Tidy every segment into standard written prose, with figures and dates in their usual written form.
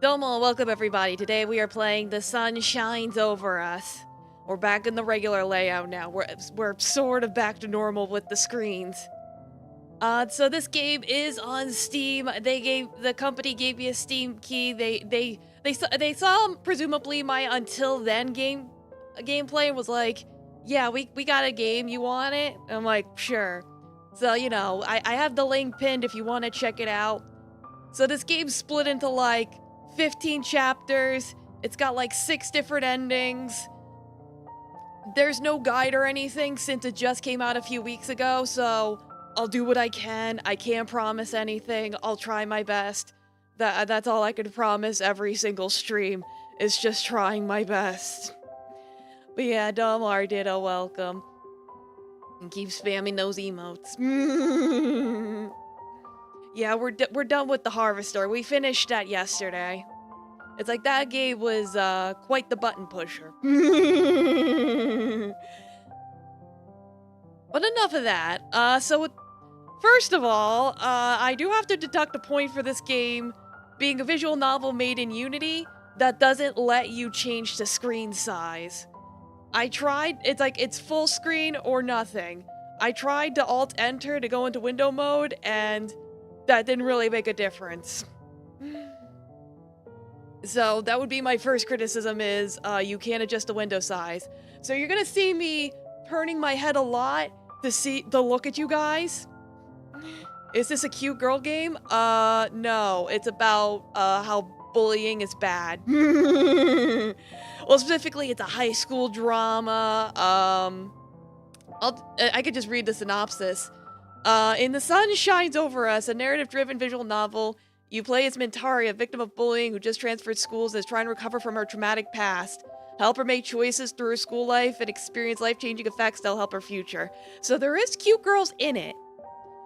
Domo, welcome everybody. Today we are playing The Sun Shines Over Us. We're back in the regular layout now. We're sort of back to normal with the screens. So this game is on Steam. The company gave me a Steam key. They saw presumably my Until Then gameplay and was like, yeah, we got a game. You want it? And I'm like, sure. So you know, I have the link pinned if you want to check it out. So this game's split into like 15 chapters. It's got like 6 different endings. There's no guide or anything since it just came out a few weeks ago, so I'll do what I can. I can't promise anything. I'll try my best. That's all I can promise every single stream, is just trying my best. But yeah, Domar Ditto, welcome. And keep spamming those emotes. Yeah, we're done with the Harvester. We finished that yesterday. It's like that game was quite the button pusher. But enough of that. First of all, I do have to deduct a point for this game being a visual novel made in Unity that doesn't let you change the screen size. I tried, it's full screen or nothing. I tried to Alt-Enter to go into window mode, and that didn't really make a difference. So that would be my first criticism is, you can't adjust the window size. So you're gonna see me turning my head a lot to look at you guys. Is this a cute girl game? No. It's about, how bullying is bad. Well, specifically, it's a high school drama. I could just read the synopsis. In The Sun Shines Over Us, a narrative-driven visual novel, you play as Mintari, a victim of bullying who just transferred schools and is trying to recover from her traumatic past. Help her make choices through her school life and experience life-changing effects that'll help her future. So there is cute girls in it.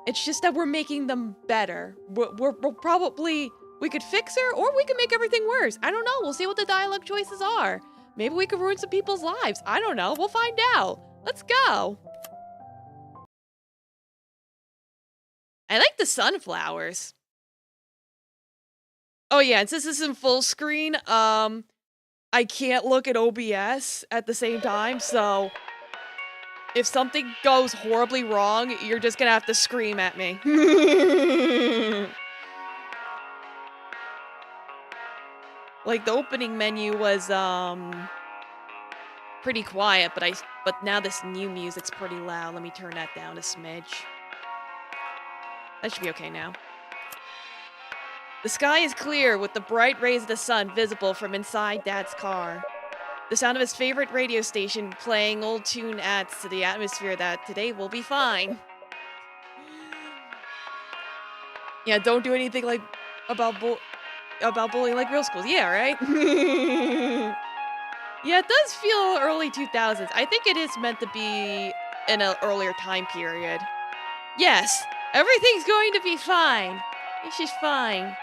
It's just that we're making them better. We're probably... We could fix her, or we could make everything worse. I don't know. We'll see what the dialogue choices are. Maybe we could ruin some people's lives. I don't know. We'll find out. Let's go. I like the sunflowers. Oh yeah, and since this is in full screen, I can't look at OBS at the same time, so if something goes horribly wrong, you're just gonna have to scream at me. Like, the opening menu was, pretty quiet, but now this new music's pretty loud. Let me turn that down a smidge. That should be okay now. The sky is clear, with the bright rays of the sun visible from inside Dad's car. The sound of his favorite radio station playing old tune adds to the atmosphere that today will be fine. Yeah, don't do anything like about bullying like real schools. Yeah, right? Yeah, it does feel early 2000s. I think it is meant to be in an earlier time period. Yes, everything's going to be fine. It's just fine.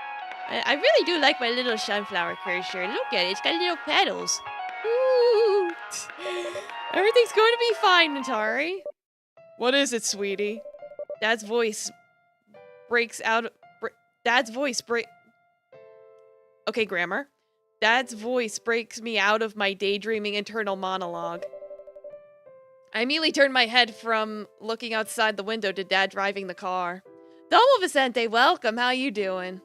I really do like my little sunflower cursor. Look at it, it's got little petals. Ooh. Everything's going to be fine, Natari. What is it, sweetie? Dad's voice breaks out. Okay, grammar. Dad's voice breaks me out of my daydreaming internal monologue. I immediately turned my head from looking outside the window to Dad driving the car. Domo Vicente, welcome. How you doing?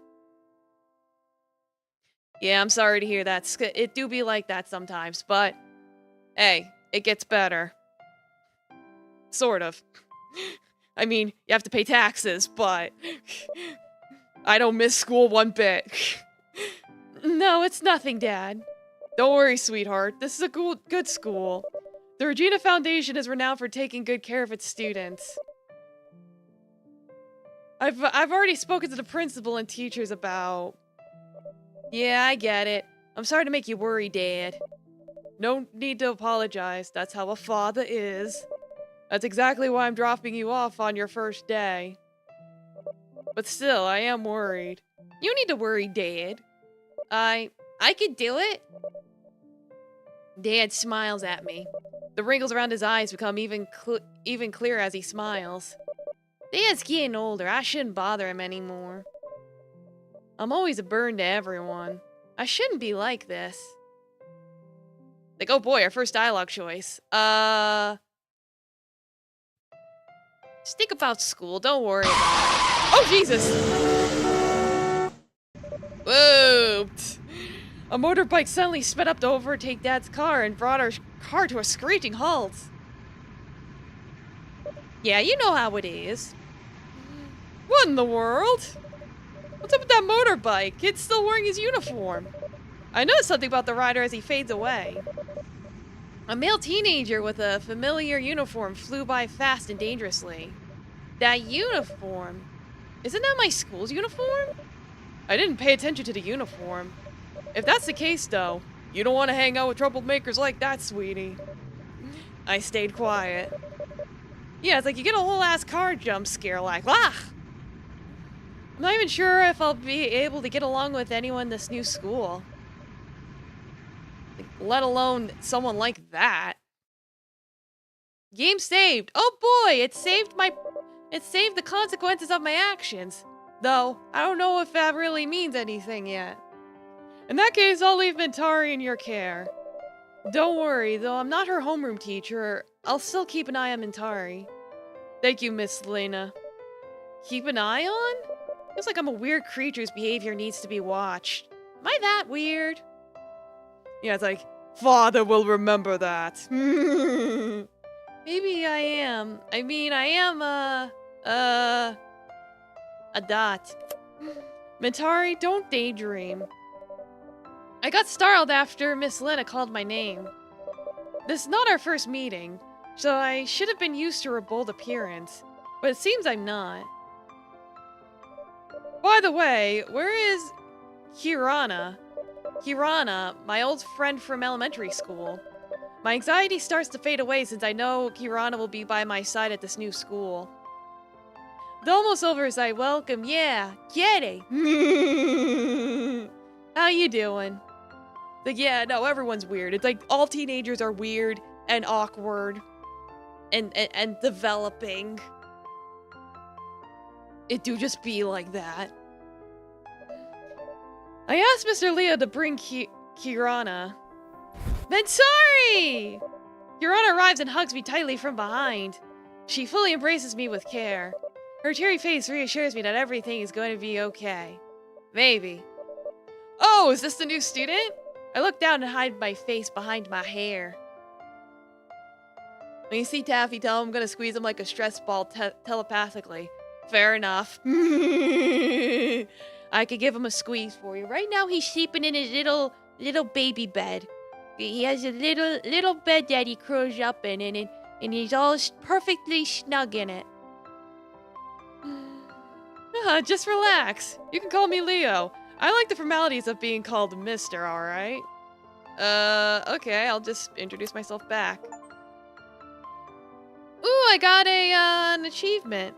Yeah, I'm sorry to hear that. It do be like that sometimes, but hey, it gets better. Sort of. I mean, you have to pay taxes, but I don't miss school one bit. No, it's nothing, Dad. Don't worry, sweetheart. This is a good school. The Regina Foundation is renowned for taking good care of its students. I've already spoken to the principal and teachers about... Yeah, I get it. I'm sorry to make you worry, Dad. No need to apologize. That's how a father is. That's exactly why I'm dropping you off on your first day. But still, I am worried. You need to worry, Dad. I could do it. Dad smiles at me. The wrinkles around his eyes become even clearer as he smiles. Dad's getting older. I shouldn't bother him anymore. I'm always a burden to everyone. I shouldn't be like this. Like, oh boy, our first dialogue choice. Just think about school. Don't worry about it. Oh, Jesus! Whoa! A motorbike suddenly sped up to overtake Dad's car and brought our car to a screeching halt. Yeah, you know how it is. What in the world? What's up with that motorbike? Kid's still wearing his uniform. I noticed something about the rider as he fades away. A male teenager with a familiar uniform flew by fast and dangerously. That uniform? Isn't that my school's uniform? I didn't pay attention to the uniform. If that's the case, though, you don't want to hang out with troublemakers like that, sweetie. I stayed quiet. Yeah, it's like you get a whole ass car jump scare like, ah! I'm not even sure if I'll be able to get along with anyone in this new school. Like, let alone someone like that. Game saved. Oh boy, it saved the consequences of my actions. Though, I don't know if that really means anything yet. In that case, I'll leave Mintari in your care. Don't worry, though I'm not her homeroom teacher, I'll still keep an eye on Mintari. Thank you, Miss Lena. Keep an eye on? Feels like I'm a weird creature's behavior needs to be watched. Am I that weird? Yeah, it's like, Father will remember that. Maybe I am. I mean, I am, a dot. Mintari, don't daydream. I got startled after Miss Lena called my name. This is not our first meeting, so I should have been used to her bold appearance, but it seems I'm not. By the way, where is Kirana? Kirana, my old friend from elementary school. My anxiety starts to fade away since I know Kirana will be by my side at this new school. The almost over as I welcome, yeah, get it. How you doing? Like, yeah, no, everyone's weird. It's like all teenagers are weird and awkward and developing. It do just be like that. I asked Mr. Leo to bring Kirana. Mintari! Kirana arrives and hugs me tightly from behind. She fully embraces me with care. Her teary face reassures me that everything is going to be okay. Maybe. Oh, is this the new student? I look down and hide my face behind my hair. When you see Taffy, tell him I'm gonna squeeze him like a stress ball telepathically. Fair enough. I could give him a squeeze for you. Right now he's sleeping in his little baby bed. He has a little bed that he curls up in, and he's all perfectly snug in it. Just relax. You can call me Leo. I like the formalities of being called Mr., alright? Okay, I'll just introduce myself back. Ooh, I got an achievement.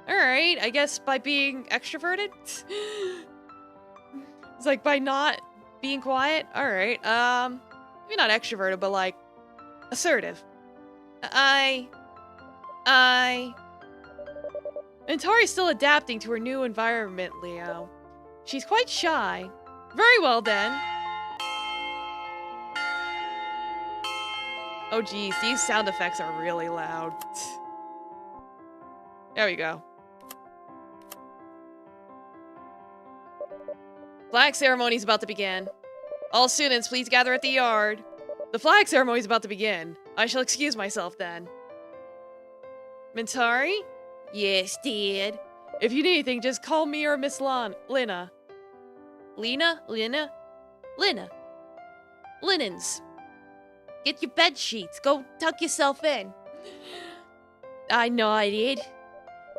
Alright, I guess by being extroverted? It's like by not being quiet? Alright, maybe not extroverted, but like, assertive. Mintari's still adapting to her new environment, Leo. She's quite shy. Very well, then. Oh, geez, these sound effects are really loud. There we go. Flag ceremony's about to begin. All students, please gather at the yard. The flag ceremony's about to begin. I shall excuse myself, then. Mintari? Yes, Dad. If you need anything, just call me or Miss Lena. Lena? Linens. Get your bed sheets. Go tuck yourself in. I nodded.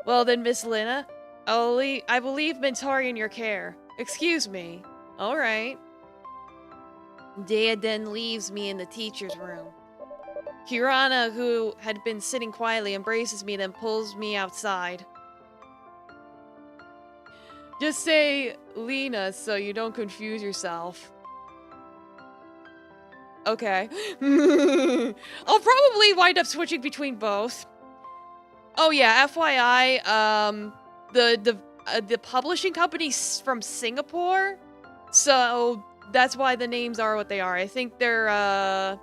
Well then, Miss Lena, I will leave Mintari in your care. Excuse me. Alright. Dad then leaves me in the teacher's room. Kirana, who had been sitting quietly, embraces me, then pulls me outside. Just say Lena so you don't confuse yourself. Okay. I'll probably wind up switching between both. Oh yeah, FYI, the the publishing company's from Singapore, so that's why the names are what they are. I think they're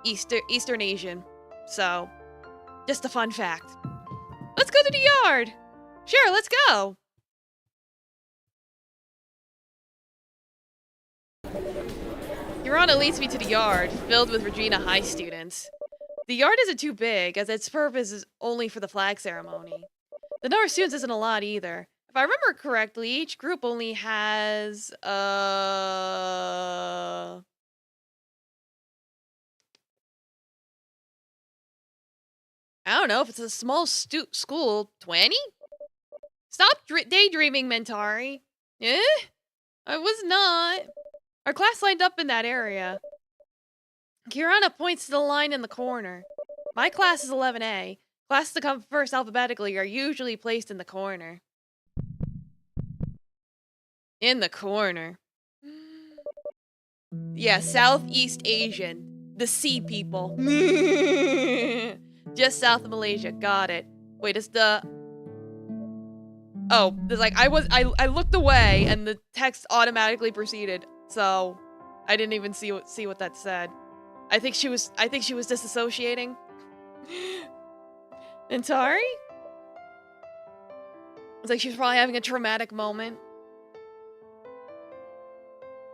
Eastern Asian. So, just a fun fact. Let's go to the yard. Sure, let's go. Urana leads me to the yard, filled with Regina High students. The yard isn't too big, as its purpose is only for the flag ceremony. The number of students isn't a lot either. If I remember correctly, each group only has, I don't know, if it's a small school, 20? Stop daydreaming, Mentari. Eh? I was not. Our class lined up in that area. Kirana points to the line in the corner. My class is 11A. Classes that come first alphabetically are usually placed in the corner. In the corner. Yeah, Southeast Asian. The sea people. Just south of Malaysia. Got it. Wait, is the... Oh, there's like, I looked away and the text automatically proceeded, so I didn't even see what that said. I think she was disassociating. Mentari? It's like she's probably having a traumatic moment.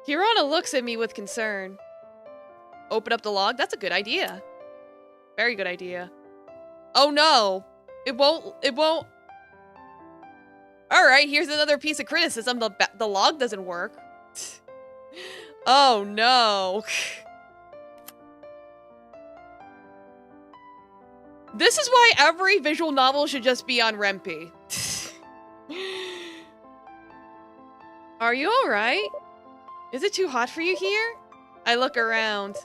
Kirana looks at me with concern. Open up the log? That's a good idea. Very good idea. Oh no! It won't... Alright, here's another piece of criticism. The log doesn't work. Oh no. This is why every visual novel should just be on Rempi. Are you alright? Is it too hot for you here? I look around.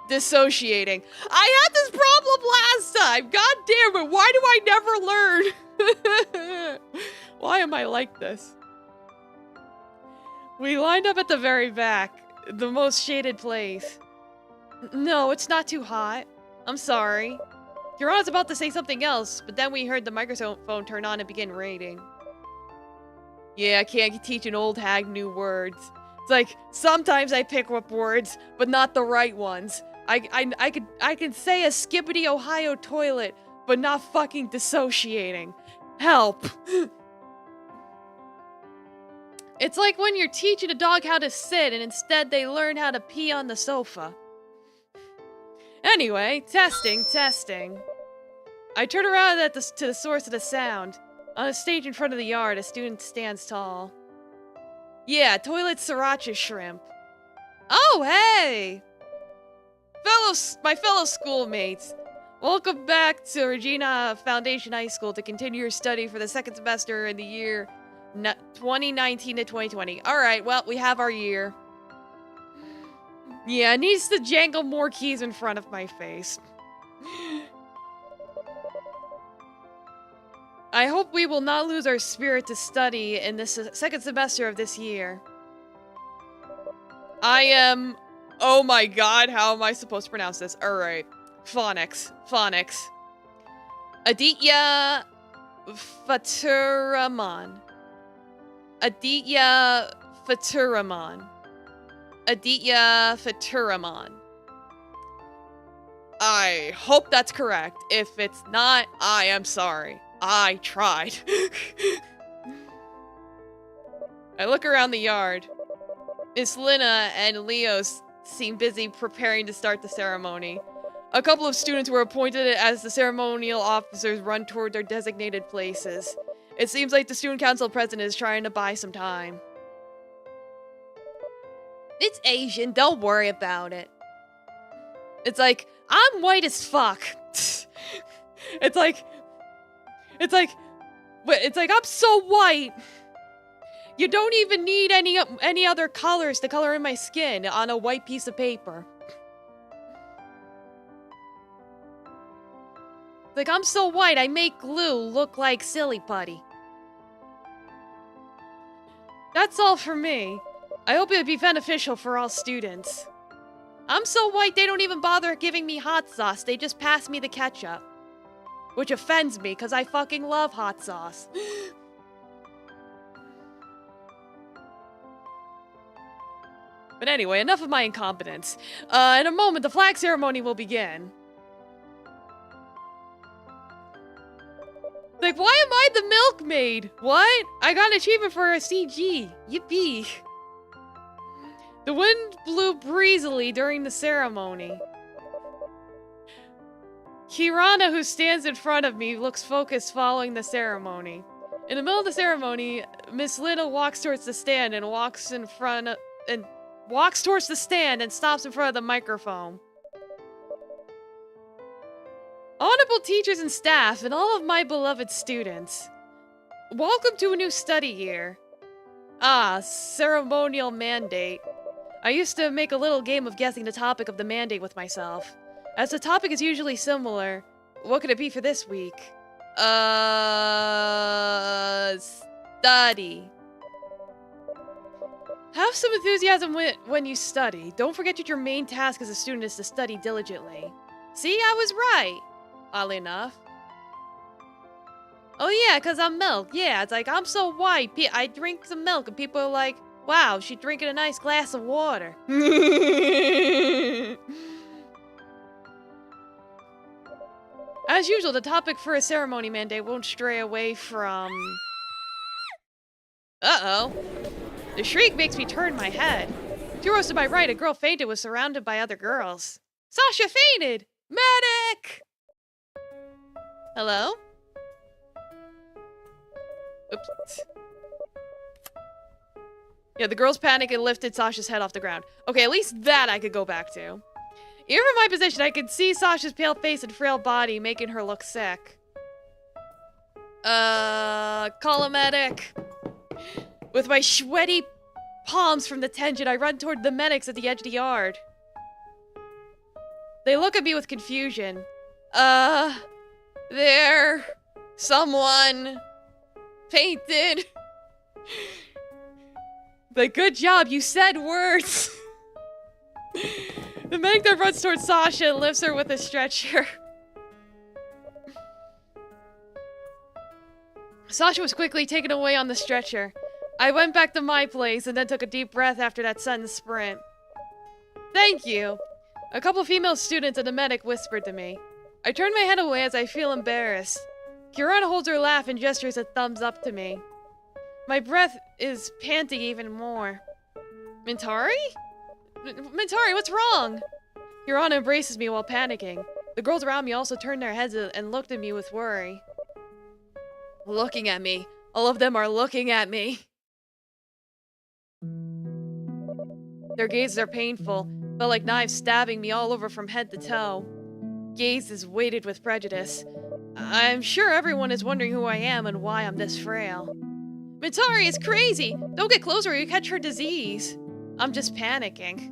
Dissociating. I had this problem last time! God damn it, why do I never learn? Why am I like this? We lined up at the very back, the most shaded place. No, it's not too hot. I'm sorry. Kirana's about to say something else, but then we heard the microphone turn on and begin rating. Yeah, I can't teach an old hag new words. It's like, sometimes I pick up words, but not the right ones. I can say a skippity Ohio toilet, but not fucking dissociating. Help. It's like when you're teaching a dog how to sit and instead they learn how to pee on the sofa. Anyway, testing. I turn around to the source of the sound. On a stage in front of the yard, a student stands tall. Yeah, toilet sriracha shrimp. Oh, hey! My fellow schoolmates. Welcome back to Regina Foundation High School to continue your study for the second semester in the year 2019 to 2020. Alright, well, we have our year. Yeah, it needs to jangle more keys in front of my face. I hope we will not lose our spirit to study in this second semester of this year. I am... Oh my god, how am I supposed to pronounce this? Alright. Phonics. Aditya Faturaman. I hope that's correct. If it's not, I am sorry. I tried. I look around the yard. Miss Lina and Leo seem busy preparing to start the ceremony. A couple of students were appointed as the ceremonial officers run toward their designated places. It seems like the student council president is trying to buy some time. It's Asian, don't worry about it. It's like, I'm white as fuck. It's like, I'm so white. You don't even need any other colors to color in my skin on a white piece of paper. Like, I'm so white, I make glue look like silly putty. That's all for me. I hope it would be beneficial for all students. I'm so white they don't even bother giving me hot sauce, they just pass me the ketchup. Which offends me, because I fucking love hot sauce. But anyway, enough of my incompetence. In a moment, the flag ceremony will begin. Like, why am I the milkmaid? What? I got an achievement for a CG. Yippee. The wind blew breezily during the ceremony. Kirana, who stands in front of me, looks focused following the ceremony. In the middle of the ceremony, Miss Little walks towards the stand and walks towards the stand and stops in front of the microphone. Honorable teachers and staff, and all of my beloved students. Welcome to a new study year. Ah, ceremonial mandate. I used to make a little game of guessing the topic of the mandate with myself. As the topic is usually similar, what could it be for this week? Study. Have some enthusiasm when you study. Don't forget that your main task as a student is to study diligently. See, I was right. Oddly enough. Oh yeah, because I'm milk. Yeah, it's like, I'm so white. I drink some milk and people are like, wow, she's drinking a nice glass of water. As usual, the topic for a ceremony mandate won't stray away from... Uh-oh. The shriek makes me turn my head. 2 rows to my right, a girl fainted, was surrounded by other girls. Sasha fainted! Medic! Hello? Oops. Yeah, the girls panicked and lifted Sasha's head off the ground. Okay, at least that I could go back to. Even from my position, I could see Sasha's pale face and frail body, making her look sick. Call a medic. With my sweaty palms from the tension, I run toward the medics at the edge of the yard. They look at me with confusion. There... someone... fainted. But good job, you said words. The medic then runs towards Sasha and lifts her with a stretcher. Sasha was quickly taken away on the stretcher. I went back to my place and then took a deep breath after that sudden sprint. Thank you. A couple of female students and the medic whispered to me. I turned my head away as I feel embarrassed. Kirana holds her laugh and gestures a thumbs up to me. My breath is panting even more. Mintari? Mintari, what's wrong? Kirana embraces me while panicking. The girls around me also turned their heads and looked at me with worry. Looking at me. All of them are looking at me. Their gazes are painful, felt like knives stabbing me all over from head to toe. Gazes weighted with prejudice. I'm sure everyone is wondering who I am and why I'm this frail. Mintari is crazy! Don't get closer or you catch her disease. I'm just panicking.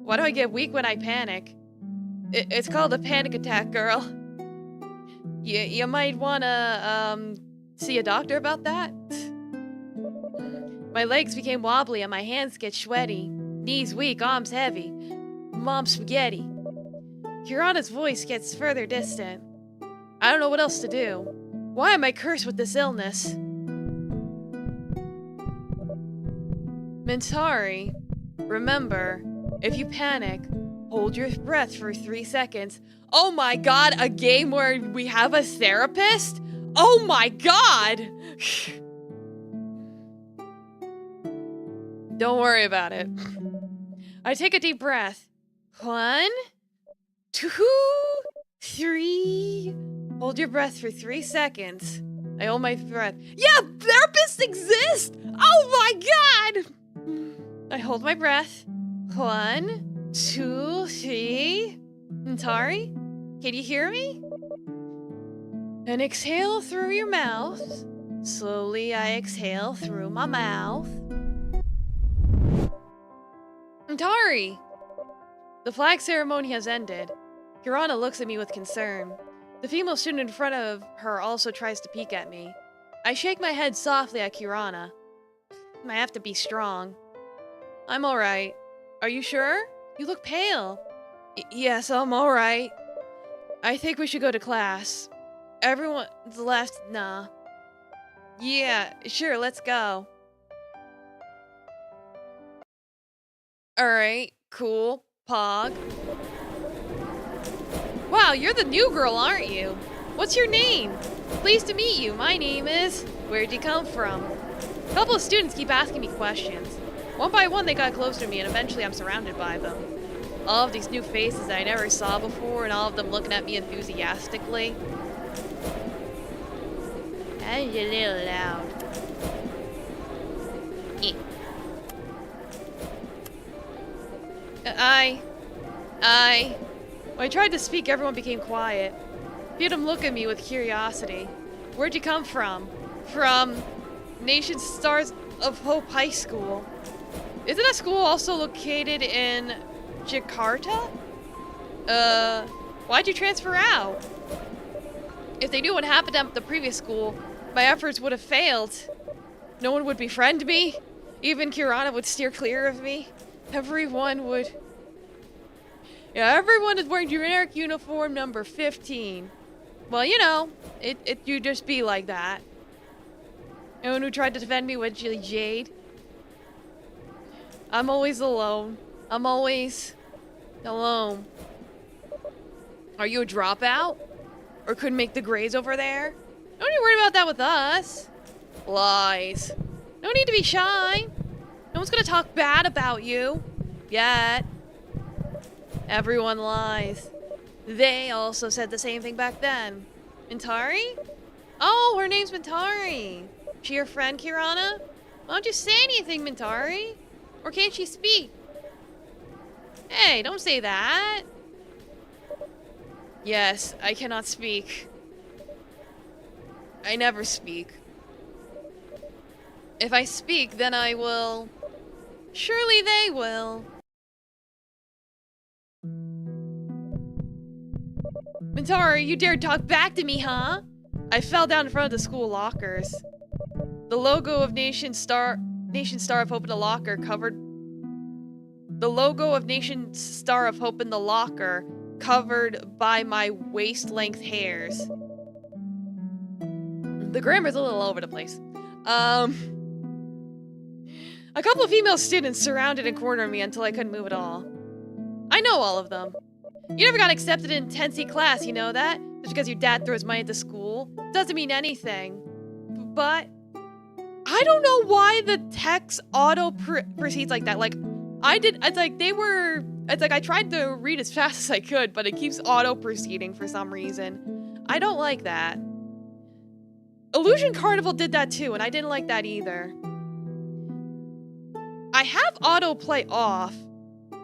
Why do I get weak when I panic? It's called a panic attack, girl. You might wanna, see a doctor about that? My legs became wobbly and my hands get sweaty. Knees weak, arms heavy. Mom spaghetti. Kirana's voice gets further distant. I don't know what else to do. Why am I cursed with this illness? Mintari, remember, if you panic, hold your breath for 3 seconds. Oh my god, a game where we have a therapist? Oh my god! Don't worry about it. I take a deep breath. 1, 2, 3. Hold your breath for 3 seconds. I hold my breath. Yeah, therapists exist! Oh my god! I hold my breath. 1, 2, 3. Mintari, can you hear me? And exhale through your mouth. Slowly, I exhale through my mouth. Mintari! The flag ceremony has ended. Kirana looks at me with concern. The female student in front of her also tries to peek at me. I shake my head softly at Kirana. I have to be strong. I'm alright. Are you sure? You look pale. Yes, I'm alright. I think we should go to class. Everyone's left. Nah. Yeah, sure, let's go. Alright, cool. Pog. Wow, you're the new girl, aren't you? What's your name? Pleased to meet you. My name is... Where'd you come from? A couple of students keep asking me questions. One by one, they got close to me, and eventually I'm surrounded by them. All of these new faces that I never saw before, and all of them looking at me enthusiastically. That is a little loud. When I tried to speak, everyone became quiet. Few of them look at me with curiosity. Where'd you come from? From Nation Stars of Hope High School. Isn't that school also located in Jakarta? Why'd you transfer out? If they knew what happened at the previous school, my efforts would have failed. No one would befriend me. Even Kirana would steer clear of me. Everyone would... Yeah, everyone is wearing generic uniform number 15. Well, you know, you just be like that. Anyone who tried to defend me would jade. I'm always alone. I'm always alone. Are you a dropout? Or couldn't make the grades over there? Don't you worry about that with us. Lies. No need to be shy. No one's gonna talk bad about you. Yet. Everyone lies. They also said the same thing back then. Mintari? Oh, her name's Mintari. She your friend, Kirana? Why don't you say anything, Mintari? Or can't she speak? Hey, don't say that. Yes, I cannot speak. I never speak. If I speak, then I will... Surely they will. Mintari, you dared talk back to me, huh? I fell down in front of the school lockers. The logo of Nation Star of Hope in the locker covered... The logo of Nation Star of Hope in the locker covered by my waist-length hairs. The grammar's a little all over the place. A couple of female students surrounded and cornered me until I couldn't move at all. I know all of them. You never got accepted in 10C class, you know that? Just because your dad throws money at the school doesn't mean anything. But I don't know why the text proceeds like that. Like, it's like I tried to read as fast as I could, but it keeps auto-proceeding for some reason. I don't like that. Illusion Carnival did that too, and I didn't like that either. I have autoplay off.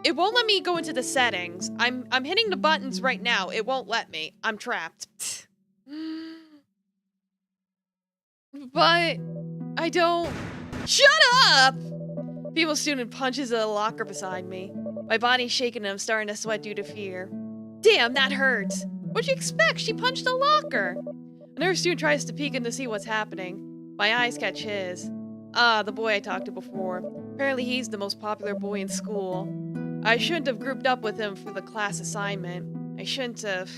It won't let me go into the settings. I'm hitting the buttons right now. It won't let me. I'm trapped. But I don't... Shut up! Female student punches a locker beside me. My body's shaking and I'm starting to sweat due to fear. Damn, that hurts. What'd you expect? She punched a locker. Another student tries to peek in to see what's happening. My eyes catch his. Ah, the boy I talked to before. Apparently he's the most popular boy in school. I shouldn't have grouped up with him for the class assignment. I shouldn't have.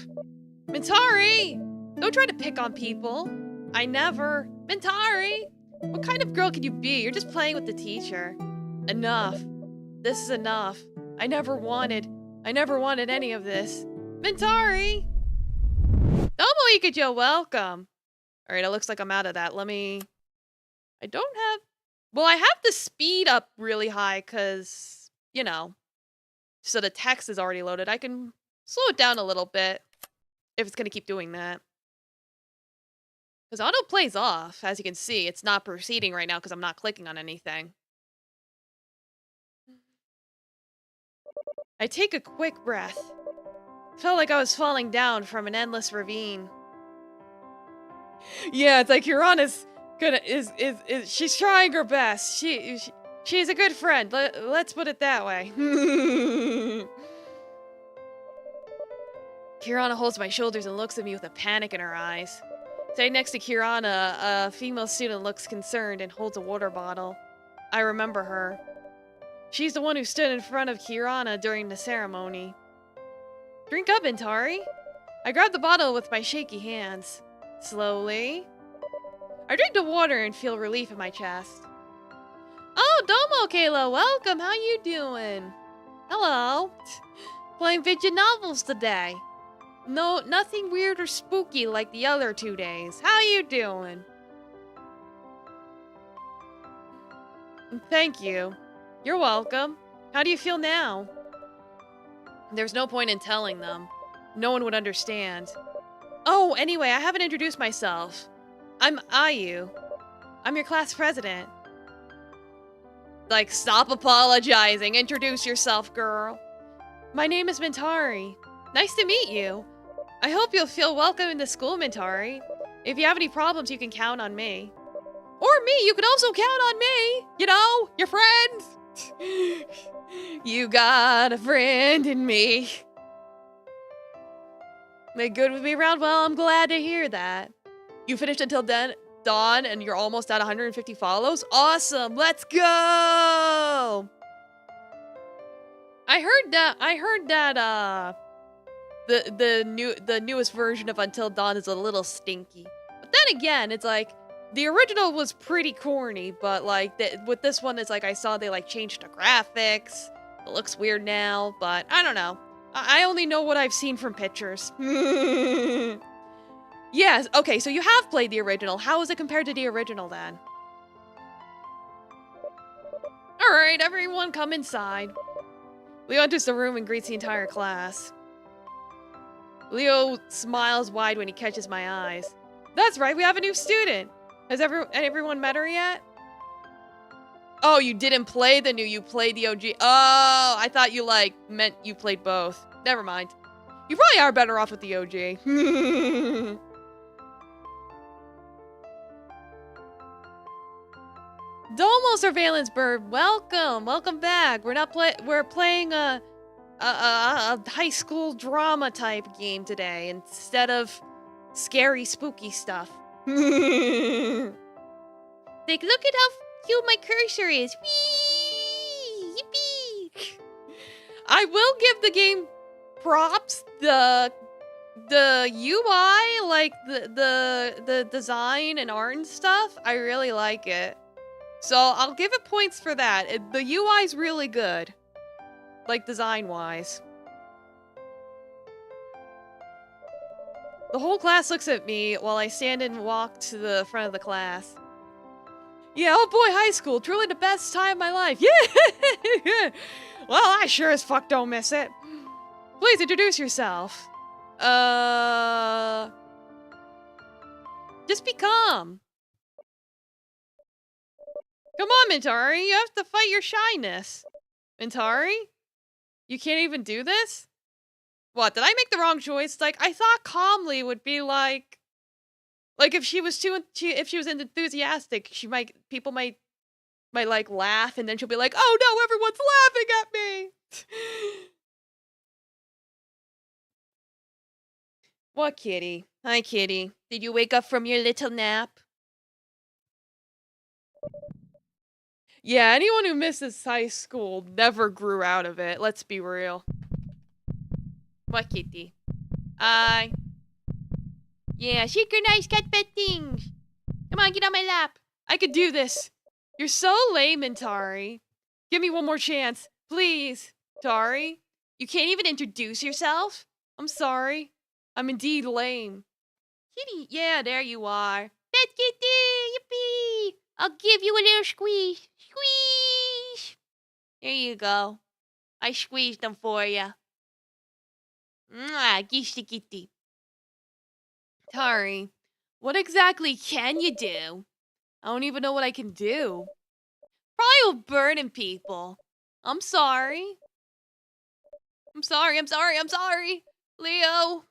Mintari! Don't try to pick on people. I never. Mintari! What kind of girl can you be? You're just playing with the teacher. Enough. This is enough. I never wanted any of this. Mintari! Domo Ikajo, welcome. Alright, it looks like I'm out of that. I don't have... Well, I have the speed up really high because, you know, so the text is already loaded. I can slow it down a little bit if it's going to keep doing that. Because auto plays off, as you can see. It's not proceeding right now because I'm not clicking on anything. I take a quick breath. Felt like I was falling down from an endless ravine. Yeah, it's like Hirana's she's trying her best. She's a good friend. Let's put it that way. Kirana holds my shoulders and looks at me with a panic in her eyes. Sitting next to Kirana, a female student looks concerned and holds a water bottle. I remember her. She's the one who stood in front of Kirana during the ceremony. Drink up, Intari. I grabbed the bottle with my shaky hands. Slowly. I drink the water and feel relief in my chest. Oh, Domo, Kayla, welcome. How you doing? Hello. Playing visual novels today. No, nothing weird or spooky like the other 2 days. How you doing? Thank you. You're welcome. How do you feel now? There's no point in telling them. No one would understand. Oh, anyway, I haven't introduced myself. I'm Ayu. I'm your class president. Like, stop apologizing. Introduce yourself, girl. My name is Mintari. Nice to meet you. I hope you'll feel welcome in the school, Mintari. If you have any problems, you can count on me. Or me, you can also count on me. You know, your friends. You got a friend in me. They good with me around? Well, I'm glad to hear that. You finished until dawn and you're almost at 150 follows? Awesome, let's go! I heard that the newest version of Until Dawn is a little stinky. But then again, it's like the original was pretty corny, but like with this one, it's like I saw they like changed the graphics. It looks weird now, but I don't know. I only know what I've seen from pictures. Yes, okay, so you have played the original. How is it compared to the original then? Alright, everyone come inside. Leo enters the room and greets the entire class. Leo smiles wide when he catches my eyes. That's right, we have a new student. Has everyone met her yet? Oh, you didn't play the new, you played the OG. Oh, I thought you like meant you played both. Never mind. You probably are better off with the OG. Domo Surveillance Bird, welcome back. We're playing a high school drama type game today instead of scary spooky stuff. Like, look at how cute my cursor is. Whee! Yippee! I will give the game props. The UI, like the design and art and stuff, I really like it. So I'll give it points for that. The UI's really good. Like, design-wise. The whole class looks at me while I stand and walk to the front of the class. Yeah, oh boy, high school. Truly the best time of my life. Yeah! Well, I sure as fuck don't miss it. Please introduce yourself. Just be calm. Come on, Mintari, you have to fight your shyness. Mintari? You can't even do this? What, did I make the wrong choice? Like, I thought calmly would be like if she was enthusiastic, people might like laugh and then she'll be like, oh no, everyone's laughing at me. What, kitty? Hi, kitty. Did you wake up from your little nap? Yeah, anyone who misses high school never grew out of it. Let's be real. What, kitty? Yeah, synchronized cat pet things. Come on, get on my lap. I could do this. You're so lame, Tari. Give me one more chance. Please. Tari, you can't even introduce yourself? I'm sorry. I'm indeed lame. Kitty, yeah, there you are. Pet kitty, yippee. I'll give you a little squeeze. Squeeze! There you go. I squeezed them for you. Mwah, gisty kitty. Tari, what exactly can you do? I don't even know what I can do. Probably burning people. I'm sorry. I'm sorry. Leo.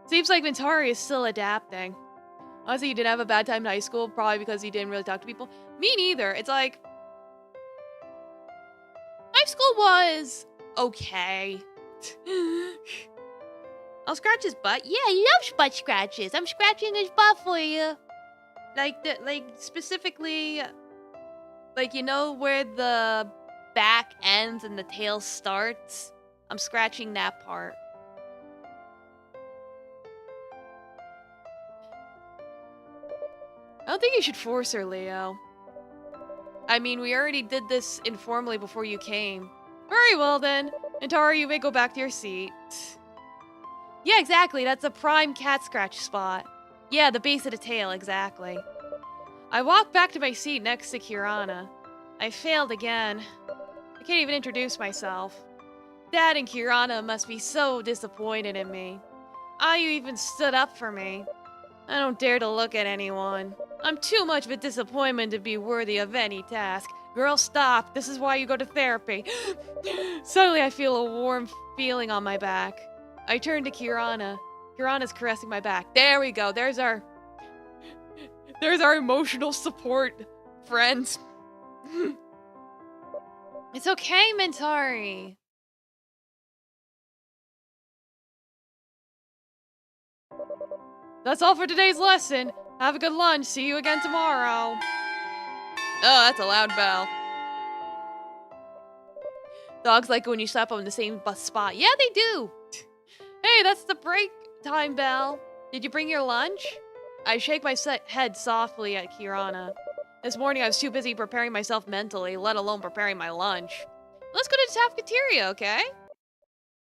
Seems like Mintari is still adapting. Honestly, you didn't have a bad time in high school, probably because you didn't really talk to people. Me neither. It's like, high school was okay. I'll scratch his butt. Yeah, he loves butt scratches. I'm scratching his butt for you. Like specifically, like, you know where the back ends and the tail starts? I'm scratching that part. don't think you should force her, Leo. I mean, we already did this informally before you came. Very well then. Antara, you may go back to your seat. Yeah, exactly. That's a prime cat scratch spot. Yeah, the base of the tail, exactly. I walked back to my seat next to Kirana. I failed again. I can't even introduce myself. Dad and Kirana must be so disappointed in me. Ayu even stood up for me. I don't dare to look at anyone. I'm too much of a disappointment to be worthy of any task. Girl, stop. This is why you go to therapy. Suddenly, I feel a warm feeling on my back. I turn to Kirana. Kirana's caressing my back. There we go. There's our emotional support, friends. It's okay, Mentari. That's all for today's lesson. Have a good lunch. See you again tomorrow. Oh, that's a loud bell. Dogs like it when you slap them in the same spot. Yeah, they do. Hey, that's the break time bell. Did you bring your lunch? I shake my head softly at Kirana. This morning I was too busy preparing myself mentally, let alone preparing my lunch. Let's go to the cafeteria, okay?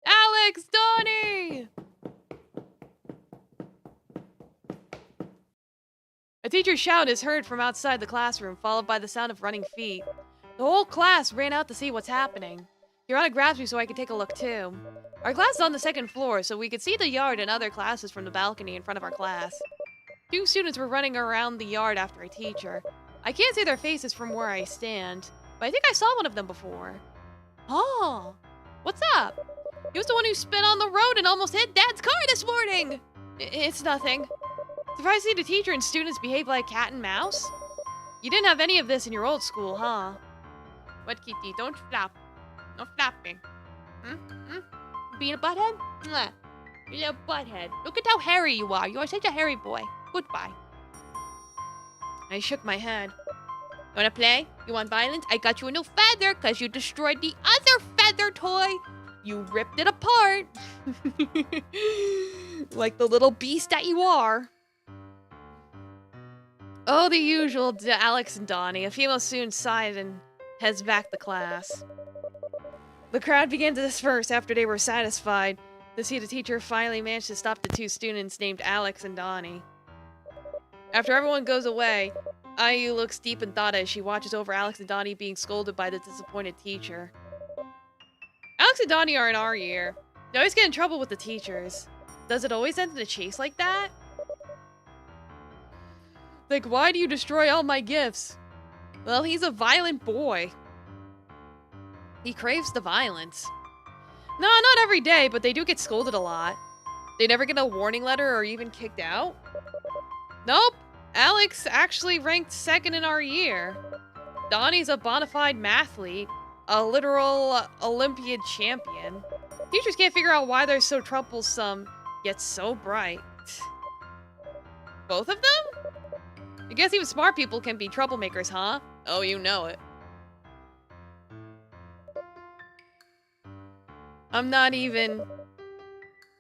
Alex, Donnie! A teacher's shout is heard from outside the classroom, followed by the sound of running feet. The whole class ran out to see what's happening. Kirana grabs me so I could take a look too. Our class is on the second floor, so we could see the yard and other classes from the balcony in front of our class. 2 students were running around the yard after a teacher. I can't see their faces from where I stand, but I think I saw one of them before. Oh, what's up? He was the one who spit on the road and almost hit Dad's car this morning! It's nothing. Surprised to see the teacher and students behave like cat and mouse? You didn't have any of this in your old school, huh? What, Kitty? Don't flap. No flapping. Being a butthead? Mwah. You're a butthead. Look at how hairy you are. You are such a hairy boy. Goodbye. I shook my head. Wanna play? You want violence? I got you a new feather because you destroyed the other feather toy. You ripped it apart. Like the little beast that you are. Oh, the usual Alex and Donnie. A female student sighed and heads back to class. The crowd began to disperse after they were satisfied to see the teacher finally managed to stop the 2 students named Alex and Donnie. After everyone goes away, Ayu looks deep in thought as she watches over Alex and Donnie being scolded by the disappointed teacher. Alex and Donnie are in our year. They always get in trouble with the teachers. Does it always end in a chase like that? Like, why do you destroy all my gifts? Well, he's a violent boy. He craves the violence. No, not every day, but they do get scolded a lot. They never get a warning letter or even kicked out? Nope. Alex actually ranked 2nd in our year. Donnie's a bona fide mathlete, a literal Olympiad champion. Teachers can't figure out why they're so troublesome, yet so bright. Both of them? I guess even smart people can be troublemakers, huh? Oh, you know it. I'm not even...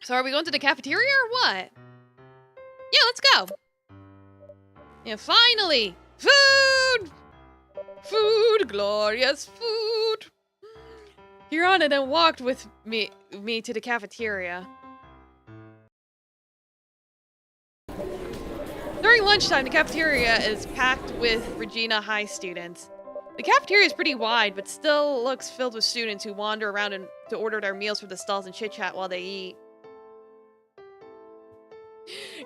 So are we going to the cafeteria or what? Yeah, let's go. Yeah, finally! Food! Food, glorious food! Kirana then walked with me to the cafeteria. During lunchtime, the cafeteria is packed with Regina High students. The cafeteria is pretty wide, but still looks filled with students who wander around to order their meals from the stalls and chit-chat while they eat.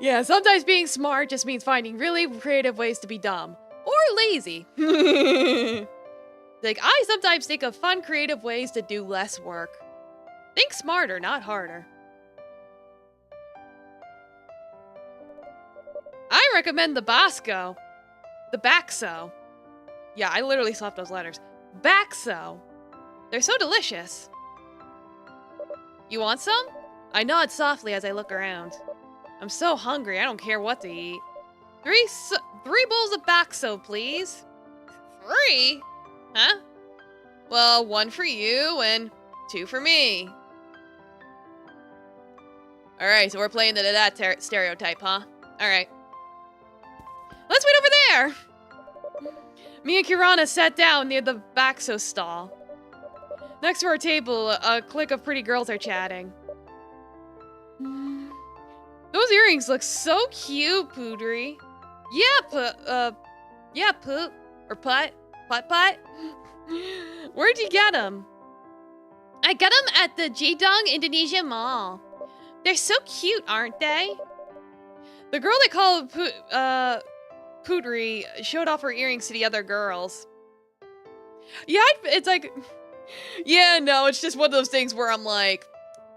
Yeah, sometimes being smart just means finding really creative ways to be dumb. Or lazy. Like, I sometimes think of fun, creative ways to do less work. Think smarter, not harder. I recommend the Basco. The Baxo. Yeah, I literally swapped those letters. Baxo. They're so delicious. You want some? I nod softly as I look around. I'm so hungry, I don't care what to eat. Three bowls of Baxo, please. 3? Huh? Well, 1 for you and 2 for me. Alright, so we're playing to that stereotype, huh? Alright. Let's wait over there! Me and Kirana sat down near the Baxo stall. Next to our table, a clique of pretty girls are chatting. Those earrings look so cute, Poodry. Yeah, Poot. Or Putt. Putt. Where'd you get them? I got them at the Jidong Indonesia Mall. They're so cute, aren't they? The girl they call Poodry showed off her earrings to the other girls. Yeah, it's like... Yeah, no, it's just one of those things where I'm like...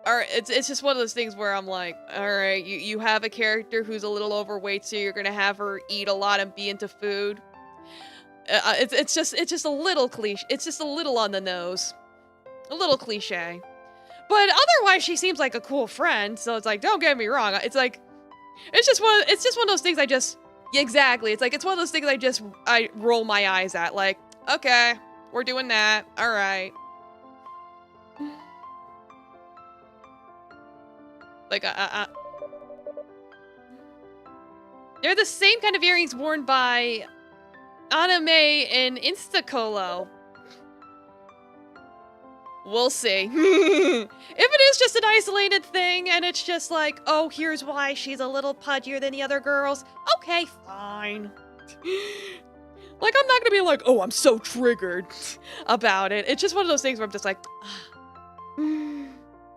It's just one of those things where I'm like, alright, you have a character who's a little overweight, so you're gonna have her eat a lot and be into food. It's just a little cliche. It's just a little on the nose. A little cliche. But otherwise, she seems like a cool friend, so it's like, don't get me wrong. It's like... It's just one of those things I just... Yeah, exactly. It's like, it's one of those things I roll my eyes at. Like, okay, we're doing that. Alright. Like, they're the same kind of earrings worn by Anime and Instacolo. We'll see. If it is just an isolated thing and it's just like, oh, here's why she's a little pudgier than the other girls. Okay, fine. Like, I'm not gonna be like, oh, I'm so triggered about it. It's just one of those things where I'm just like,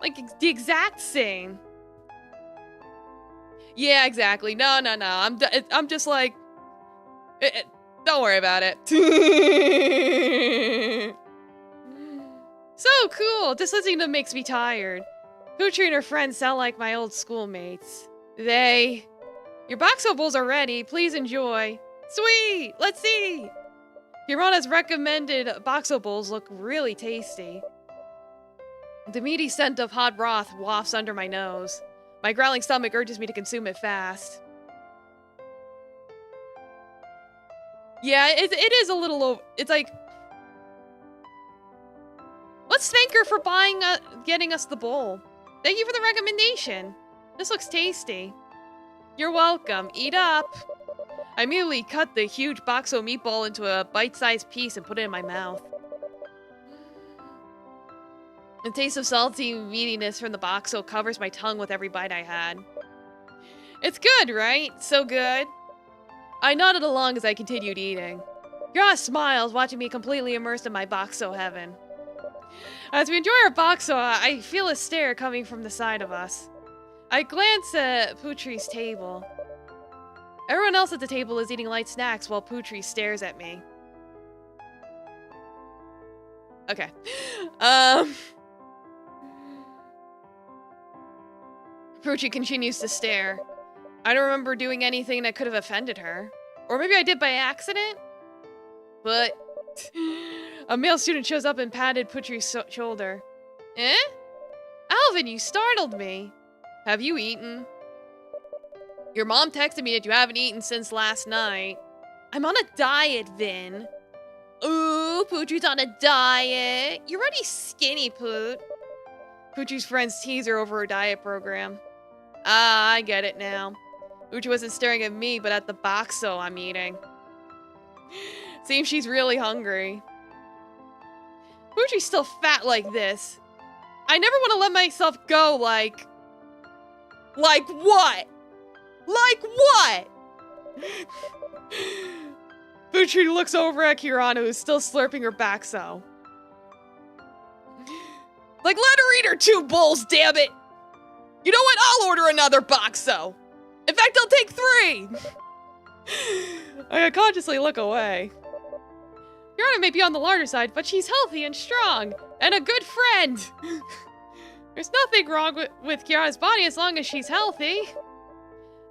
like the exact same. Yeah, exactly. No. I'm just like, don't worry about it. So cool. Just listening to them makes me tired. Poochie and her friends sound like my old schoolmates. Your Baxo bowls are ready. Please enjoy. Sweet. Let's see. Hirana's recommended Baxo bowls look really tasty. The meaty scent of hot broth wafts under my nose. My growling stomach urges me to consume it fast. Yeah, it is a little... It's like... Let's thank her for getting us the bowl. Thank you for the recommendation. This looks tasty. You're welcome. Eat up. I immediately cut the huge Baxo meatball into a bite-sized piece and put it in my mouth. The taste of salty meatiness from the Baxo covers my tongue with every bite I had. It's good, right? So good. I nodded along as I continued eating. Gra smiles, watching me completely immersed in my Baxo heaven. As we enjoy our Baxo, I feel a stare coming from the side of us. I glance at Pootrie's table. Everyone else at the table is eating light snacks while Pootrie stares at me. Okay. Poochie continues to stare. I don't remember doing anything that could have offended her. Or maybe I did by accident? But... A male student shows up and patted Pootrie's shoulder. Eh? Alvin, you startled me. Have you eaten? Your mom texted me that you haven't eaten since last night. I'm on a diet, Vin. Ooh, Pootrie's on a diet. You're already skinny, Poot. Pootrie's friends tease her over her diet program. Ah, I get it now. Poochie wasn't staring at me, but at the Baxo I'm eating. Seems she's really hungry. Poochie's still fat like this. I never want to let myself go like... Like what? Like what? Poochie looks over at Kirana, who's still slurping her Baxo. Like, let her eat her 2 bowls, damn it! You know what? I'll order another Baxo. In fact, I'll take 3. I consciously look away. Kirana may be on the larger side, but she's healthy and strong, and a good friend. There's nothing wrong with Kirana's body as long as she's healthy.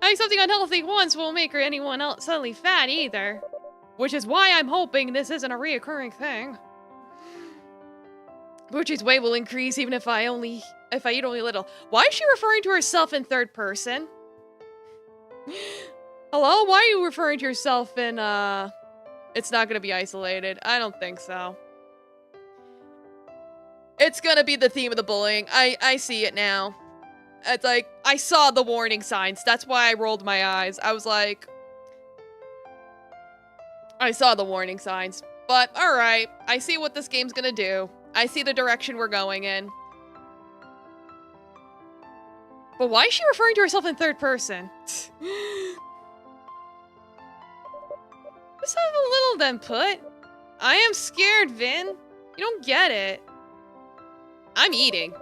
Having something unhealthy once won't make her anyone else suddenly fat either. Which is why I'm hoping this isn't a reoccurring thing. Poochie's weight will increase even if I eat only little. Why is she referring to herself in third person? Hello? Why are you referring to yourself in, it's not gonna be isolated. I don't think so. It's gonna be the theme of the bullying. I see it now. It's like, I saw the warning signs. That's why I rolled my eyes. I was like, I saw the warning signs, but alright, I see what this game's gonna do. I see the direction we're going in. But why is she referring to herself in third person? Let's have a little then, Put. I am scared, Vin. You don't get it. I'm eating.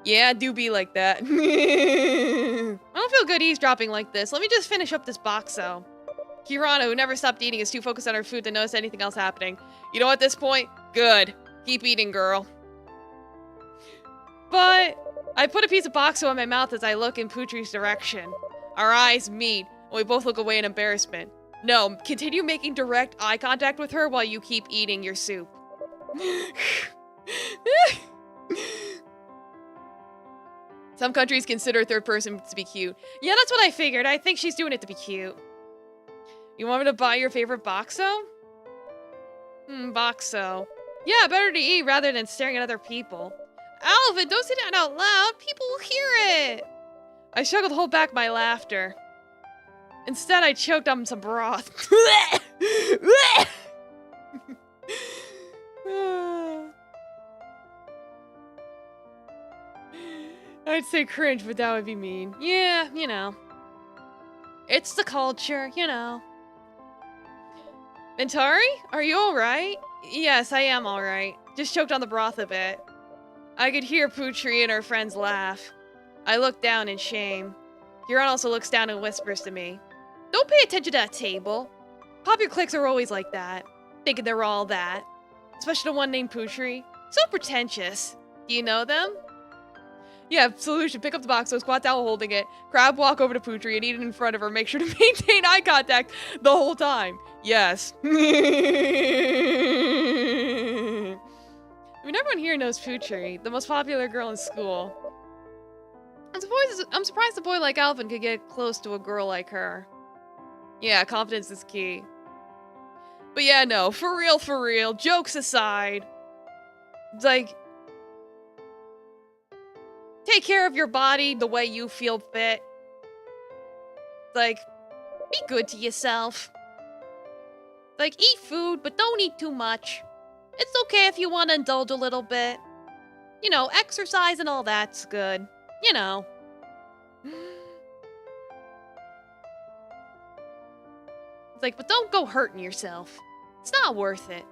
Yeah, do be like that. I don't feel good eavesdropping like this. Let me just finish up this box, though. Kirana, who never stopped eating, is too focused on her food to notice anything else happening. You know, at this point, good. Keep eating, girl. But I put a piece of boxo in my mouth as I look in Putri's direction. Our eyes meet, and we both look away in embarrassment. No, continue making direct eye contact with her while you keep eating your soup. Some countries consider third person to be cute. Yeah, that's what I figured. I think she's doing it to be cute. You want me to buy your favorite boxo? Boxo. Yeah, better to eat rather than staring at other people. Alvin, don't say that out loud. People will hear it. I struggled to hold back my laughter. Instead, I choked on some broth. I'd say cringe, but that would be mean. Yeah, you know. It's the culture, you know. Mentari, are you alright? Yes, I am alright. Just choked on the broth a bit. I could hear Putri and her friends laugh. I looked down in shame. Huron also looks down and whispers to me. Don't pay attention to that table. Popular cliques are always like that. Thinking they're all that. Especially the one named Putri. So pretentious. Do you know them? Yeah, solution. Pick up the box, so squat down while holding it. Crab walk over to Putri and eat it in front of her. Make sure to maintain eye contact the whole time. Yes. I mean, everyone here knows Putri, the most popular girl in school. I'm surprised a boy like Alvin could get close to a girl like her. Yeah, confidence is key. But yeah, no, for real, jokes aside, it's like, take care of your body the way you feel fit. Like, be good to yourself. Like, eat food, but don't eat too much. It's okay if you want to indulge a little bit. You know, exercise and all that's good. You know. It's like, but don't go hurting yourself. It's not worth it.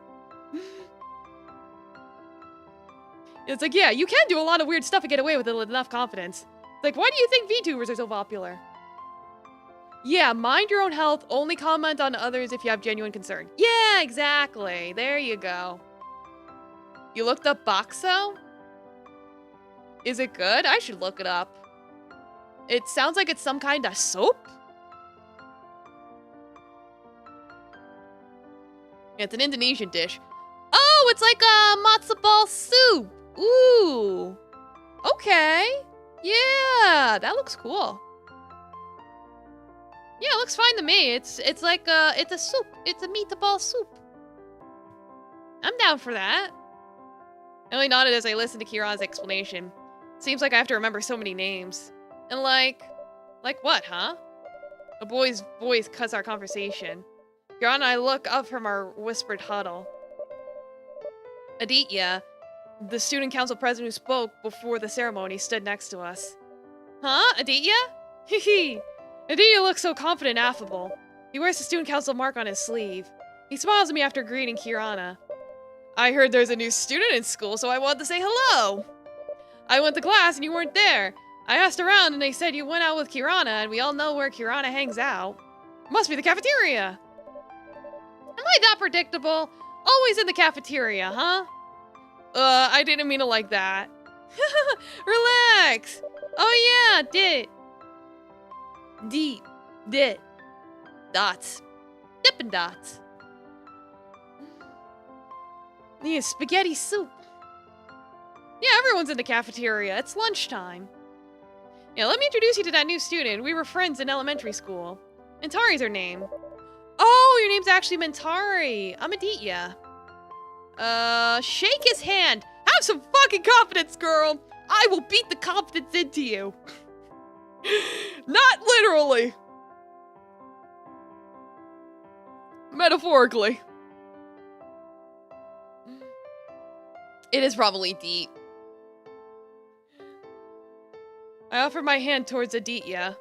It's like, yeah, you can do a lot of weird stuff and get away with it with enough confidence. Like, why do you think VTubers are so popular? Yeah, mind your own health, only comment on others if you have genuine concern. Yeah, exactly. There you go. You looked up Boxo? Is it good? I should look it up. It sounds like it's some kind of soap? It's an Indonesian dish. Oh, it's like a matzo ball soup. Ooh. Okay. Yeah, that looks cool. Yeah, it looks fine to me. It's like it's a soup. It's a meatball soup. I'm down for that. I only nodded as I listened to Kira's explanation. Seems like I have to remember so many names. And like what, huh? A boy's voice cuts our conversation. Kira and I look up from our whispered huddle. Aditya, the student council president who spoke before the ceremony, stood next to us. Huh? Aditya? Hee. Aditya looks so confident and affable. He wears the student council mark on his sleeve. He smiles at me after greeting Kirana. I heard there's a new student in school, so I wanted to say hello. I went to class and you weren't there. I asked around and they said you went out with Kirana, and we all know where Kirana hangs out. Must be the cafeteria. Am I that predictable? Always in the cafeteria, huh? I didn't mean it like that. Relax. Oh yeah, dit. Dots. Dippin' Dots. Yeah, spaghetti soup. Yeah, everyone's in the cafeteria. It's lunchtime. Yeah, let me introduce you to that new student. We were friends in elementary school. Mentari's her name. Oh, your name's actually Mentari. I'm Aditya. Shake his hand. Have some fucking confidence, girl. I will beat the confidence into you. Not literally. Metaphorically. It is probably deep. I offer my hand towards Aditya.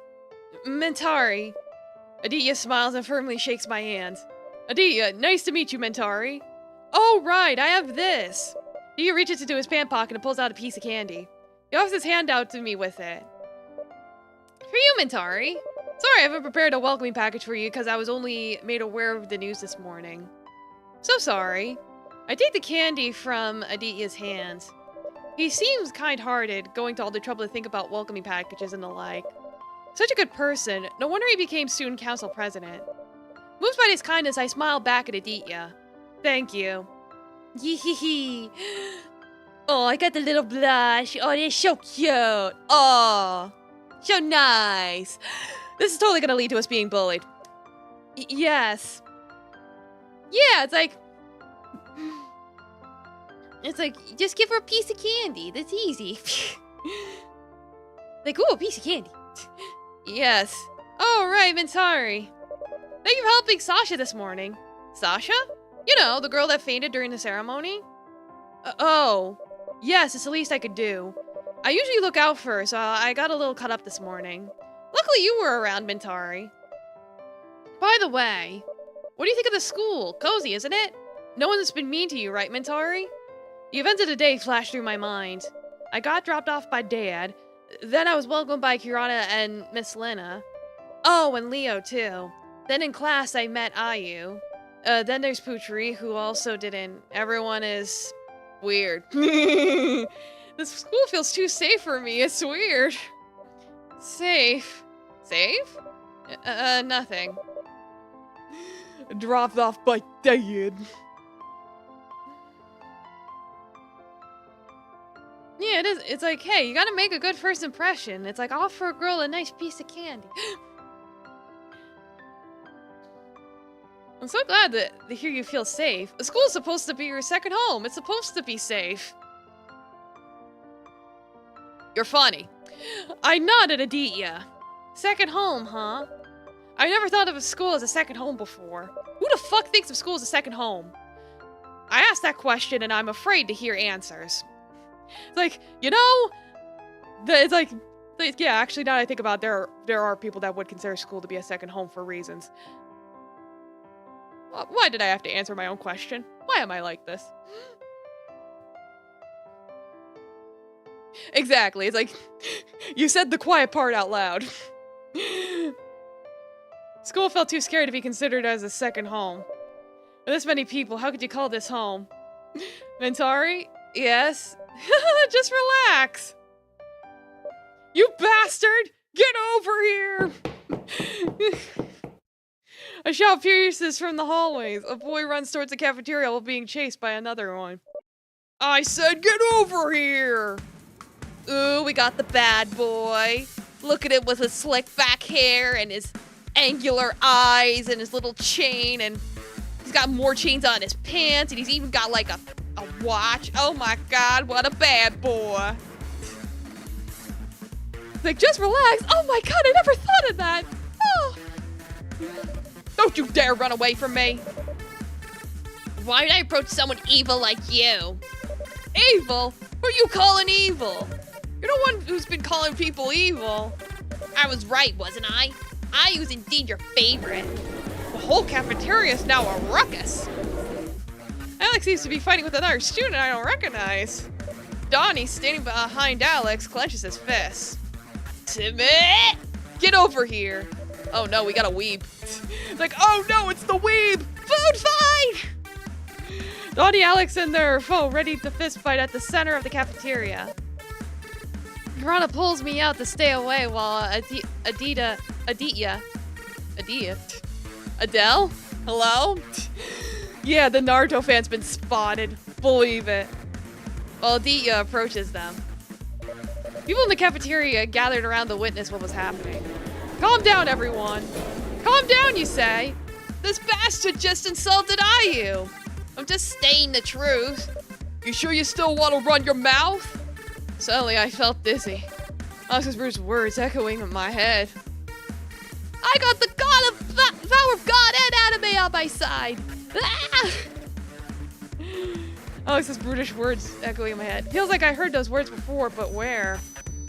Mentari. Aditya smiles and firmly shakes my hand. Aditya, nice to meet you, Mentari. Oh, right, I have this. Aditya reaches into his pant pocket and pulls out a piece of candy. He offers his hand out to me with it. For you, Mentari. Sorry, I haven't prepared a welcoming package for you because I was only made aware of the news this morning. So sorry. I take the candy from Aditya's hands. He seems kind-hearted, going to all the trouble to think about welcoming packages and the like. Such a good person. No wonder he became student council president. Moved by his kindness, I smile back at Aditya. Thank you. Yee-hee-hee. Oh, I got the little blush. Oh, they're so cute. Oh, so nice. This is totally gonna lead to us being bullied. Yes. Yeah, it's like, just give her a piece of candy. That's easy. Like, ooh, a piece of candy. Yes. Oh, right, Mentari. Thank you for helping Sasha this morning. Sasha? You know, the girl that fainted during the ceremony? Oh. Yes, it's the least I could do. I usually look out for her, so I got a little cut up this morning. Luckily you were around, Mentari. By the way, what do you think of the school? Cozy, isn't it? No one's been mean to you, right, Mentari? The events of the day flashed through my mind. I got dropped off by Dad. Then I was welcomed by Kirana and Miss Lena. Oh, and Leo, too. Then in class, I met Ayu. Then there's Putri, who also didn't. Everyone is weird. This school feels too safe for me. It's weird. Safe? Safe? Nothing. Dropped off by Dad. Yeah, it is. It's like, hey, you gotta make a good first impression. It's like, offer a girl a nice piece of candy. I'm so glad to hear you feel safe. The school's supposed to be your second home. It's supposed to be safe. You're funny. I nodded at Aditya. Second home, huh? I never thought of a school as a second home before. Who the fuck thinks of school as a second home? I asked that question and I'm afraid to hear answers. It's like, you know, it's like, yeah, actually now that I think about it, there are people that would consider school to be a second home for reasons. Why did I have to answer my own question? Why am I like this? Exactly, it's like, you said the quiet part out loud. School felt too scary to be considered as a second home. With this many people, how could you call this home? Mentari? Yes? Just relax. You bastard! Get over here! A shout pierces from the hallways. A boy runs towards the cafeteria while being chased by another one. I said get over here! Ooh, we got the bad boy. Look at him with his slick back hair and his angular eyes and his little chain, and he's got more chains on his pants, and he's even got like a watch. Oh my god, what a bad boy. Like, just relax. Oh my god, I never thought of that. Oh. Don't you dare run away from me. Why would I approach someone evil like you? Evil? Who are you calling evil? You're the one who's been calling people evil. I was right, wasn't I? I was indeed your favorite. The whole cafeteria is now a ruckus. Alex seems to be fighting with another student I don't recognize. Donnie, standing behind Alex, clenches his fists. Timmy! Get over here! Oh no, we got a weeb. Like, oh no, it's the weeb! Food fight! Donnie, Alex, and their foe ready to fist fight at the center of the cafeteria. Kirana pulls me out to stay away while Aditya? Adele? Hello? Yeah, the Naruto fan's been spotted. Believe it. While Aditya approaches them. People in the cafeteria gathered around to witness what was happening. Calm down, everyone. Calm down, you say? This bastard just insulted Ayu. I'm just stating the truth. You sure you still want to run your mouth? Suddenly, I felt dizzy. Alex's bruised words echoing in my head. I got the power of God and anime on my side. Ah! Alex's brutish words echoing in my head. Feels like I heard those words before, but where?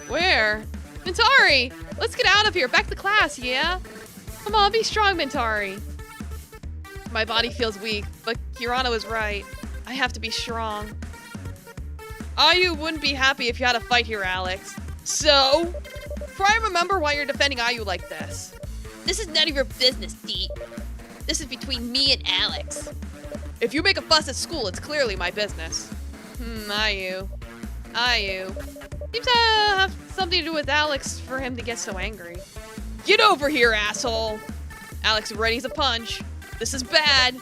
Where? Mintari! Let's get out of here. Back to class, yeah? Come on, be strong, Mintari. My body feels weak, but Kirana was right. I have to be strong. Ayu wouldn't be happy if you had a fight here, Alex. So? Try and remember why you're defending Ayu like this. This is none of your business, Dee. This is between me and Alex. If you make a fuss at school, it's clearly my business. Ayu. Seems to have something to do with Alex for him to get so angry. Get over here, asshole! Alex readies a punch. This is bad.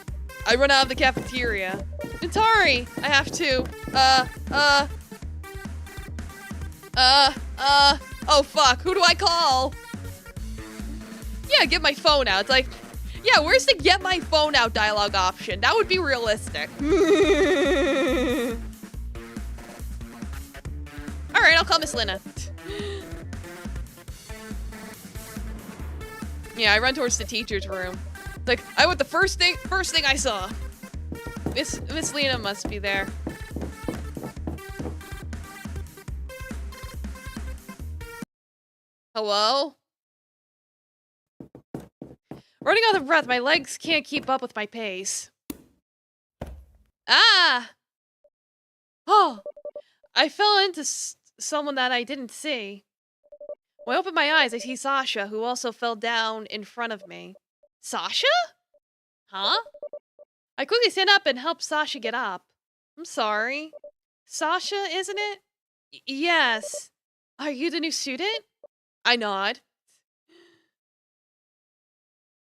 I run out of the cafeteria. Mintari, I have to, oh fuck, who do I call? Yeah, get my phone out. It's like, yeah, where's the get my phone out dialogue option? That would be realistic. Alright, I'll call Miss Lina. Yeah, I run towards the teacher's room. It's like, I went the first thing I saw. Miss Lina must be there. Hello? Running out of breath, my legs can't keep up with my pace. Ah! Oh! I fell into someone that I didn't see. When I open my eyes, I see Sasha, who also fell down in front of me. Sasha? Huh? I quickly stand up and help Sasha get up. I'm sorry. Sasha, isn't it? Yes. Are you the new student? I nod.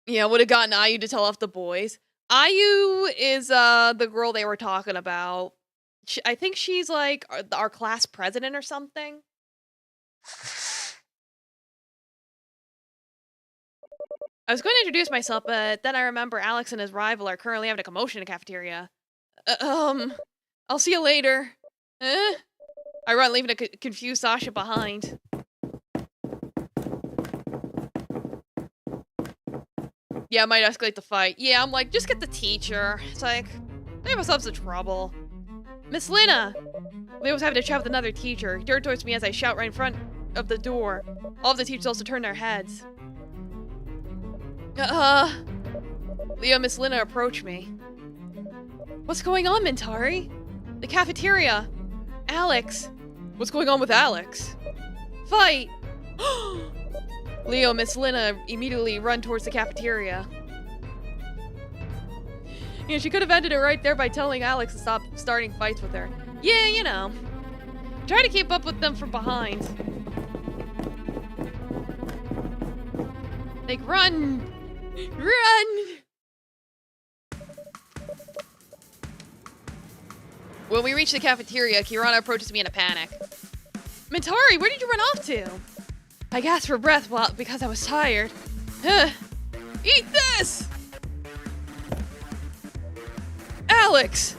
Yeah, would have gotten Ayu to tell off the boys. Ayu is the girl they were talking about. I think she's like our class president or something. I was going to introduce myself, but then I remember Alex and his rival are currently having a commotion in the cafeteria. I'll see you later. I run, leaving a confused Sasha behind. Yeah, I might escalate the fight. Yeah, I'm like, just get the teacher. It's like, they have ourselves in trouble. Miss Lina! Leo's having to chat with another teacher. He turned towards me as I shout right in front of the door. All of the teachers also turn their heads. Leo and Miss Lina approach me. What's going on, Mintari? The cafeteria. Alex. What's going on with Alex? Fight! Leo and Miss Lina immediately run towards the cafeteria. You know, she could have ended it right there by telling Alex to stop starting fights with her. Yeah, you know. Try to keep up with them from behind. Like, run! Run! When we reach the cafeteria, Kirana approaches me in a panic. Mintari, where did you run off to? I gasped for breath because I was tired. Eat this! Alex!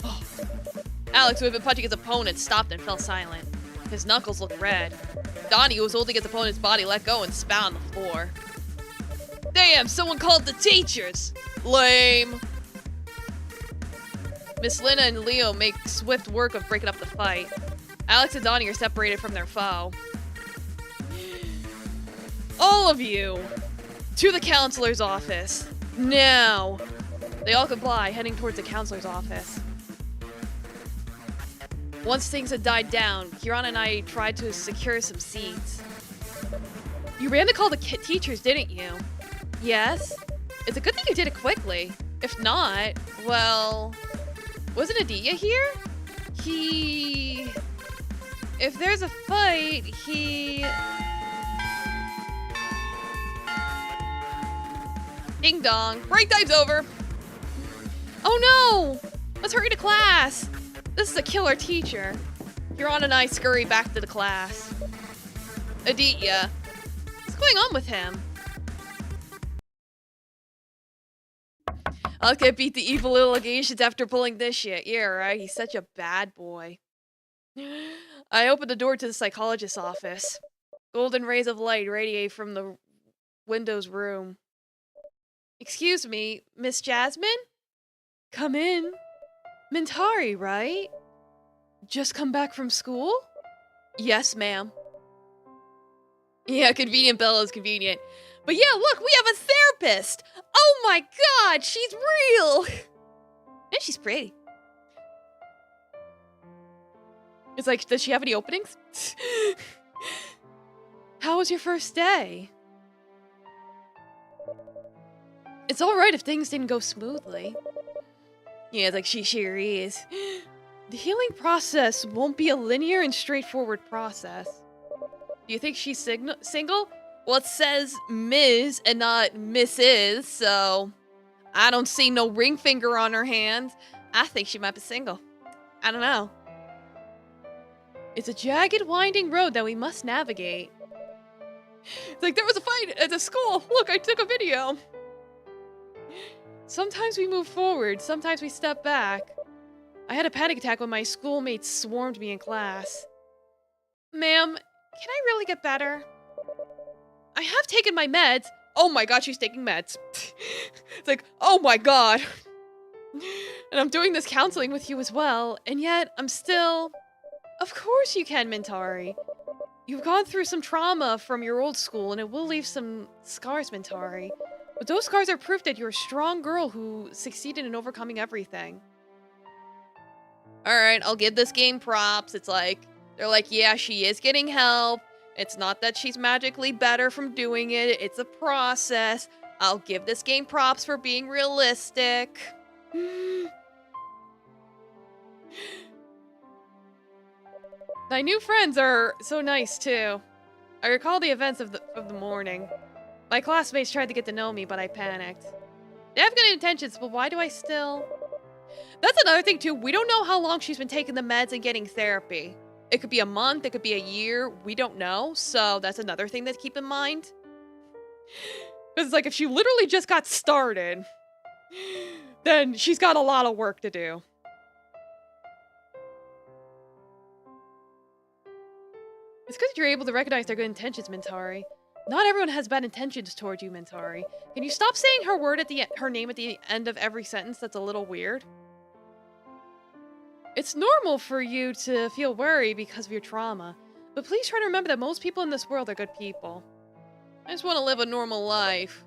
Oh. Alex, who had been punching his opponent, stopped and fell silent. His knuckles looked red. Donnie, who was holding his opponent's body, let go and spat on the floor. Damn, someone called the teachers! Lame! Miss Lina and Leo make swift work of breaking up the fight. Alex and Donnie are separated from their foe. All of you! To the counselor's office. Now! They all comply, heading towards the counselor's office. Once things had died down, Kirana and I tried to secure some seats. You ran to call the teachers, didn't you? Yes. It's a good thing you did it quickly. If not, well... Wasn't Aditya here? If there's a fight, Ding dong. Break time's over. Oh no! Let's hurry to class. This is a killer teacher. Kirana and I scurry back to the class. Aditya. What's going on with him? I'll get beat the evil allegations after pulling this shit. Yeah, right? He's such a bad boy. I opened the door to the psychologist's office. Golden rays of light radiate from the Window's room. Excuse me, Miss Jasmine? Come in. Mintari, right? Just come back from school? Yes, ma'am. Yeah, convenient Bella is convenient. But yeah, look, we have a therapist! Oh my god, she's real! And she's pretty. It's like, does she have any openings? How was your first day? It's alright if things didn't go smoothly. Yeah, it's like she sure is. The healing process won't be a linear and straightforward process. Do you think she's single? Well, it says Ms. and not Mrs., so I don't see no ring finger on her hand. I think she might be single. I don't know. It's a jagged, winding road that we must navigate. It's like, there was a fight at the school. Look, I took a video. Sometimes we move forward, sometimes we step back. I had a panic attack when my schoolmates swarmed me in class. Ma'am, can I really get better? I have taken my meds. Oh my god, she's taking meds. It's like, oh my god. And I'm doing this counseling with you as well, and yet I'm still... Of course you can, Mintari. You've gone through some trauma from your old school, and it will leave some scars, Mintari. But those scars are proof that you're a strong girl who succeeded in overcoming everything. Alright, I'll give this game props. It's like, they're like, yeah, she is getting help. It's not that she's magically better from doing it. It's a process. I'll give this game props for being realistic. My new friends are so nice, too. I recall the events of the morning. My classmates tried to get to know me, but I panicked. They have good intentions, but why do I still... That's another thing, too. We don't know how long she's been taking the meds and getting therapy. It could be a month, it could be a year, we don't know. So that's another thing to keep in mind. Because it's like, if she literally just got started, then she's got a lot of work to do. It's good that you're able to recognize their good intentions, Mintari. Not everyone has bad intentions toward you, Mintari. Can you stop saying her name at the end of every sentence? That's a little weird. It's normal for you to feel worried because of your trauma, but please try to remember that most people in this world are good people. I just want to live a normal life.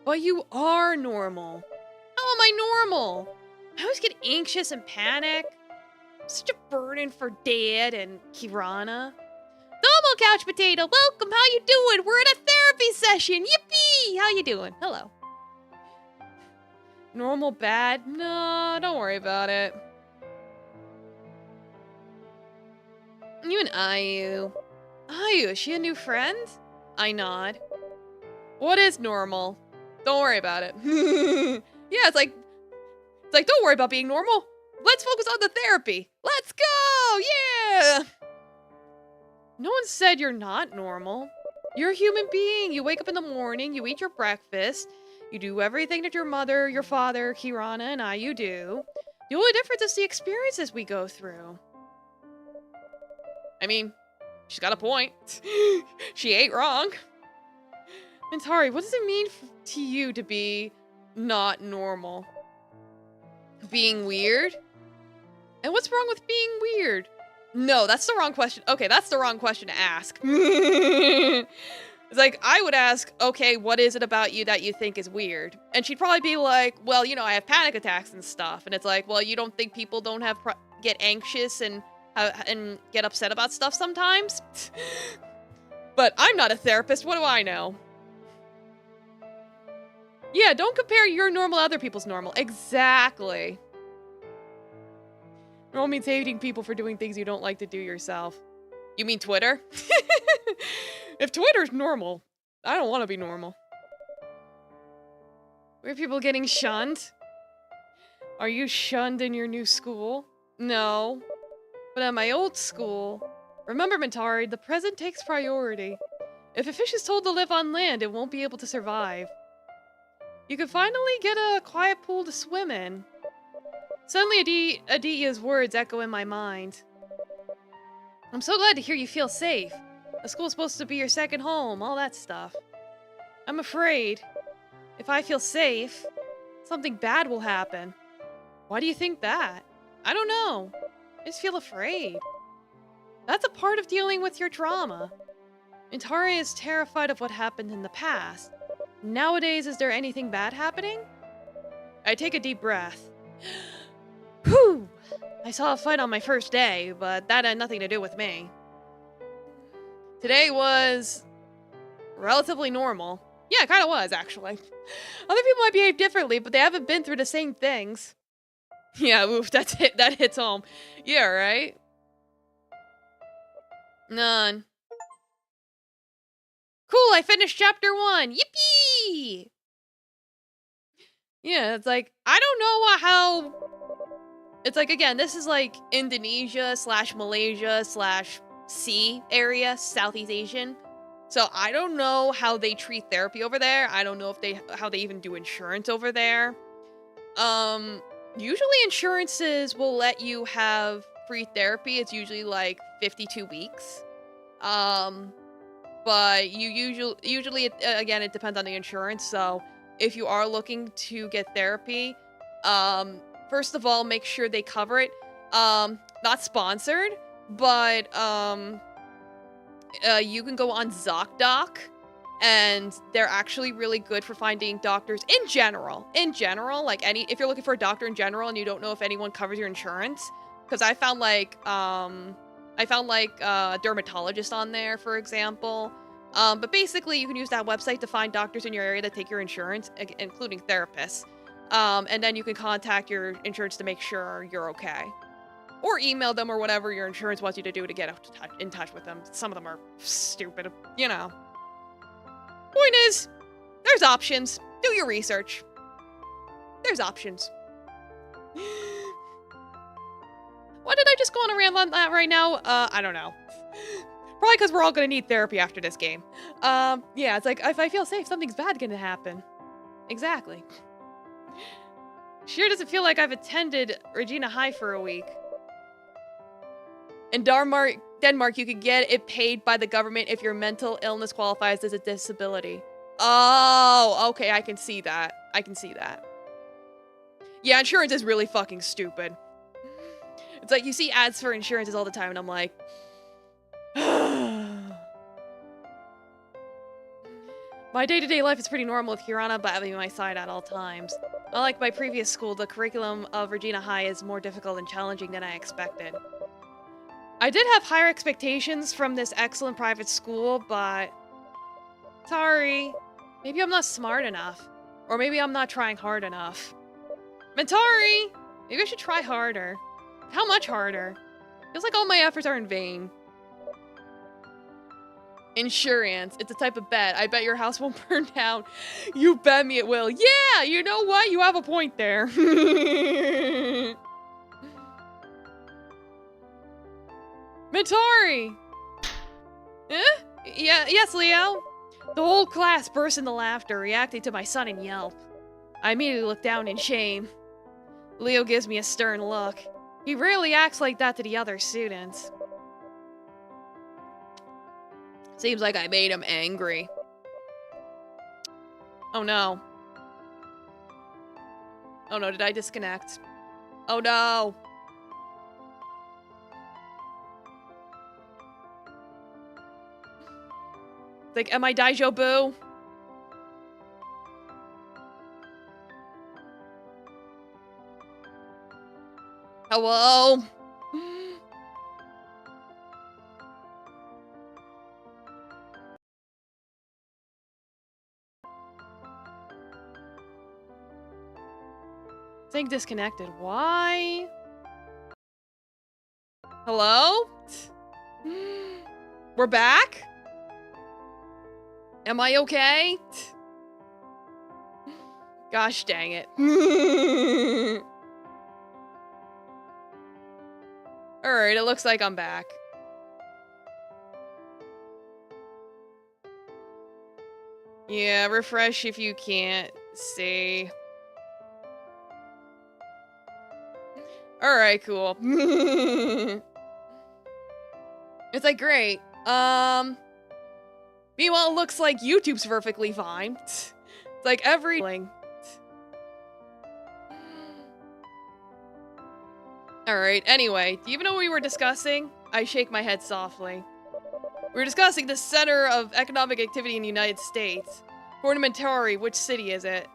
But you are normal. How am I normal? I always get anxious and panic. I'm such a burden for Dad and Kirana. Double Couch Potato, welcome, how you doing? We're in a therapy session, yippee! How you doing? Hello. Normal bad? No, don't worry about it. You and Ayu. Ayu, is she a new friend? I nod. What is normal? Don't worry about it. Yeah, it's like, don't worry about being normal. Let's focus on the therapy. Let's go, yeah! No one said you're not normal. You're a human being. You wake up in the morning, you eat your breakfast, you do everything that your mother, your father, Kirana, and Ayu do. The only difference is the experiences we go through. I mean, she's got a point. She ain't wrong. Mintari, what does it mean to you to be not normal? Being weird? And what's wrong with being weird? No, that's the wrong question. Okay, that's the wrong question to ask. It's like, I would ask, okay, what is it about you that you think is weird? And she'd probably be like, well, you know, I have panic attacks and stuff. And it's like, well, you don't think people don't have get anxious and get upset about stuff sometimes? But I'm not a therapist, what do I know? Yeah, don't compare your normal to other people's normal. Exactly. Normal means hating people for doing things you don't like to do yourself. You mean Twitter? If Twitter's normal, I don't want to be normal. Were people getting shunned? Are you shunned in your new school? No. But at my old school... Remember, Mintari, the present takes priority. If a fish is told to live on land, it won't be able to survive. You can finally get a quiet pool to swim in. Suddenly, Aditya's words echo in my mind. I'm so glad to hear you feel safe. The school's supposed to be your second home, all that stuff. I'm afraid. If I feel safe, something bad will happen. Why do you think that? I don't know. I just feel afraid. That's a part of dealing with your trauma. Intari is terrified of what happened in the past. Nowadays, is there anything bad happening? I take a deep breath. Whew! I saw a fight on my first day, but that had nothing to do with me. Today was relatively normal. Yeah, it kind of was, actually. Other people might behave differently, but they haven't been through the same things. Yeah, oof, that hits home. Yeah, right? None. Cool, I finished chapter 1. Yippee! Yeah, it's like, I don't know how... It's like, again, this is like Indonesia / Malaysia / sea area, Southeast Asian. So I don't know how they treat therapy over there. I don't know if how they even do insurance over there. Usually insurances will let you have free therapy. It's usually like 52 weeks. But you usually again, it depends on the insurance. So if you are looking to get therapy, first of all, make sure they cover it. Not sponsored, but you can go on ZocDoc, and they're actually really good for finding doctors in general. In general, like if you're looking for a doctor in general and you don't know if anyone covers your insurance, because I found like a dermatologist on there, for example. But basically, you can use that website to find doctors in your area that take your insurance, including therapists. And then you can contact your insurance to make sure you're okay. Or email them or whatever your insurance wants you to do to get in touch with them. Some of them are stupid, you know. Point is, there's options. Do your research. There's options. Why did I just go on a rant on that right now? I don't know. Probably because we're all gonna need therapy after this game. Yeah, it's like, if I feel safe, something's bad gonna happen. Exactly. Sure doesn't feel like I've attended Regina High for a week. In Denmark, you could get it paid by the government if your mental illness qualifies as a disability. Oh, okay, I can see that. I can see that. Yeah, insurance is really fucking stupid. It's like, you see ads for insurances all the time, and I'm like... My day-to-day life is pretty normal with Hirana by my side at all times. Unlike my previous school, the curriculum of Regina High is more difficult and challenging than I expected. I did have higher expectations from this excellent private school, but... Sorry. Maybe I'm not smart enough. Or maybe I'm not trying hard enough. Mentari! Maybe I should try harder. How much harder? Feels like all my efforts are in vain. Insurance. It's a type of bet. I bet your house won't burn down. You bet me it will. Yeah! You know what? You have a point there. Mentari! Eh? Yeah, yes, Leo? The whole class burst into laughter, reacting to my sudden yelp. I immediately look down in shame. Leo gives me a stern look. He rarely acts like that to the other students. Seems like I made him angry. Oh no. Oh no, did I disconnect? Oh no! Like, am I Daijo Boo? Hello? Thing disconnected. Why? Hello? We're back? Am I okay? Gosh dang it. Alright, it looks like I'm back. Yeah, refresh if you can't see. Alright, cool. It's like, great. Meanwhile, it looks like YouTube's perfectly fine. It's like every... Alright, anyway, do you even know what we were discussing? I shake my head softly. We were discussing the center of economic activity in the United States. Ornamentari, which city is it?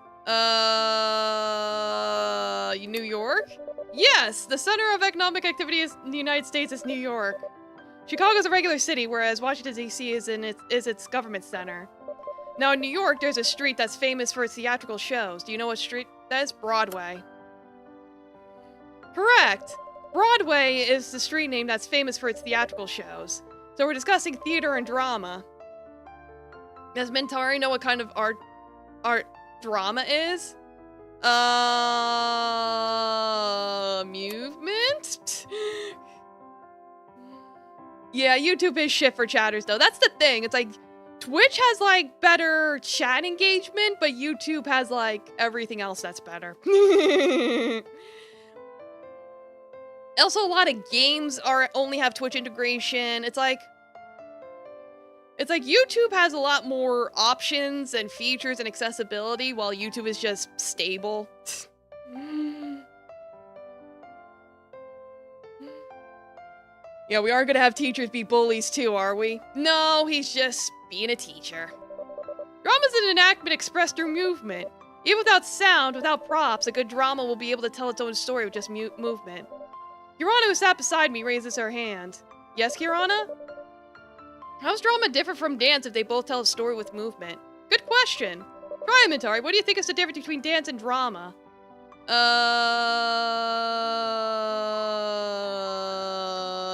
New York? Yes, the center of economic activity in the United States is New York. Chicago's a regular city, whereas Washington, D.C. is its government center. Now, in New York, there's a street that's famous for its theatrical shows. Do you know what street that is? Broadway. Correct! Broadway is the street name that's famous for its theatrical shows. So we're discussing theater and drama. Does Mintari know what kind of art drama is? Movement? Yeah, YouTube is shit for chatters, though. That's the thing. It's like, Twitch has, like, better chat engagement, but YouTube has, like, everything else that's better. Also, a lot of games only have Twitch integration. It's like YouTube has a lot more options and features and accessibility, while YouTube is just stable. Yeah, we aren't gonna have teachers be bullies too, are we? No, he's just being a teacher. Drama's an enactment expressed through movement. Even without sound, without props, a good drama will be able to tell its own story with just movement. Kirana, who sat beside me, raises her hand. Yes, Kirana? How's drama different from dance if they both tell a story with movement? Good question. Try, Mintari, what do you think is the difference between dance and drama?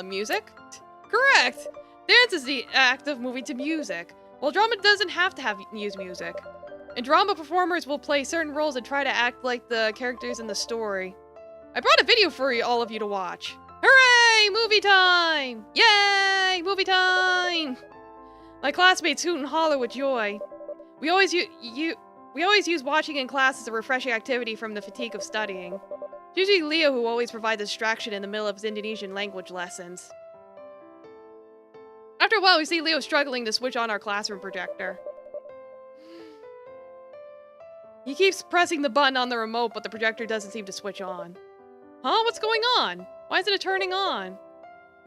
Music? Correct! Dance is the act of moving to music, while drama doesn't have to use music. And drama performers will play certain roles and try to act like the characters in the story. I brought a video for all of you to watch. Hooray! Movie time! Yay! Movie time! My classmates hoot and holler with joy. We always use watching in class as a refreshing activity from the fatigue of studying. It's usually Leo who always provides a distraction in the middle of his Indonesian language lessons. After a while, we see Leo struggling to switch on our classroom projector. He keeps pressing the button on the remote, but the projector doesn't seem to switch on. Huh? What's going on? Why isn't it turning on?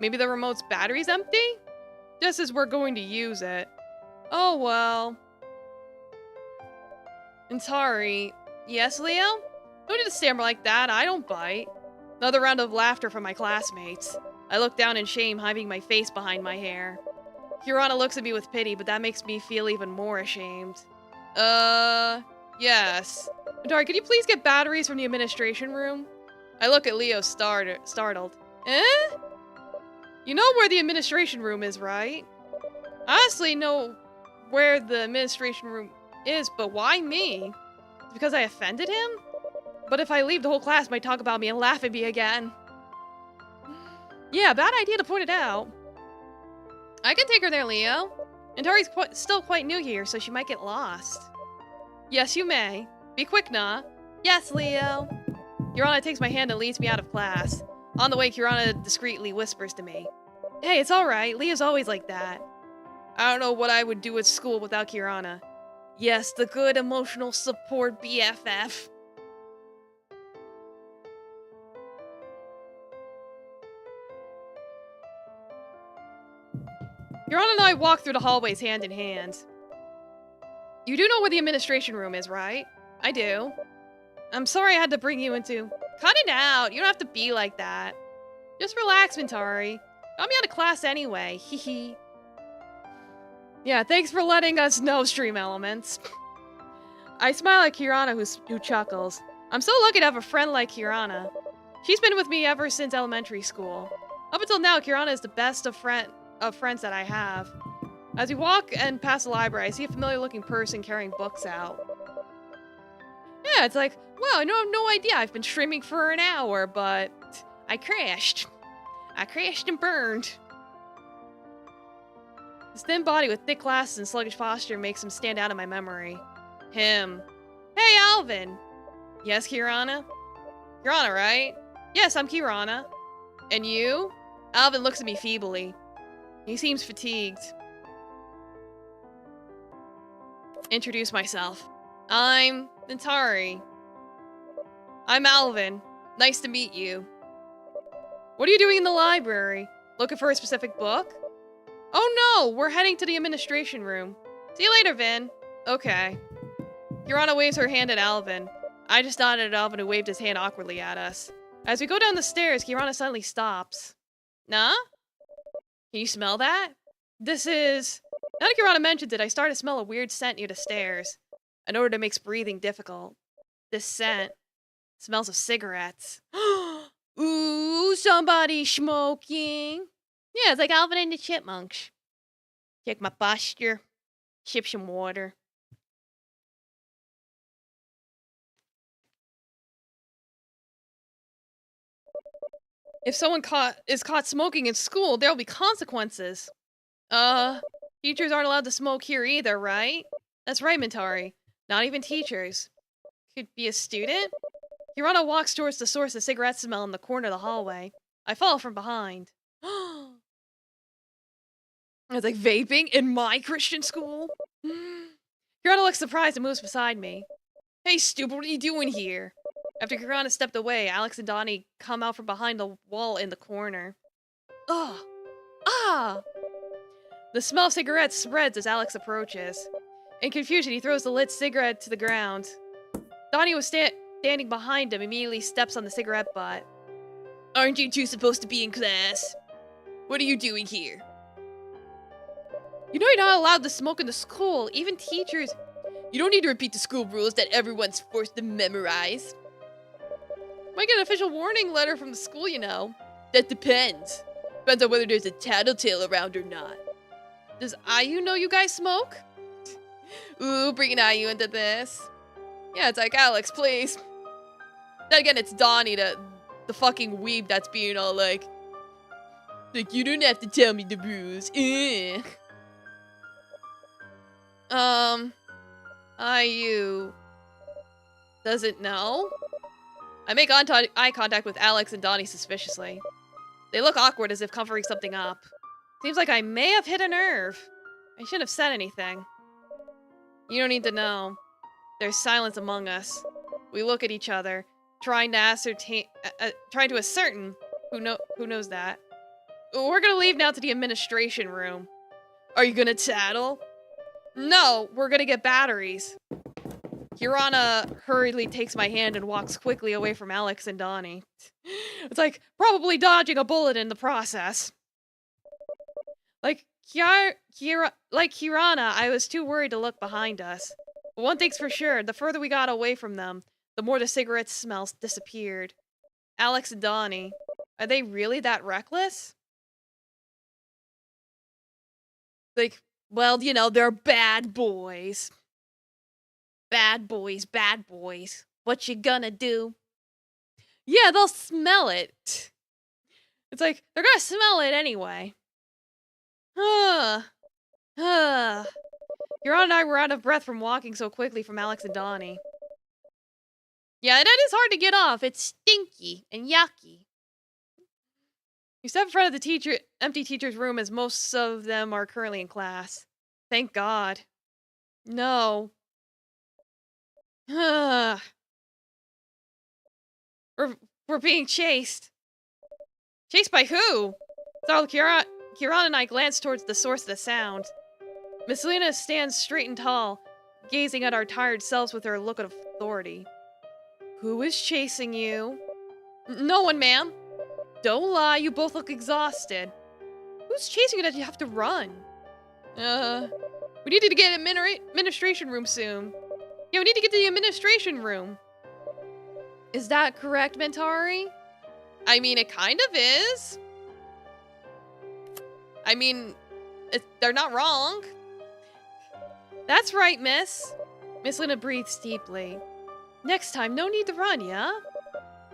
Maybe the remote's battery's empty? Just as we're going to use it. Oh well. Antari. Yes, Leo? Don't need to stammer like that, I don't bite. Another round of laughter from my classmates. I look down in shame, hiding my face behind my hair. Kirana looks at me with pity, but that makes me feel even more ashamed. Yes. Antari, could you please get batteries from the administration room? I look at Leo startled. Eh? You know where the administration room is, right? I honestly know where the administration room is, but why me? Because I offended him? But if I leave, the whole class might talk about me and laugh at me again. Yeah, bad idea to point it out. I can take her there, Leo. Antari's still quite new here, so she might get lost. Yes, you may. Be quick, nah. Yes, Leo. Kirana takes my hand and leads me out of class. On the way, Kirana discreetly whispers to me. Hey, it's alright. Leo's always like that. I don't know what I would do at school without Kirana. Yes, the good emotional support BFF. Kirana and I walk through the hallways hand in hand. You do know where the administration room is, right? I do. I'm sorry I had to bring you into... Cut it out! You don't have to be like that. Just relax, Mintari. Got me out of class anyway, hee hee. Yeah, thanks for letting us know, Stream Elements. I smile at Kirana, who chuckles. I'm so lucky to have a friend like Kirana. She's been with me ever since elementary school. Up until now, Kirana is the best of friends that I have. As we walk and pass the library, I see a familiar-looking person carrying books out. Yeah, it's like, wow, I have no idea. I've been streaming for an hour, but I crashed. I crashed and burned. His thin body with thick glasses and sluggish posture makes him stand out in my memory. Him. Hey, Alvin! Yes, Kirana? Kirana, right? Yes, I'm Kirana. And you? Alvin looks at me feebly. He seems fatigued. Introduce myself. I'm Nintari. I'm Alvin. Nice to meet you. What are you doing in the library? Looking for a specific book? Oh no, we're heading to the administration room. See you later, Vin. Okay. Kirana waves her hand at Alvin. I just nodded at Alvin, who waved his hand awkwardly at us. As we go down the stairs, Kirana suddenly stops. Nah? Can you smell that? This is... Now that Kirana mentioned it, I started to smell a weird scent near the stairs. An odor that makes breathing difficult. This scent smells of cigarettes. Ooh, somebody smoking. Yeah, it's like Alvin and the Chipmunks. Check my posture. Sip some water. If someone is caught smoking in school, there'll be consequences. Teachers aren't allowed to smoke here either, right? That's right, Mintari. Not even teachers. Could be a student? Hirana walks towards the source of cigarette smell in the corner of the hallway. I follow from behind. It's like vaping in my Christian school? Hirana looks surprised and moves beside me. Hey, stupid, what are you doing here? After Kirana stepped away, Alex and Donnie come out from behind the wall in the corner. Ugh! Ah! The smell of cigarettes spreads as Alex approaches. In confusion, he throws the lit cigarette to the ground. Donnie was standing behind him, immediately steps on the cigarette butt. Aren't you two supposed to be in class? What are you doing here? You know you're not allowed to smoke in the school, even teachers. You don't need to repeat the school rules that everyone's forced to memorize. Might get an official warning letter from the school, you know. That depends. Depends on whether there's a tattletale around or not. Does IU know you guys smoke? Ooh, bringing IU into this. Yeah, it's like, Alex, please. Then again, it's Donnie, the fucking weeb that's being all like, you don't have to tell me the rules. IU doesn't know? I make eye contact with Alex and Donnie suspiciously. They look awkward as if covering something up. Seems like I may have hit a nerve. I shouldn't have said anything. You don't need to know. There's silence among us. We look at each other, trying to ascertain, trying to ascertain who knows that. We're gonna leave now to the administration room. Are you gonna tattle? No, we're gonna get batteries. Kirana hurriedly takes my hand and walks quickly away from Alex and Donnie. It's like probably dodging a bullet in the process. Like Kirana, I was too worried to look behind us. But one thing's for sure, the further we got away from them, the more the cigarette smells disappeared. Alex and Donnie, are they really that reckless? Like, well, you know, they're bad boys. Bad boys, bad boys. What you gonna do? Yeah, they'll smell it. It's like, they're gonna smell it anyway. Kirana and I were out of breath from walking so quickly from Alex and Donnie. Yeah, that is hard to get off. It's stinky and yucky. We step in front of the empty teacher's room as most of them are currently in class. Thank God. No. We're being chased. Chased by who? So Kirana and I glance towards the source of the sound. Miss Lena stands straight and tall, gazing at our tired selves with her look of authority. Who is chasing you? No one, ma'am. Don't lie, you both look exhausted. Who's chasing you that you have to run? We need to get in administration room soon. Yeah, we need to get to the administration room. Is that correct, Mentari? I mean, it kind of is. I mean, they're not wrong. That's right, miss. Miss Lena breathes deeply. Next time, no need to run, yeah?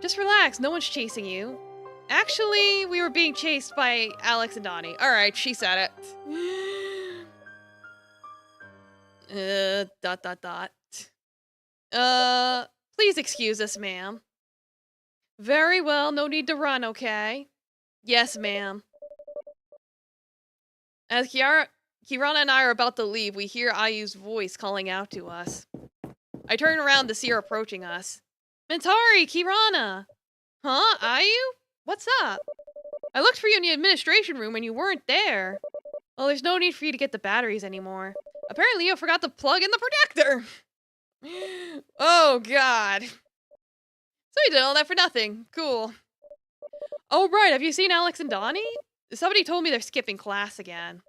Just relax, no one's chasing you. Actually, we were being chased by Alex and Donnie. Alright, she said it. Please excuse us, ma'am. Very well, no need to run, okay? Yes, ma'am. As Kirana and I are about to leave. We hear Ayu's voice calling out to us. I turn around to see her approaching us. Mentari, Kirana! Huh? Ayu? What's up? I looked for you in the administration room and you weren't there. Well, there's no need for you to get the batteries anymore. Apparently you forgot to plug in the projector. Oh, God. So you did all that for nothing. Cool. Oh, right. Have you seen Alex and Donnie? Somebody told me they're skipping class again.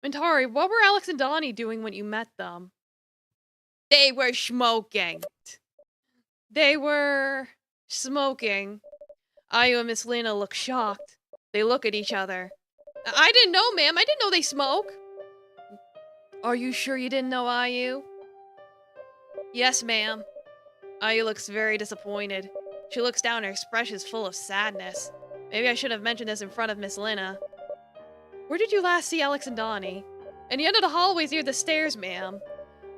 Mentari, what were Alex and Donnie doing when you met them? They were smoking. They were smoking. Ayu and Miss Lena look shocked. They look at each other. I didn't know, ma'am. I didn't know they smoke. Are you sure you didn't know, Ayu? Yes, ma'am. Ayu looks very disappointed. She looks down, her expression is full of sadness. Maybe I should have mentioned this in front of Miss Lena. Where did you last see Alex and Donnie? In the end of the hallways near the stairs, ma'am.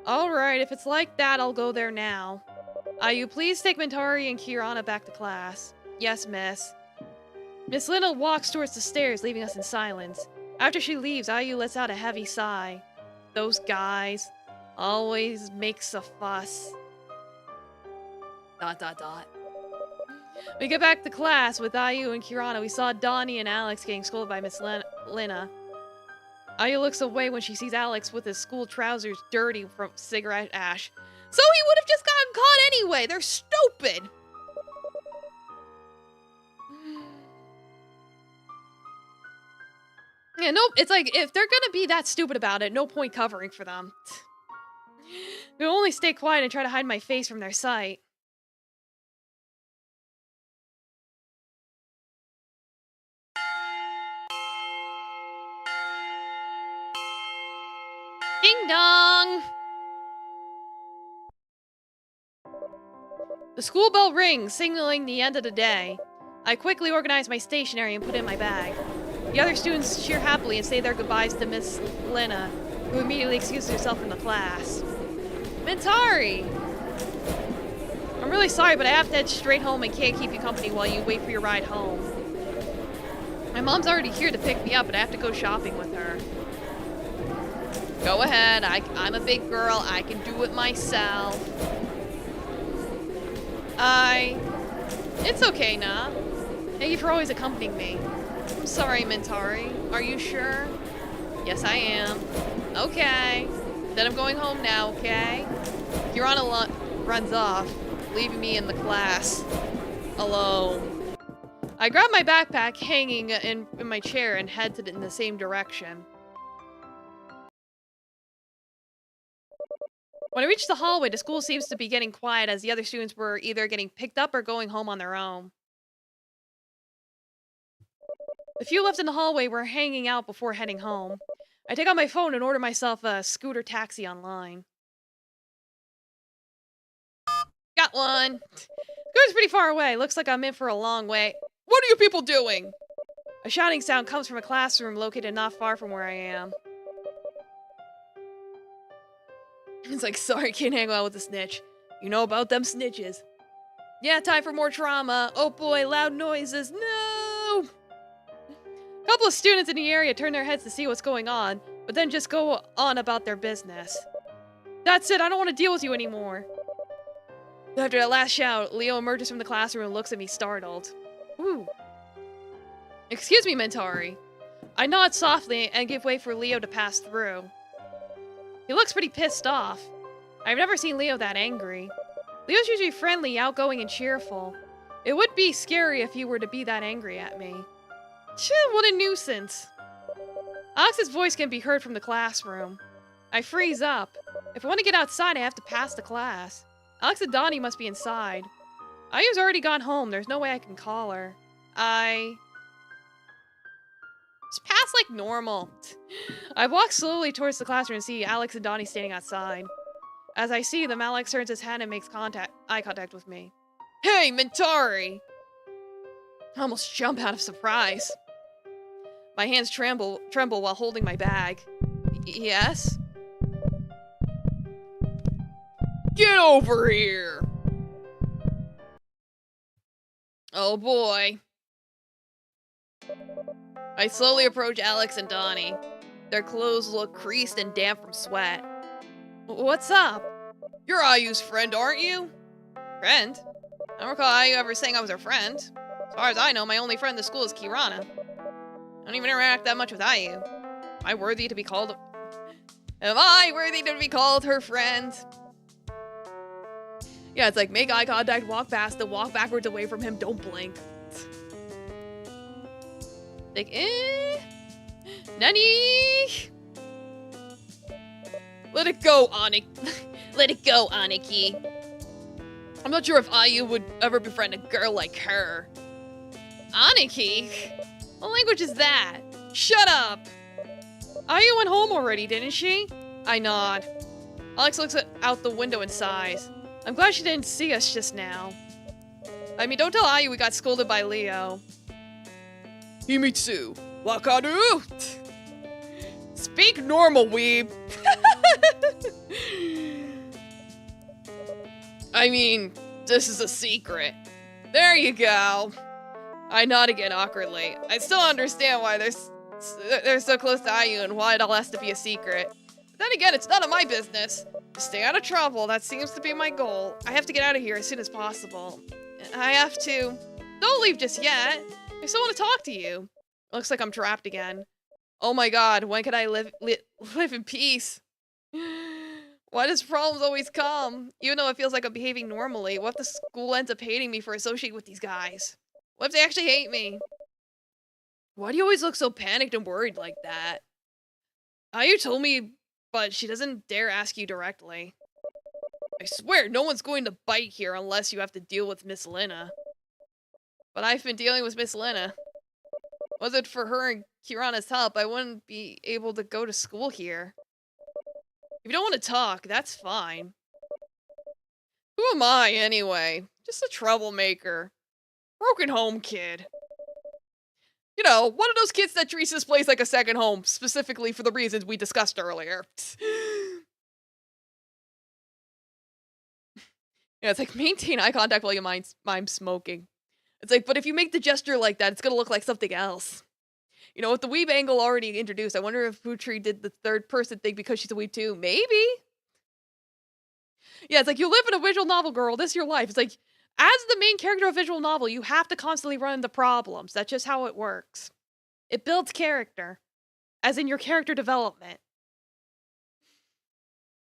Alright, if it's like that, I'll go there now. Ayu, please take Mentari and Kirana back to class. Yes, miss. Miss Lena walks towards the stairs, leaving us in silence. After she leaves, Ayu lets out a heavy sigh. Those guys always makes a fuss. ... We get back to class with Ayu and Kirana. We saw Donnie and Alex getting scolded by Miss Lena. Ayu looks away when she sees Alex with his school trousers dirty from cigarette ash. So he would have just gotten caught anyway! They're stupid! Yeah, nope, it's like, if they're gonna be that stupid about it, no point covering for them. They'll only stay quiet and try to hide my face from their sight. Ding dong! The school bell rings, signaling the end of the day. I quickly organize my stationery and put it in my bag. The other students cheer happily and say their goodbyes to Miss Lena, who immediately excuses herself from the class. Mentari! I'm really sorry, but I have to head straight home and can't keep you company while you wait for your ride home. My mom's already here to pick me up, but I have to go shopping with her. Go ahead, I'm a big girl, I can do it myself. It's okay, nah. Thank you for always accompanying me. I'm sorry, Mentari. Are you sure? Yes, I am. Okay. Then I'm going home now, okay? Kirana runs off, leaving me in the class. Alone. I grab my backpack hanging in my chair and head in the same direction. When I reach the hallway, the school seems to be getting quiet as the other students were either getting picked up or going home on their own. The few left in the hallway were hanging out before heading home. I take out my phone and order myself a scooter taxi online. Got one! Scooter's pretty far away. Looks like I'm in for a long wait. What are you people doing? A shouting sound comes from a classroom located not far from where I am. It's like, sorry, can't hang out with the snitch. You know about them snitches. Yeah, time for more trauma. Oh boy, loud noises. No! A couple of students in the area turn their heads to see what's going on, but then just go on about their business. That's it, I don't want to deal with you anymore. After that last shout, Leo emerges from the classroom and looks at me startled. Ooh. Excuse me, Mentari. I nod softly and give way for Leo to pass through. He looks pretty pissed off. I've never seen Leo that angry. Leo's usually friendly, outgoing, and cheerful. It would be scary if he were to be that angry at me. Phew, what a nuisance. Alex's voice can be heard from the classroom. I freeze up. If I want to get outside, I have to pass the class. Alex and Donnie must be inside. Ayu's already gone home. There's no way I can call her. Just pass like normal. I walk slowly towards the classroom and see Alex and Donnie standing outside. As I see them, Alex turns his head and makes eye contact with me. Hey, Mentari! I almost jump out of surprise. My hands tremble while holding my bag. Yes? Get over here! Oh boy. I slowly approach Alex and Donnie. Their clothes look creased and damp from sweat. What's up? You're Ayu's friend, aren't you? Friend? I don't recall Ayu ever saying I was her friend. As far as I know, my only friend in the school is Kirana. I don't even interact that much with Ayu. Am I worthy to be called her friend? Yeah, it's like, make eye contact, walk past him, walk backwards away from him, don't blink. Like, Nani? Let it go, Let it go, Aniki. I'm not sure if Ayu would ever befriend a girl like her. Aniki? What language is that? Shut up! Ayu went home already, didn't she? I nod. Alex looks out the window and sighs. I'm glad she didn't see us just now. I mean, don't tell Ayu we got scolded by Leo. Himitsu, wakaru? Speak normal, weeb. I mean, this is a secret. There you go. I nod again awkwardly. I still understand why they're so close to Ayu and why it all has to be a secret. But then again, it's none of my business. Stay out of trouble, that seems to be my goal. I have to get out of here as soon as possible. I have to... Don't leave just yet. I still want to talk to you. Looks like I'm trapped again. Oh my god, when can I live in peace? Why does problems always come? Even though it feels like I'm behaving normally, what if the school ends up hating me for associating with these guys? What if they actually hate me? Why do you always look so panicked and worried like that? Ayu told me, but she doesn't dare ask you directly. I swear, no one's going to bite here unless you have to deal with Miss Lina. But I've been dealing with Miss Lina. Was it for her and Kirana's help, I wouldn't be able to go to school here. If you don't want to talk, that's fine. Who am I, anyway? Just a troublemaker. Broken home kid. You know, one of those kids that treats this place like a second home, specifically for the reasons we discussed earlier. Yeah, it's like, maintain eye contact while you mime smoking. It's like, but if you make the gesture like that, it's gonna look like something else. You know, with the weeb angle already introduced, I wonder if Putri did the third person thing because she's a weeb too. Maybe? Yeah, it's like, you live in a visual novel, girl. This is your life. It's like, as the main character of a visual novel, you have to constantly run into problems. That's just how it works. It builds character. As in your character development.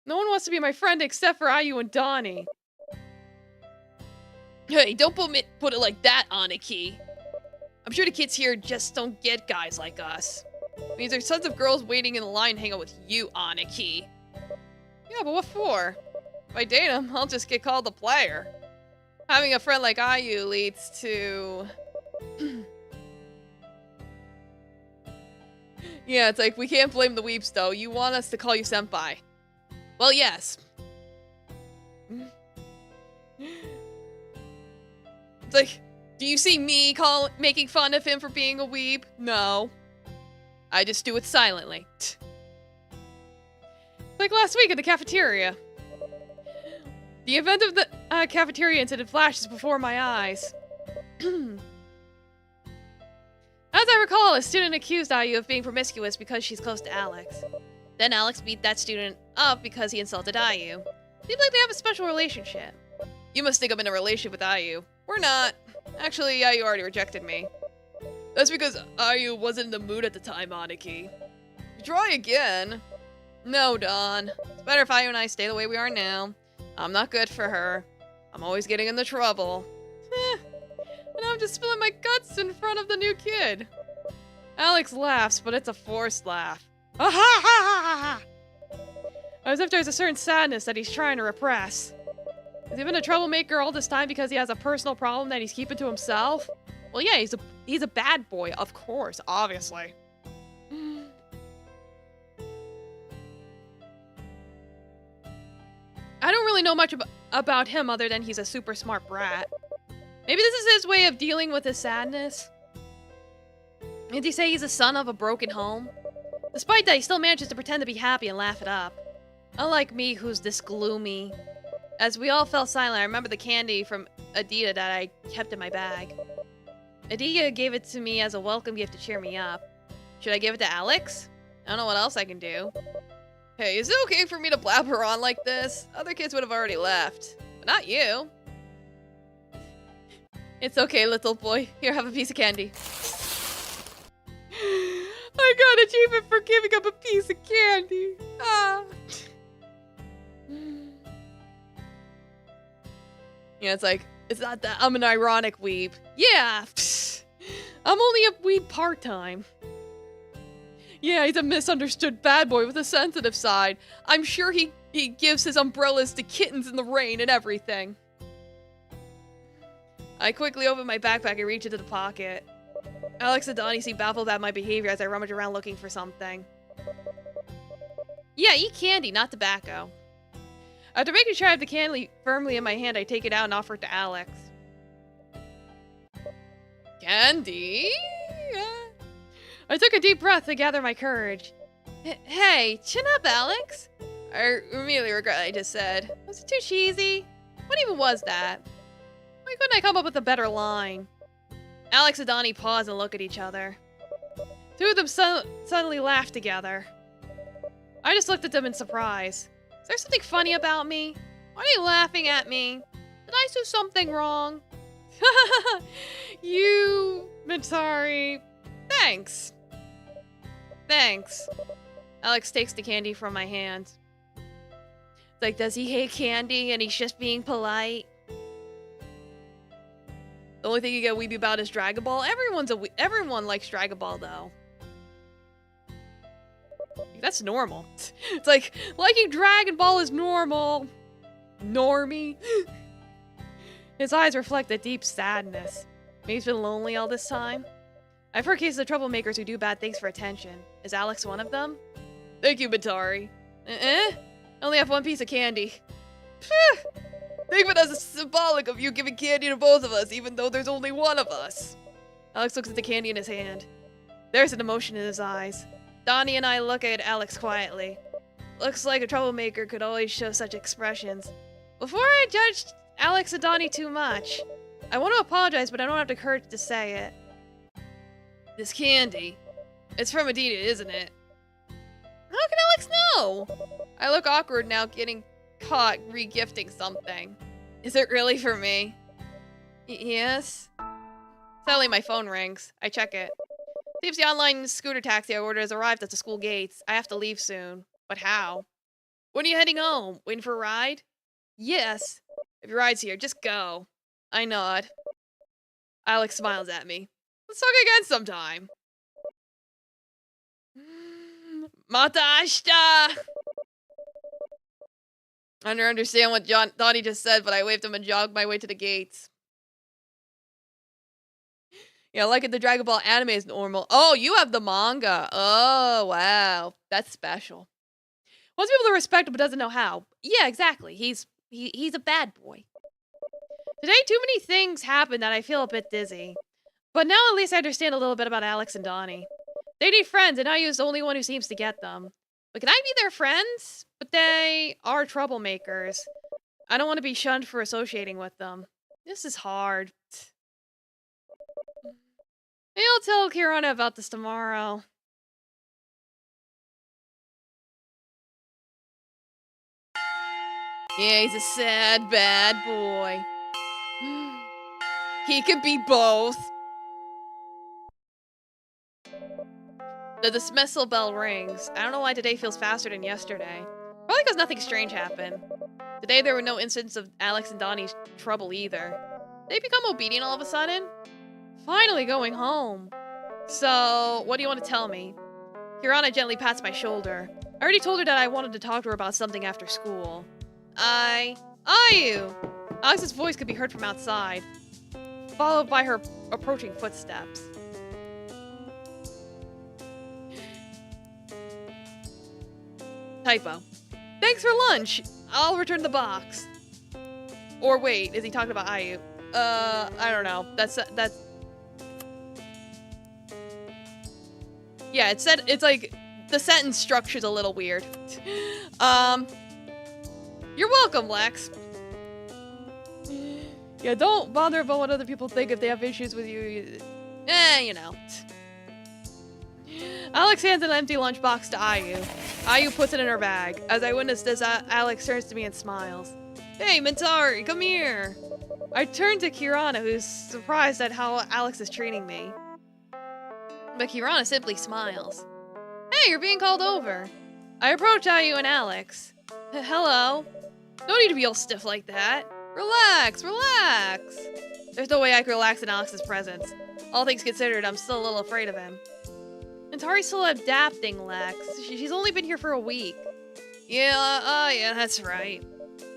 No one wants to be my friend except for Ayu and Donnie. Hey, don't put it like that, Aniki. I'm sure the kids here just don't get guys like us. It means there's tons of girls waiting in the line to hang out with you, Aniki. Yeah, but what for? If I date him, I'll just get called a player. Having a friend like Ayu leads to... Yeah, it's like, we can't blame the weeps though. You want us to call you senpai. Well, yes. It's like, do you see me making fun of him for being a weeb? No. I just do it silently. It's like last week at the cafeteria. The event of the cafeteria incident flashes before my eyes. As I recall, a student accused Ayu of being promiscuous because she's close to Alex. Then Alex beat that student up because he insulted Ayu. Seems like they have a special relationship. You must think I'm in a relationship with Ayu. We're not. Actually, Ayu already rejected me. That's because Ayu wasn't in the mood at the time, Aniki. Try again. No, Don. It's better if Ayu and I stay the way we are now. I'm not good for her. I'm always getting into trouble. And I'm just spilling my guts in front of the new kid. Alex laughs, but it's a forced laugh. As if there's a certain sadness that he's trying to repress. Has he been a troublemaker all this time because he has a personal problem that he's keeping to himself? Well, yeah, he's a bad boy, of course, obviously. I don't really know much about him other than he's a super smart brat. Maybe this is his way of dealing with his sadness. Did he say he's the son of a broken home? Despite that, he still manages to pretend to be happy and laugh it up. Unlike me, who's this gloomy. As we all fell silent, I remember the candy from Adita that I kept in my bag. Adiga gave it to me as a welcome gift to cheer me up. Should I give it to Alex? I don't know what else I can do. Hey, is it okay for me to blabber on like this? Other kids would have already left. But not you. It's okay, little boy. Here, have a piece of candy. I got an achievement for giving up a piece of candy. Ah. Yeah, it's like, it's not that I'm an ironic weeb. Yeah, I'm only a weeb part-time. Yeah, he's a misunderstood bad boy with a sensitive side. I'm sure he gives his umbrellas to kittens in the rain and everything. I quickly open my backpack and reach into the pocket. Alex and Donnie seem baffled at my behavior as I rummage around looking for something. Yeah, eat candy, not tobacco. After making sure I have the candy firmly in my hand, I take it out and offer it to Alex. Candy? I took a deep breath to gather my courage. Hey, chin up, Alex. I immediately regret what I just said. Was it too cheesy? What even was that? Why couldn't I come up with a better line? Alex and Donnie pause and look at each other. Two of them suddenly laugh together. I just looked at them in surprise. Is there something funny about me? Why are you laughing at me? Did I do something wrong? You... Mitari. Thanks. Thanks. Alex takes the candy from my hand. It's like, does he hate candy and he's just being polite? The only thing you get weeby about is Dragon Ball. Everyone likes Dragon Ball, though. That's normal. It's like, liking Dragon Ball is normal. Normie. His eyes reflect a deep sadness. Maybe he's been lonely all this time. I've heard cases of troublemakers who do bad things for attention. Is Alex one of them? Thank you, Mitari. I only have one piece of candy. Think of it as a symbolic of you giving candy to both of us, even though there's only one of us. Alex looks at the candy in his hand. There's an emotion in his eyes. Donnie and I look at Alex quietly. Looks like a troublemaker could always show such expressions. Before I judge Alex and Donnie too much, I want to apologize, but I don't have the courage to say it. This candy. It's from Adina, isn't it? How can Alex know? I look awkward now getting caught re-gifting something. Is it really for me? Yes? Suddenly my phone rings. I check it. Seems the online scooter taxi I ordered has arrived at the school gates. I have to leave soon. But how? When are you heading home? Waiting for a ride? Yes. If your ride's here, just go. I nod. Alex smiles at me. Let's talk again sometime. Mata ashita! I don't understand what Donnie just said, but I waved him and jogged my way to the gates. Yeah, like the Dragon Ball anime is normal. Oh, you have the manga. Oh, wow. That's special. Wants people to respect him but doesn't know how. Yeah, exactly. He's a bad boy. Today, too many things happen that I feel a bit dizzy. But now at least I understand a little bit about Alex and Donnie. They need friends, and I use the only one who seems to get them. But can I be their friends? But they are troublemakers. I don't want to be shunned for associating with them. This is hard. Maybe I'll tell Kirana about this tomorrow. Yeah, he's a sad, bad boy. He could be both. The dismissal bell rings. I don't know why today feels faster than yesterday. Probably because nothing strange happened. Today there were no incidents of Alex and Donnie's trouble either. Did they become obedient all of a sudden? Finally going home. So, what do you want to tell me? Kirana gently pats my shoulder. I already told her that I wanted to talk to her about something after school. Ayu! Alex's voice could be heard from outside, followed by her approaching footsteps. Typo. Thanks for lunch. I'll return the box. Or wait, is he talking about Ayu? I don't know. That's... Yeah, it's like, the sentence structure's a little weird. You're welcome, Lex. Yeah, don't bother about what other people think if they have issues with you. You know. Alex hands an empty lunchbox to Ayu. Ayu puts it in her bag. As I witness this, Alex turns to me and smiles. Hey, Mintari, come here. I turn to Kirana, who's surprised at how Alex is treating me. But Kirana simply smiles. Hey, you're being called over. I approach Ayu and Alex. Hello. No need to be all stiff like that. Relax, relax. There's no way I can relax in Alex's presence. All things considered, I'm still a little afraid of him. Mintari's still adapting, Lex. She's only been here for a week. Yeah, that's right.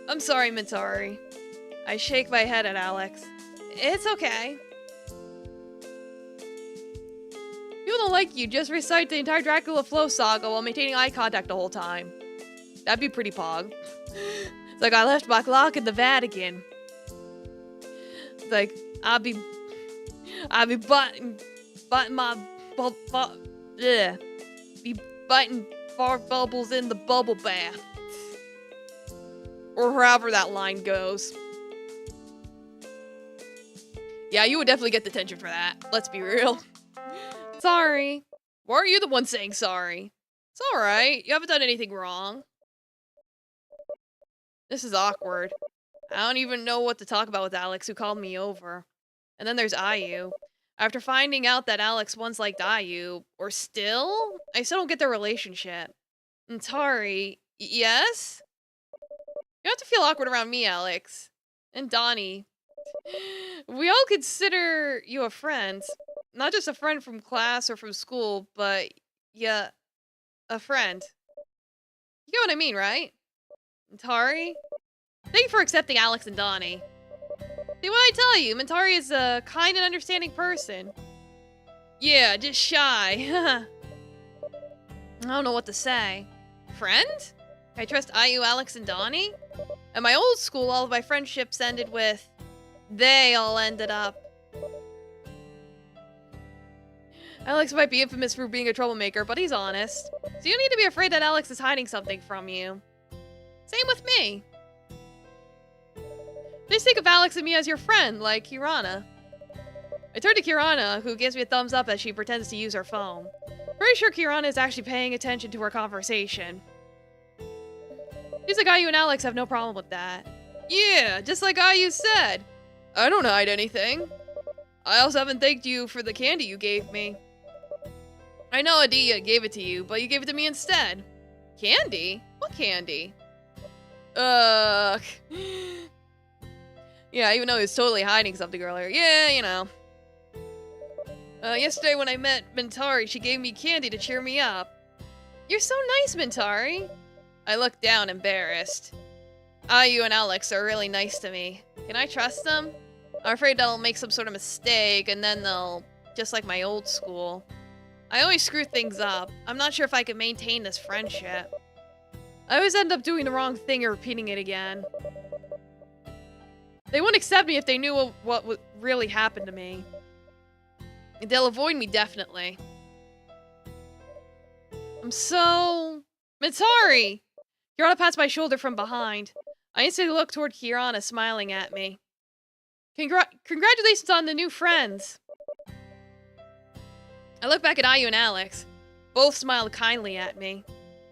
I'm sorry, Mintari. I shake my head at Alex. It's okay. People don't like you, just recite the entire Dracula Flow saga while maintaining eye contact the whole time. That'd be pretty pog. It's like I left my clock in the Vatican. It's like I'll be biting my be biting fart bubbles in the bubble bath. Or however that line goes. Yeah, you would definitely get detention for that. Let's be real. Sorry. Why are you the one saying sorry? It's alright. You haven't done anything wrong. This is awkward. I don't even know what to talk about with Alex, who called me over. And then there's Ayu. After finding out that Alex once liked Ayu, I still don't get their relationship. And Tari, yes? You have to feel awkward around me, Alex. And Donnie. We all consider you a friend. Not just a friend from class or from school, but, yeah, a friend. You get what I mean, right? Mintari? Thank you for accepting Alex and Donnie. See what I tell you, Mintari is a kind and understanding person. Yeah, just shy. I don't know what to say. Friend? I trust Ayu, Alex, and Donnie? At my old school, all of my friendships ended with... They all ended up. Alex might be infamous for being a troublemaker, but he's honest. So you need to be afraid that Alex is hiding something from you. Same with me. Just think of Alex and me as your friend, like Kirana. I turn to Kirana, who gives me a thumbs up as she pretends to use her phone. Pretty sure Kirana is actually paying attention to our conversation. Seems like Ayu and Alex have no problem with that. Yeah, just like Ayu said. I don't hide anything. I also haven't thanked you for the candy you gave me. I know Adia gave it to you, but you gave it to me instead. Candy? What candy? Yeah, even though he was totally hiding something earlier. Yeah, you know. Yesterday when I met Mintari, she gave me candy to cheer me up. You're so nice, Mintari. I look down, embarrassed. Ayu and Alex are really nice to me. Can I trust them? I'm afraid they'll make some sort of mistake, and then they'll... just like my old school. I always screw things up. I'm not sure if I can maintain this friendship. I always end up doing the wrong thing or repeating it again. They wouldn't accept me if they knew what really happened to me. They'll avoid me, definitely. I'm so... Mintari! Kirana pats my shoulder from behind. I instantly look toward Kirana, smiling at me. Congratulations on the new friends! I look back at Ayu and Alex. Both smiled kindly at me.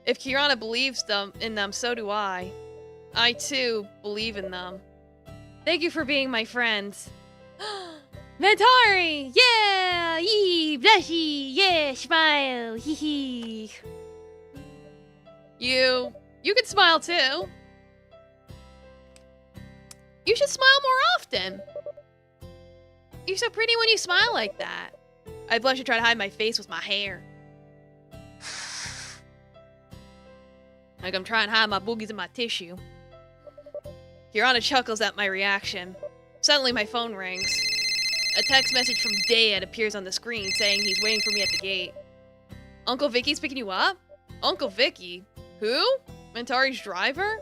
If Kirana believes in them, so do I. I, too, believe in them. Thank you for being my friends. Mintari! Yeah! Yee! Blushy! Yeah! Smile! Hee hee! You can smile too. You should smile more often. You're so pretty when you smile like that. I blush and try to hide my face with my hair. Like I'm trying to hide my boogies in my tissue. Kirana chuckles at my reaction. Suddenly my phone rings. A text message from Dad appears on the screen saying he's waiting for me at the gate. Uncle Vicky's picking you up? Uncle Vicky? Who? Mintari's driver?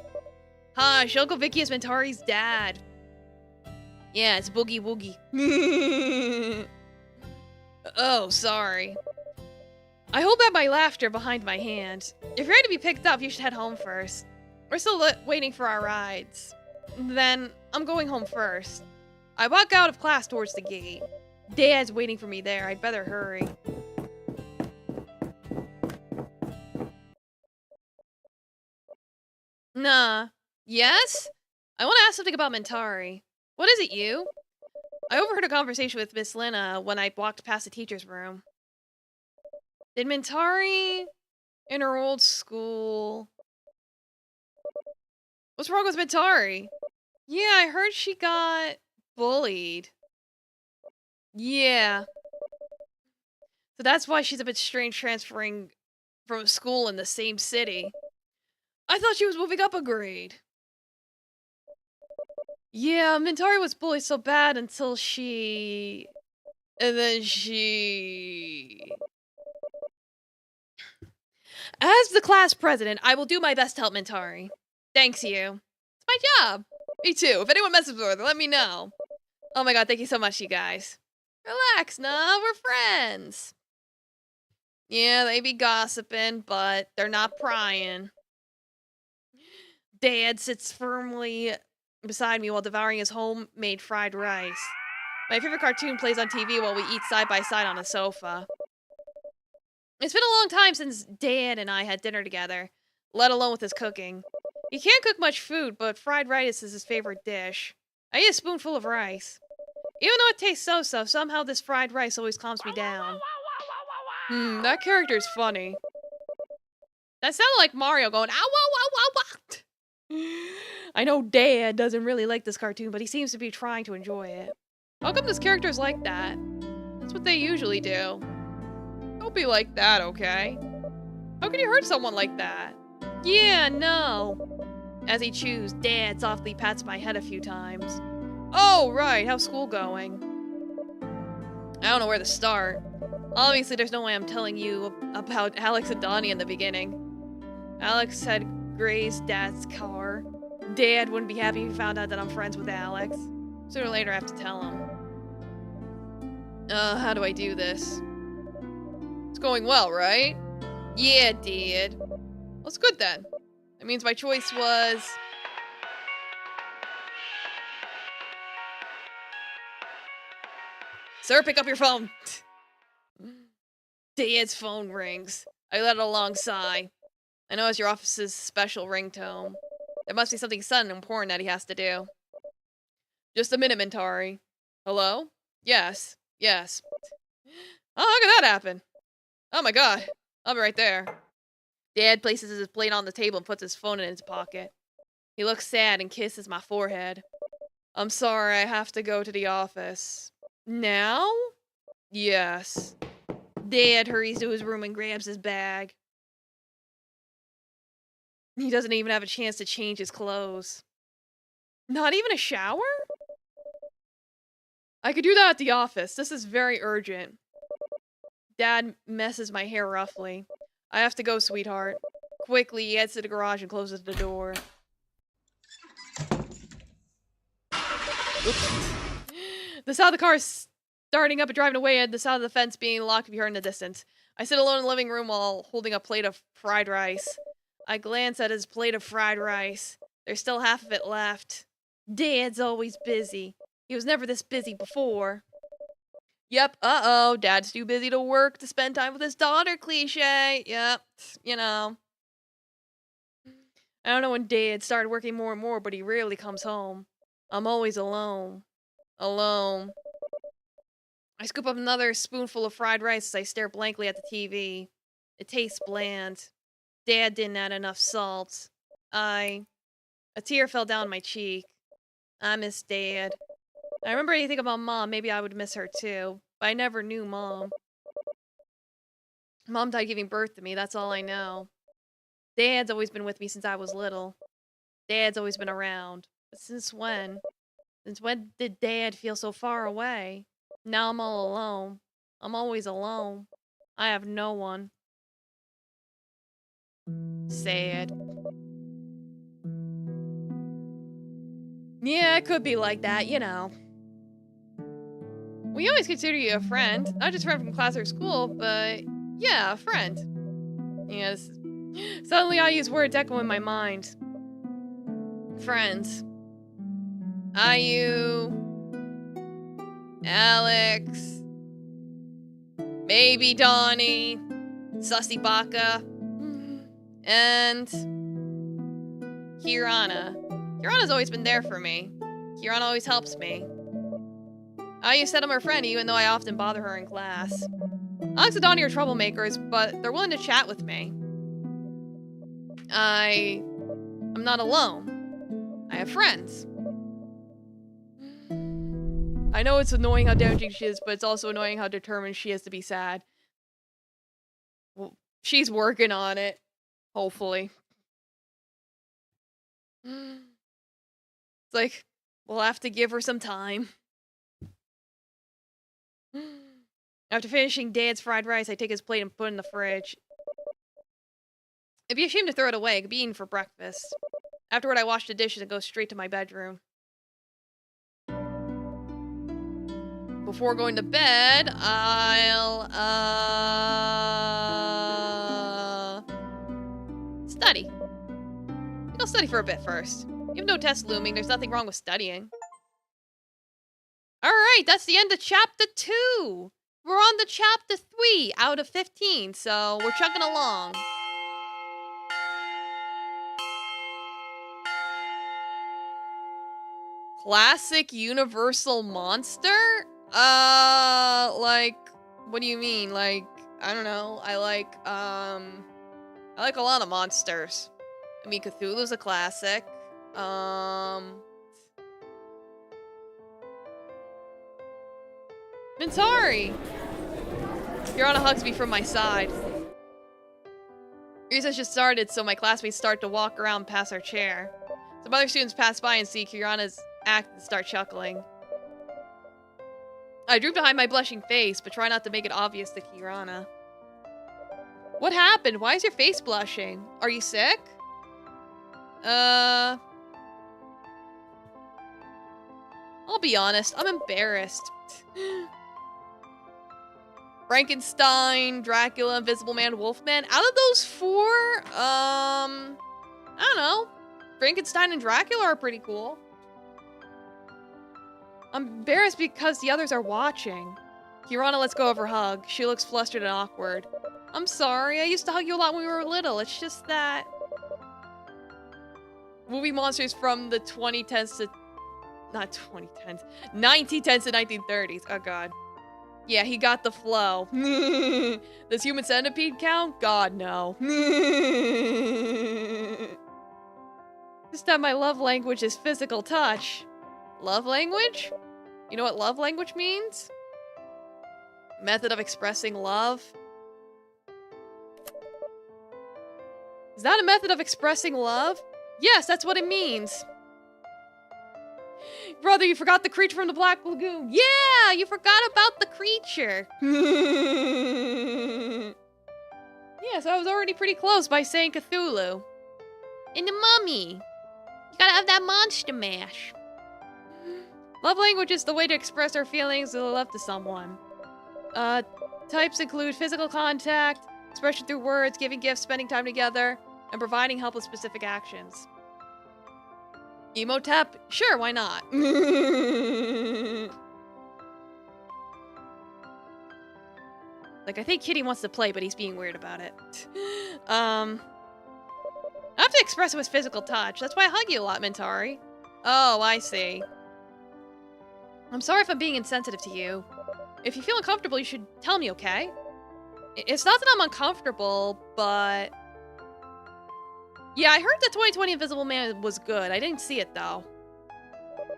Hush, Uncle Vicky is Mintari's dad. Yeah, it's Boogie Woogie. Oh, sorry. I hold back my laughter behind my hand. If you're ready to be picked up, you should head home first. We're still waiting for our rides. Then, I'm going home first. I walk out of class towards the gate. Dad's waiting for me there. I'd better hurry. Nah. Yes? I want to ask something about Mentari. What is it, you? I overheard a conversation with Miss Lena when I walked past the teacher's room. Did Mentari in her old school... What's wrong with Mentari? Yeah, I heard she got bullied. Yeah. So that's why she's a bit strange transferring from school in the same city. I thought she was moving up a grade. Yeah, Mentari was bullied so bad until she... And then she... As the class president, I will do my best to help Mentari. Thanks, you. It's my job. Me too. If anyone messes with her, let me know. Oh my god, thank you so much, you guys. Relax, nah, we're friends. Yeah, they be gossiping, but they're not prying. Dad sits firmly beside me while devouring his homemade fried rice. My favorite cartoon plays on TV while we eat side by side on a sofa. It's been a long time since Dad and I had dinner together, let alone with his cooking. He can't cook much food, but fried rice is his favorite dish. I eat a spoonful of rice. Even though it tastes so-so, somehow this fried rice always calms me down. That character's funny. That sounded like Mario going, ow, ow, ow, ow, ow. I know Dad doesn't really like this cartoon, but he seems to be trying to enjoy it. How come this character's like that? That's what they usually do. Don't be like that, okay? How can you hurt someone like that? Yeah, no. As he chews, Dad softly pats my head a few times. Oh, right, how's school going? I don't know where to start. Obviously, there's no way I'm telling you about Alex and Donnie in the beginning. Alex had grazed Dad's car. Dad wouldn't be happy if he found out that I'm friends with Alex. Sooner or later, I have to tell him. How do I do this? It's going well, right? Yeah, Dad. Well, it's good then. That means my choice was... Sir, pick up your phone. Dad's phone rings. I let out a long sigh. I know it's your office's special ringtone. There must be something sudden and important that he has to do. Just a minute, Mentari. Hello? Yes. Yes. Oh, how could that happen? Oh my god. I'll be right there. Dad places his plate on the table and puts his phone in his pocket. He looks sad and kisses my forehead. I'm sorry, I have to go to the office. Now? Yes. Dad hurries to his room and grabs his bag. He doesn't even have a chance to change his clothes. Not even a shower? I could do that at the office. This is very urgent. Dad messes my hair roughly. I have to go, sweetheart. Quickly, he heads to the garage and closes the door. Oops. The sound of the car starting up and driving away, and the sound of the fence being locked can be heard in the distance. I sit alone in the living room while holding a plate of fried rice. I glance at his plate of fried rice. There's still half of it left. Dad's always busy. He was never this busy before. Yep, uh-oh, Dad's too busy to work to spend time with his daughter, cliche. Yep, you know. I don't know when Dad started working more and more, but he rarely comes home. I'm always alone. Alone. I scoop up another spoonful of fried rice as I stare blankly at the TV. It tastes bland. Dad didn't add enough salt. A tear fell down my cheek. I miss Dad. I remember anything about Mom, maybe I would miss her too. But I never knew Mom. Mom died giving birth to me, that's all I know. Dad's always been with me since I was little. Dad's always been around. But since when? Since when did Dad feel so far away? Now I'm all alone. I'm always alone. I have no one. Sad. Yeah, it could be like that, you know. We always consider you a friend. Not just a friend from class or school, but yeah, a friend. Yes. Suddenly I use words echo in my mind. Friends. Are you... Alex. Maybe Donnie. Sussy Baka. And Kirana. Kirana's always been there for me. Kirana always helps me. You said I'm her friend, even though I often bother her in class. Alex and Donnie are troublemakers, but they're willing to chat with me. I'm not alone. I have friends. I know it's annoying how damaging she is, but it's also annoying how determined she is to be sad. Well, she's working on it. Hopefully. It's like, we'll have to give her some time. After finishing Dad's fried rice, I take his plate and put it in the fridge. It'd be a shame to throw it away. It could be eaten for breakfast. Afterward, I wash the dishes and go straight to my bedroom. Before going to bed, I'll, study. I think I'll study for a bit first. You have no test looming. There's nothing wrong with studying. Alright, that's the end of chapter 2. We're on to chapter 3 out of 15, so we're chugging along. Classic universal monster? Like, what do you mean? Like, I don't know. I like a lot of monsters. I mean, Cthulhu's a classic. Mintari! Kirana hugs me from my side. Recess just started, so my classmates start to walk around past our chair. Some other students pass by and see Kirana's act and start chuckling. I droop behind my blushing face, but try not to make it obvious to Kirana. What happened? Why is your face blushing? Are you sick? I'll be honest, I'm embarrassed. Frankenstein, Dracula, Invisible Man, Wolfman. Out of those 4, I don't know. Frankenstein and Dracula are pretty cool. I'm embarrassed because the others are watching. Kirana lets go of her hug. She looks flustered and awkward. I'm sorry, I used to hug you a lot when we were little. It's just that... Movie monsters from the 2010s to... Not 2010s. 1910s to 1930s. Oh, God. Yeah, he got the flow. Does human centipede count? God, no. This time my love language is physical touch. Love language? You know what love language means? Method of expressing love. Is that a method of expressing love? Yes, that's what it means. Brother, you forgot the creature from the Black Lagoon. Yeah, you forgot about the creature. Yeah, so I was already pretty close by saying Cthulhu. And the mummy. You gotta have that monster mash. Love language is the way to express our feelings of love to someone. Types include physical contact, expression through words, giving gifts, spending time together, and providing help with specific actions. Emotep? Sure, why not? Like, I think Kitty wants to play, but he's being weird about it. I have to express it with physical touch. That's why I hug you a lot, Mintari. Oh, I see. I'm sorry if I'm being insensitive to you. If you feel uncomfortable, you should tell me, okay? It's not that I'm uncomfortable, but... Yeah, I heard the 2020 Invisible Man was good. I didn't see it, though.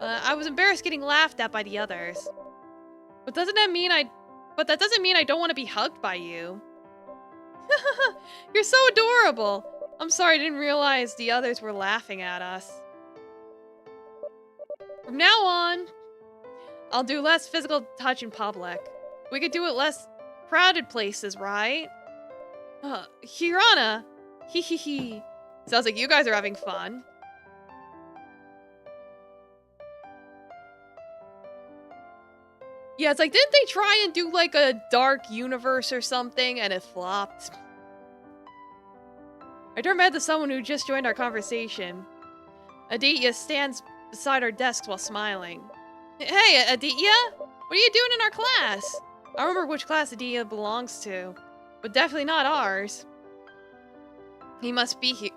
I was embarrassed getting laughed at by the others. But that doesn't mean I don't want to be hugged by you. You're so adorable. I'm sorry, I didn't realize the others were laughing at us. From now on, I'll do less physical touch in public. We could do it less crowded places, right? Kirana. Hee. Sounds like you guys are having fun. Yeah, it's like, didn't they try and do like a dark universe or something and it flopped? I turned back to someone who just joined our conversation. Aditya stands beside our desks while smiling. Hey, Aditya? What are you doing in our class? I don't remember which class Adia belongs to, but definitely not ours. He must be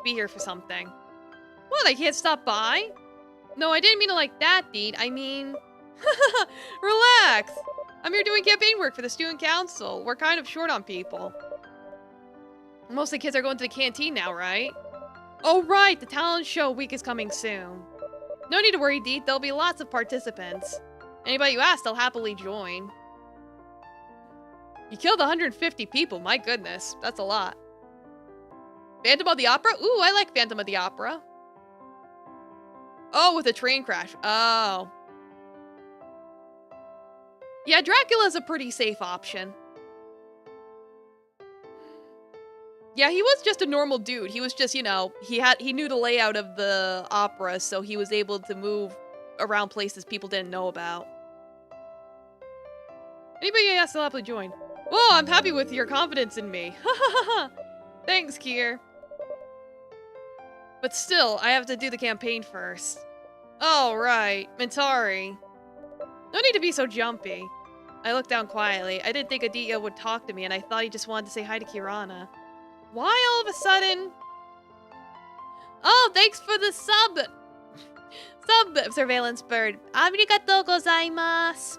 here for something. What, I can't stop by? No, I didn't mean it like that, Deed. I mean... Relax! I'm here doing campaign work for the student council. We're kind of short on people. Most of the kids are going to the canteen now, right? Oh, right! The talent show week is coming soon. No need to worry, Deed. There'll be lots of participants. Anybody you ask, they'll happily join. You killed 150 people. My goodness. That's a lot. Phantom of the Opera? Ooh, I like Phantom of the Opera. Oh, with a train crash. Oh. Yeah, Dracula's a pretty safe option. Yeah, he was just a normal dude. He was just, you know, he knew the layout of the opera, so he was able to move around places people didn't know about. Anybody else will happily join. Whoa, I'm happy with your confidence in me. Thanks, Kier. But still, I have to do the campaign first. Oh, right. Mintari. No need to be so jumpy. I looked down quietly. I didn't think Aditya would talk to me, and I thought he just wanted to say hi to Kirana. Why all of a sudden? Oh, thanks for the sub surveillance bird. Arigatou gozaimasu.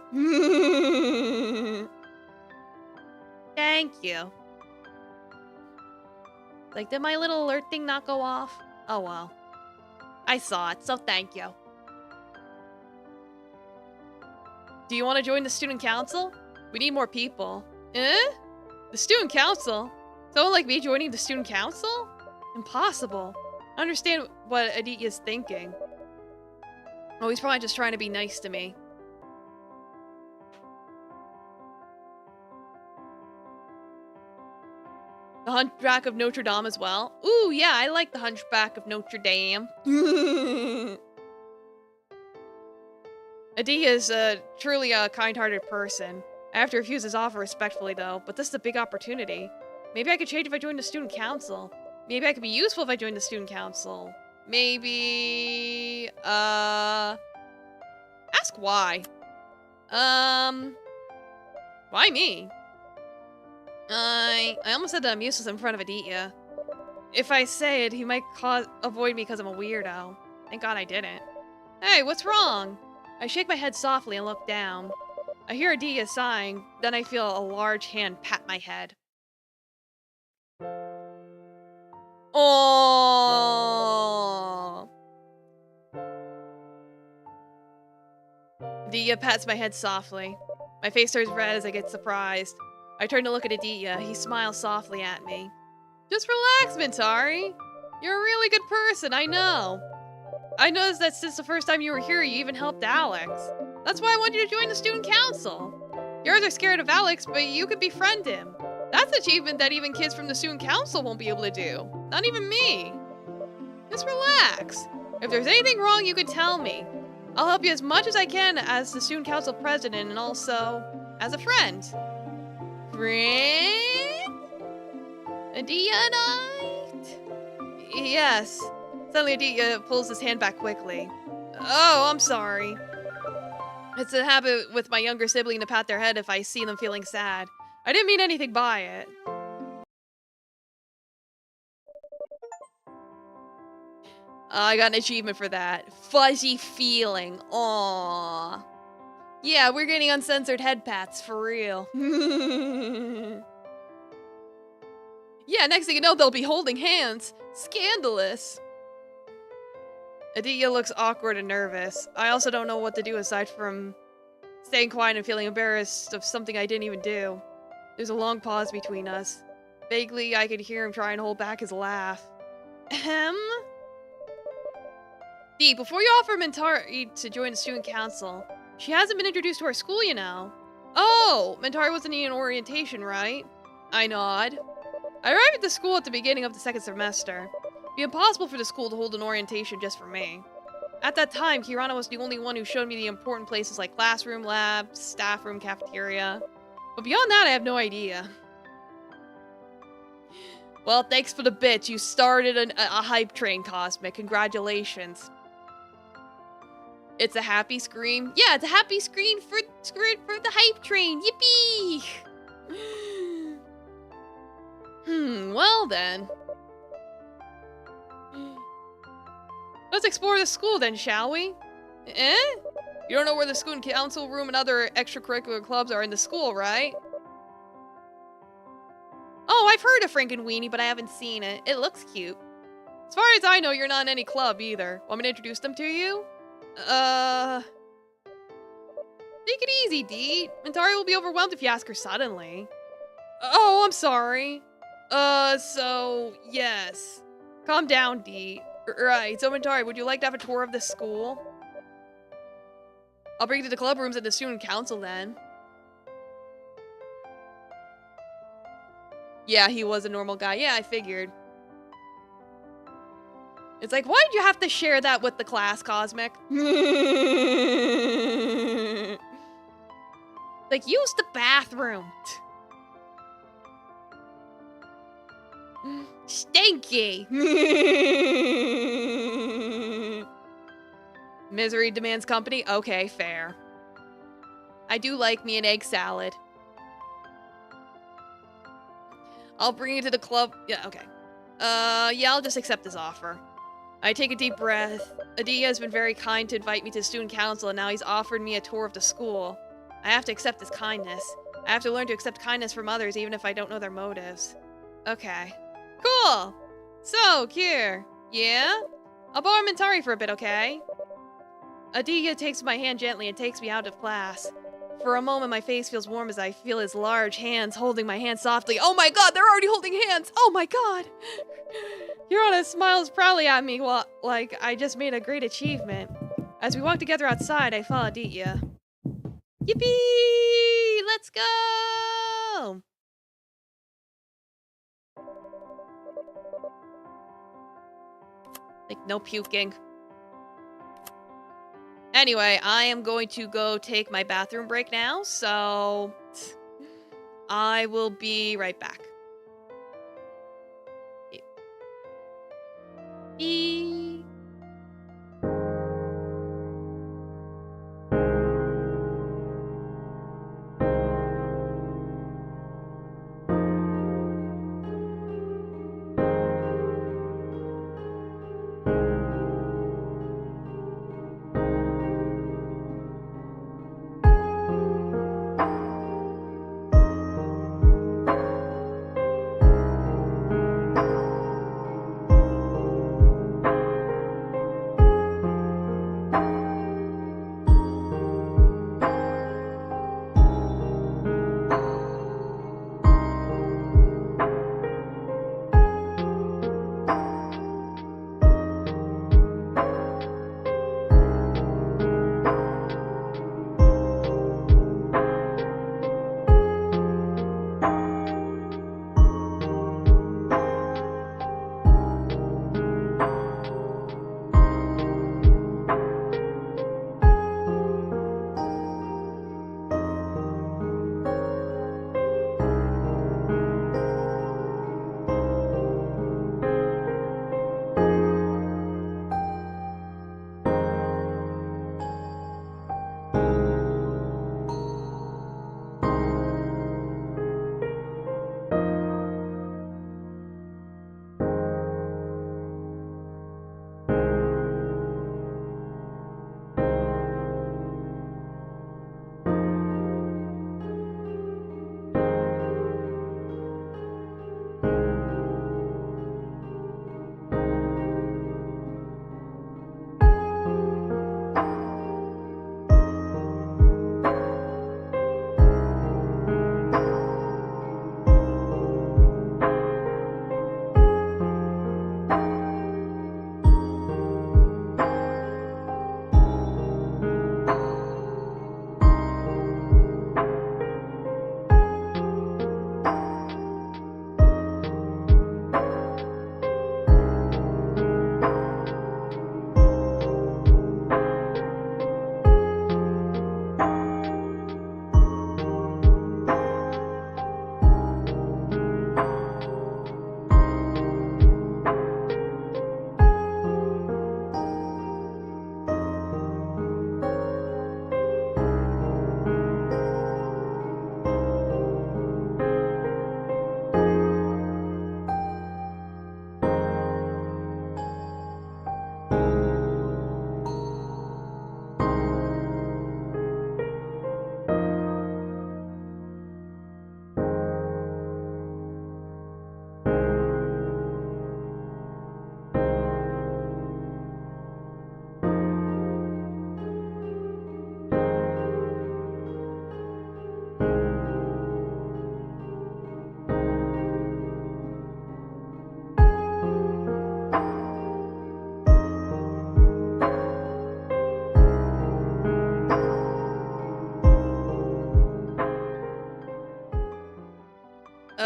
Thank you. Like, did my little alert thing not go off? Oh well. I saw it, so thank you. Do you want to join the student council? We need more people. Eh? The student council? Someone like me joining the student council? Impossible. I understand what Aditya's thinking. Oh, he's probably just trying to be nice to me. The Hunchback of Notre Dame as well. Ooh, yeah, I like the Hunchback of Notre Dame. Aditya is truly a kind-hearted person. I have to refuse his offer respectfully, though, but this is a big opportunity. Maybe I could change if I joined the student council. Maybe I could be useful if I joined the student council. Maybe... Ask why. Why me? I almost said that I'm useless in front of Aditya. If I say it, he might avoid me because I'm a weirdo. Thank God I didn't. Hey, what's wrong? I shake my head softly and look down. I hear Aditya sighing, then I feel a large hand pat my head. Oh. Aditya pats my head softly. My face turns red as I get surprised. I turn to look at Aditya. He smiles softly at me. Just relax, Mintari. You're a really good person, I know. I noticed that since the first time you were here, you even helped Alex. That's why I want you to join the student council. Yours are scared of Alex, but you could befriend him. That's an achievement that even kids from the student council won't be able to do. Not even me. Just relax. If there's anything wrong, you could tell me. I'll help you as much as I can as the student council president and also as a friend. Friend? Aditya and I? Yes. Suddenly Aditya pulls his hand back quickly. Oh, I'm sorry. It's a habit with my younger sibling to pat their head if I see them feeling sad. I didn't mean anything by it. I got an achievement for that. Fuzzy feeling. Aww. Yeah, we're getting uncensored head pats for real. Yeah, next thing you know, they'll be holding hands. Scandalous. Aditya looks awkward and nervous. I also don't know what to do aside from staying quiet and feeling embarrassed of something I didn't even do. There's a long pause between us. Vaguely, I could hear him try and hold back his laugh. Ahem? Dee, before you offer Mintari to join the student council, she hasn't been introduced to our school, you know. Oh, Mintari wasn't in orientation, right? I nod. I arrived at the school at the beginning of the second semester. It'd be impossible for the school to hold an orientation just for me. At that time, Kirana was the only one who showed me the important places like classroom, lab, staff room, cafeteria. But beyond that, I have no idea. Well, thanks for the bit. You started a hype train, Cosmic. Congratulations. It's a happy scream. Yeah, it's a happy scream for Screwed for the hype train. Yippee! Well then. Let's explore the school then, shall we? Eh? You don't know where the student council room and other extracurricular clubs are in the school, right? Oh, I've heard of Frankenweenie, but I haven't seen it. It looks cute. As far as I know, you're not in any club either. Want me to introduce them to you? Take it easy, Dee. Mintari will be overwhelmed if you ask her suddenly. Oh, I'm sorry. So, yes. Calm down, Dee. Right, so Mintari, would you like to have a tour of the school? I'll bring you to the club rooms and the student council then. Yeah, he was a normal guy. Yeah, I figured. It's like, why'd you have to share that with the class, Cosmic? Like, use the bathroom. Stinky. Misery demands company? Okay, fair. I do like me an egg salad. I'll bring you to the club. Yeah, okay. Yeah, I'll just accept this offer. I take a deep breath. Adia has been very kind to invite me to student council, and now he's offered me a tour of the school. I have to accept his kindness. I have to learn to accept kindness from others, even if I don't know their motives. Okay. Cool! So, Kier. Yeah? I'll borrow Mintari for a bit, okay? Adia takes my hand gently and takes me out of class. For a moment, my face feels warm as I feel his large hands holding my hand softly. Oh my god, they're already holding hands! Oh my god! Hirona smiles proudly at me while, like, I just made a great achievement. As we walk together outside, I follow Aditya. Yippee! Let's go! Like, no puking. Anyway, I am going to go take my bathroom break now, so I will be right back. Eee.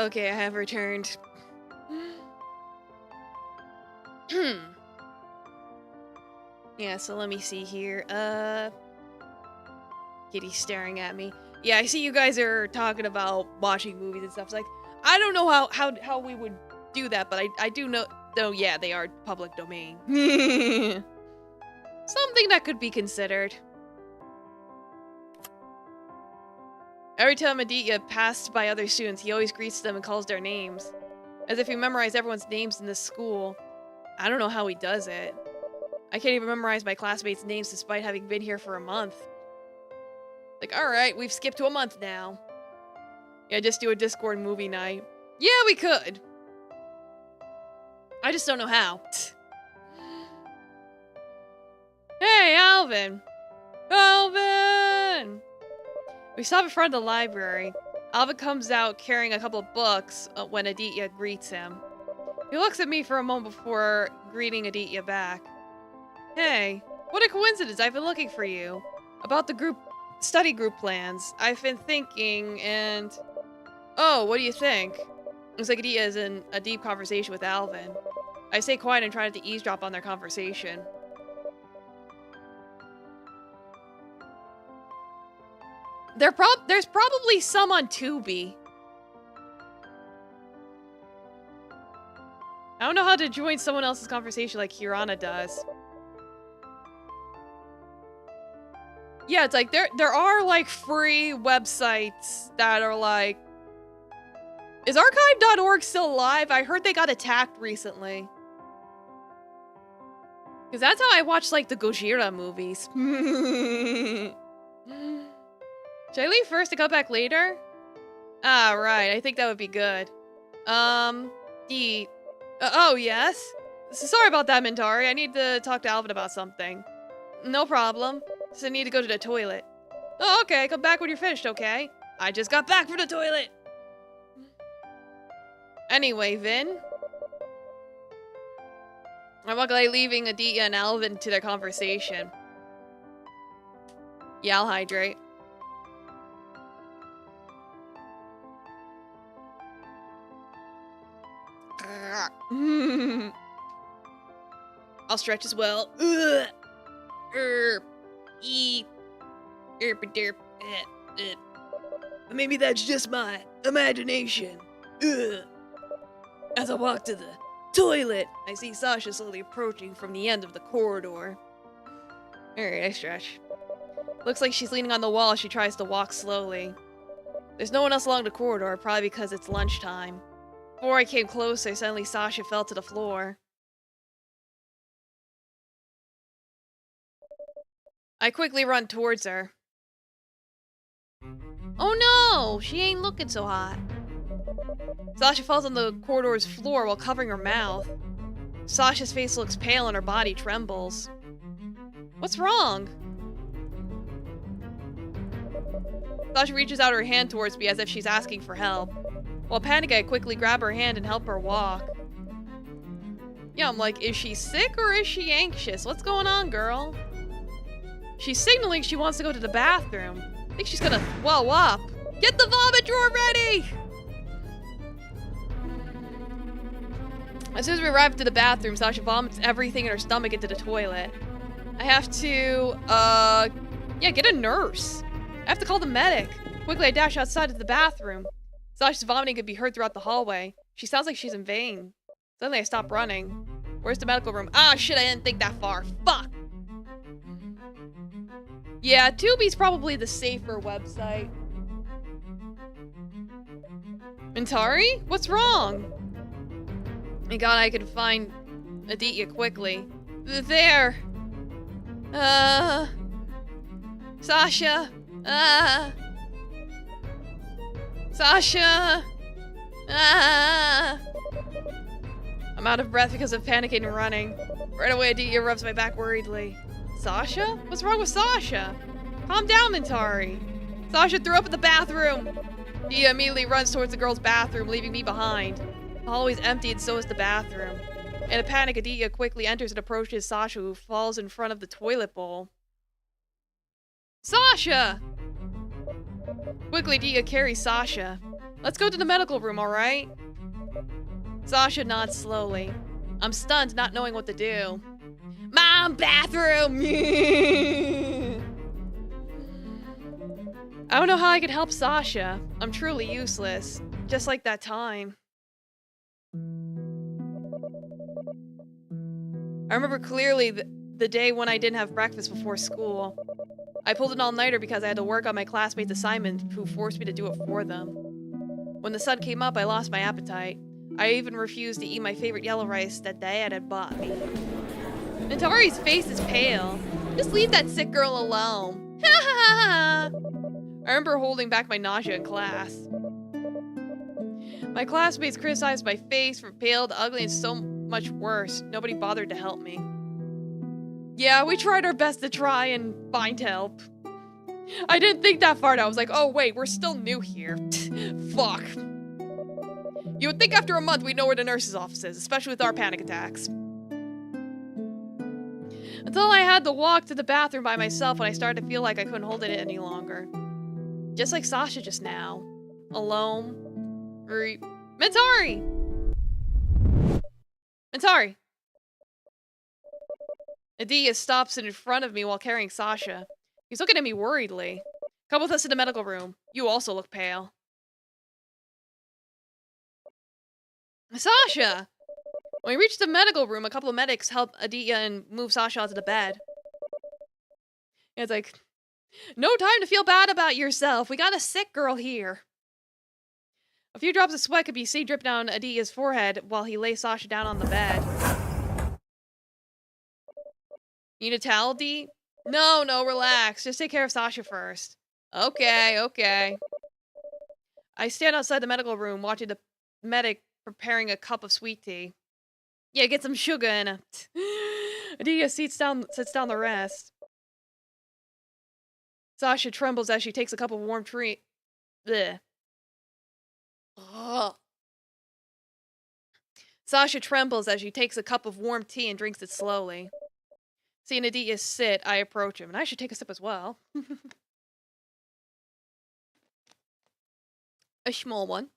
Okay, I have returned. Yeah, so let me see here. Kitty's staring at me. Yeah, I see you guys are talking about watching movies and stuff. It's like, I don't know how we would do that, but I do know, though, yeah, they are public domain. Something that could be considered. Every time Aditya passed by other students, he always greets them and calls their names. As if he memorized everyone's names in this school. I don't know how he does it. I can't even memorize my classmates' names despite having been here for a month. Like, alright, we've skipped to a month now. Yeah, just do a Discord movie night. Yeah, we could! I just don't know how. Hey, Alvin! Alvin! We stop in front of the library. Alvin comes out carrying a couple of books when Aditya greets him. He looks at me for a moment before greeting Aditya back. Hey, what a coincidence, I've been looking for you. About the study group plans. I've been thinking and... Oh, what do you think? Looks like Aditya is in a deep conversation with Alvin. I stay quiet and try not to eavesdrop on their conversation. There's probably some on Tubi. I don't know how to join someone else's conversation like Hirana does. Yeah, it's like there are like free websites that are like... Is archive.org still alive? I heard they got attacked recently. Because that's how I watch like the Gojira movies. Should I leave first to come back later? Ah, right. I think that would be good. Oh, yes? Sorry about that, Mintari. I need to talk to Alvin about something. No problem. Just I need to go to the toilet. Oh, okay. Come back when you're finished, okay? I just got back from the toilet. Anyway, Vin. I'm luckily leaving Aditya and Alvin to their conversation. Yeah, I'll hydrate. I'll stretch as well. Maybe that's just my imagination. As I walk to the toilet, I see Sasha slowly approaching from the end of the corridor. Alright, I stretch. Looks like she's leaning on the wall as she tries to walk slowly. There's no one else along the corridor, probably because it's lunchtime. Before I came closer, suddenly Sasha fell to the floor. I quickly run towards her. Oh no! She ain't looking so hot. Sasha falls on the corridor's floor while covering her mouth. Sasha's face looks pale and her body trembles. What's wrong? Sasha reaches out her hand towards me as if she's asking for help. While panicking, I quickly grab her hand and help her walk. Yeah, I'm like, is she sick or is she anxious? What's going on, girl? She's signaling she wants to go to the bathroom. I think she's gonna throw up. Get the vomit drawer ready! As soon as we arrive to the bathroom, Sasha vomits everything in her stomach into the toilet. I have to, yeah, get a nurse. I have to call the medic. Quickly, I dash outside of the bathroom. Sasha's vomiting could be heard throughout the hallway. She sounds like she's in vain. Suddenly, I stop running. Where's the medical room? Ah, shit, I didn't think that far. Fuck! Yeah, Tubi's probably the safer website. Mintari? What's wrong? Thank God I could find Aditya quickly. There! Sasha! Sasha! I'm out of breath because of panicking and running. Right away, Aditya rubs my back worriedly. Sasha? What's wrong with Sasha? Calm down, Mintari. Sasha threw up in the bathroom. Aditya immediately runs towards the girl's bathroom, leaving me behind. The hallway is empty and so is the bathroom. In a panic, Aditya quickly enters and approaches Sasha, who falls in front of the toilet bowl. Sasha! Quickly, Aditya carries Sasha. Let's go to the medical room, alright? Sasha nods slowly. I'm stunned, not knowing what to do. Mom, bathroom! I don't know how I could help Sasha. I'm truly useless. Just like that time. I remember clearly the day when I didn't have breakfast before school. I pulled an all-nighter because I had to work on my classmates' assignment, who forced me to do it for them. When the sun came up, I lost my appetite. I even refused to eat my favorite yellow rice that Dad had bought me. Mentari's face is pale. Just leave that sick girl alone. Ha ha ha! I remember holding back my nausea in class. My classmates criticized my face for pale to ugly and so much worse. Nobody bothered to help me. Yeah, we tried our best to try and find help. I didn't think that far. I was like, oh wait, we're still new here. Fuck. You would think after a month we'd know where the nurse's office is, especially with our panic attacks. Until I had to walk to the bathroom by myself when I started to feel like I couldn't hold it any longer. Just like Sasha just now. Alone. Mentari! Mentari! Adia stops in front of me while carrying Sasha. He's looking at me worriedly. Come with us to the medical room. You also look pale. Sasha! When we reached the medical room, a couple of medics help Adia and move Sasha onto the bed. And it's like, no time to feel bad about yourself. We got a sick girl here. A few drops of sweat could be seen drip down Adia's forehead while he lays Sasha down on the bed. Need a towel, D? No, relax. Just take care of Sasha first. Okay. I stand outside the medical room watching the medic preparing a cup of sweet tea. Yeah, get some sugar in it. Adia sits down the rest. Sasha trembles as she takes a cup of warm tea. Bleh. Ugh. Sasha trembles as she takes a cup of warm tea and drinks it slowly. Seeing Adia sit, I approach him, and I should take a sip as well. A small one.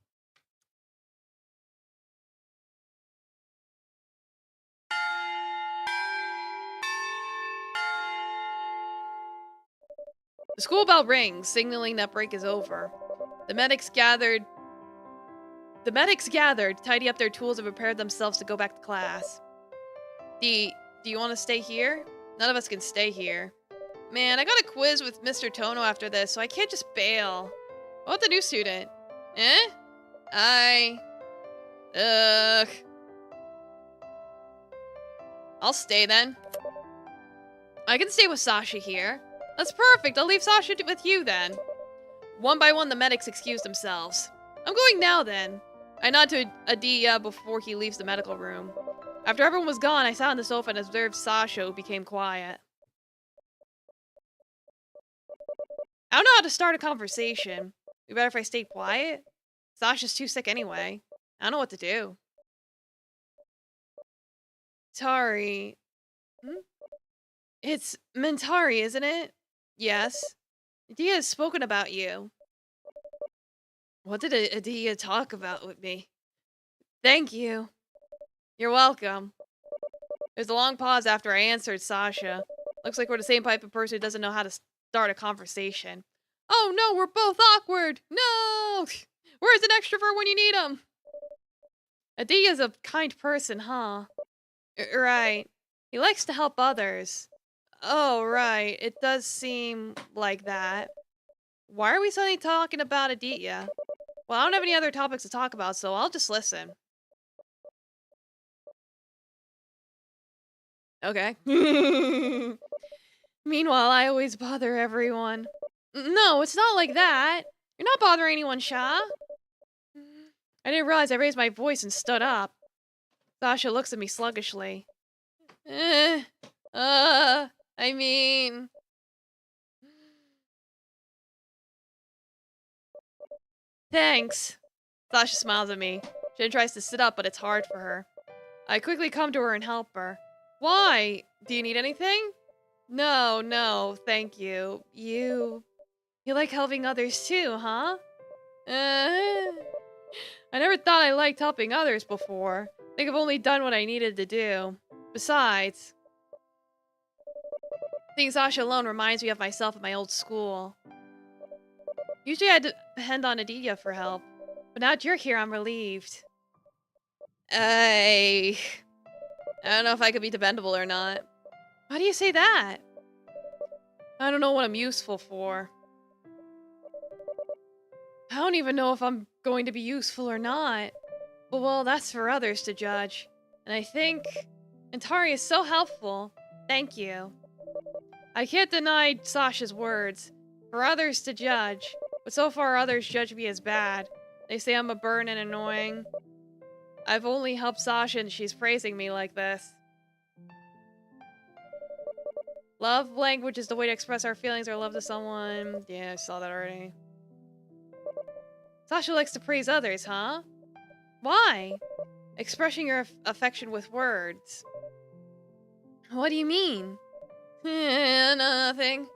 The school bell rings, signaling that break is over. The medics gathered, tidy up their tools, and prepared themselves to go back to class. Do you want to stay here? None of us can stay here. Man, I got a quiz with Mr. Tono after this, so I can't just bail. What about the new student? Ugh. I'll stay then. I can stay with Sasha here. That's perfect. I'll leave Sasha with you then. One by one, the medics excuse themselves. I'm going now then. I nod to Adia before he leaves the medical room. After everyone was gone, I sat on the sofa and observed Sasha, who became quiet. I don't know how to start a conversation. It'd be better if I stayed quiet. Sasha's too sick anyway. I don't know what to do. Tari. It's Mentari, isn't it? Yes. Adia has spoken about you. What did Adia talk about with me? Thank you. You're welcome. There's a long pause after I answered Sasha. Looks like we're the same type of person who doesn't know how to start a conversation. Oh no, we're both awkward! No! Where's an extrovert when you need him? Adia's a kind person, huh? Right. He likes to help others. Oh, right. It does seem like that. Why are we suddenly talking about Adia? Well, I don't have any other topics to talk about, so I'll just listen. Okay. Meanwhile, I always bother everyone. No, it's not like that. You're not bothering anyone, Sha. I didn't realize I raised my voice and stood up. Sasha looks at me sluggishly. I mean... Thanks. Sasha smiles at me. She tries to sit up, but it's hard for her. I quickly come to her and help her. Why? Do you need anything? No, thank you. You like helping others too, huh? I never thought I liked helping others before. I think I've only done what I needed to do. Besides, seeing Sasha alone reminds me of myself at my old school. Usually I'd depend on Aditya for help, but now that you're here, I'm relieved. I don't know if I could be dependable or not. Why do you say that? I don't know what I'm useful for. I don't even know if I'm going to be useful or not. But well, that's for others to judge. And I think Antari is so helpful. Thank you. I can't deny Sasha's words. For others to judge. But so far others judge me as bad. They say I'm a burden and annoying. I've only helped Sasha and she's praising me like this. Love language is the way to express our feelings or love to someone. Yeah, I saw that already. Sasha likes to praise others, huh? Why? Expressing your affection with words. What do you mean? Nothing.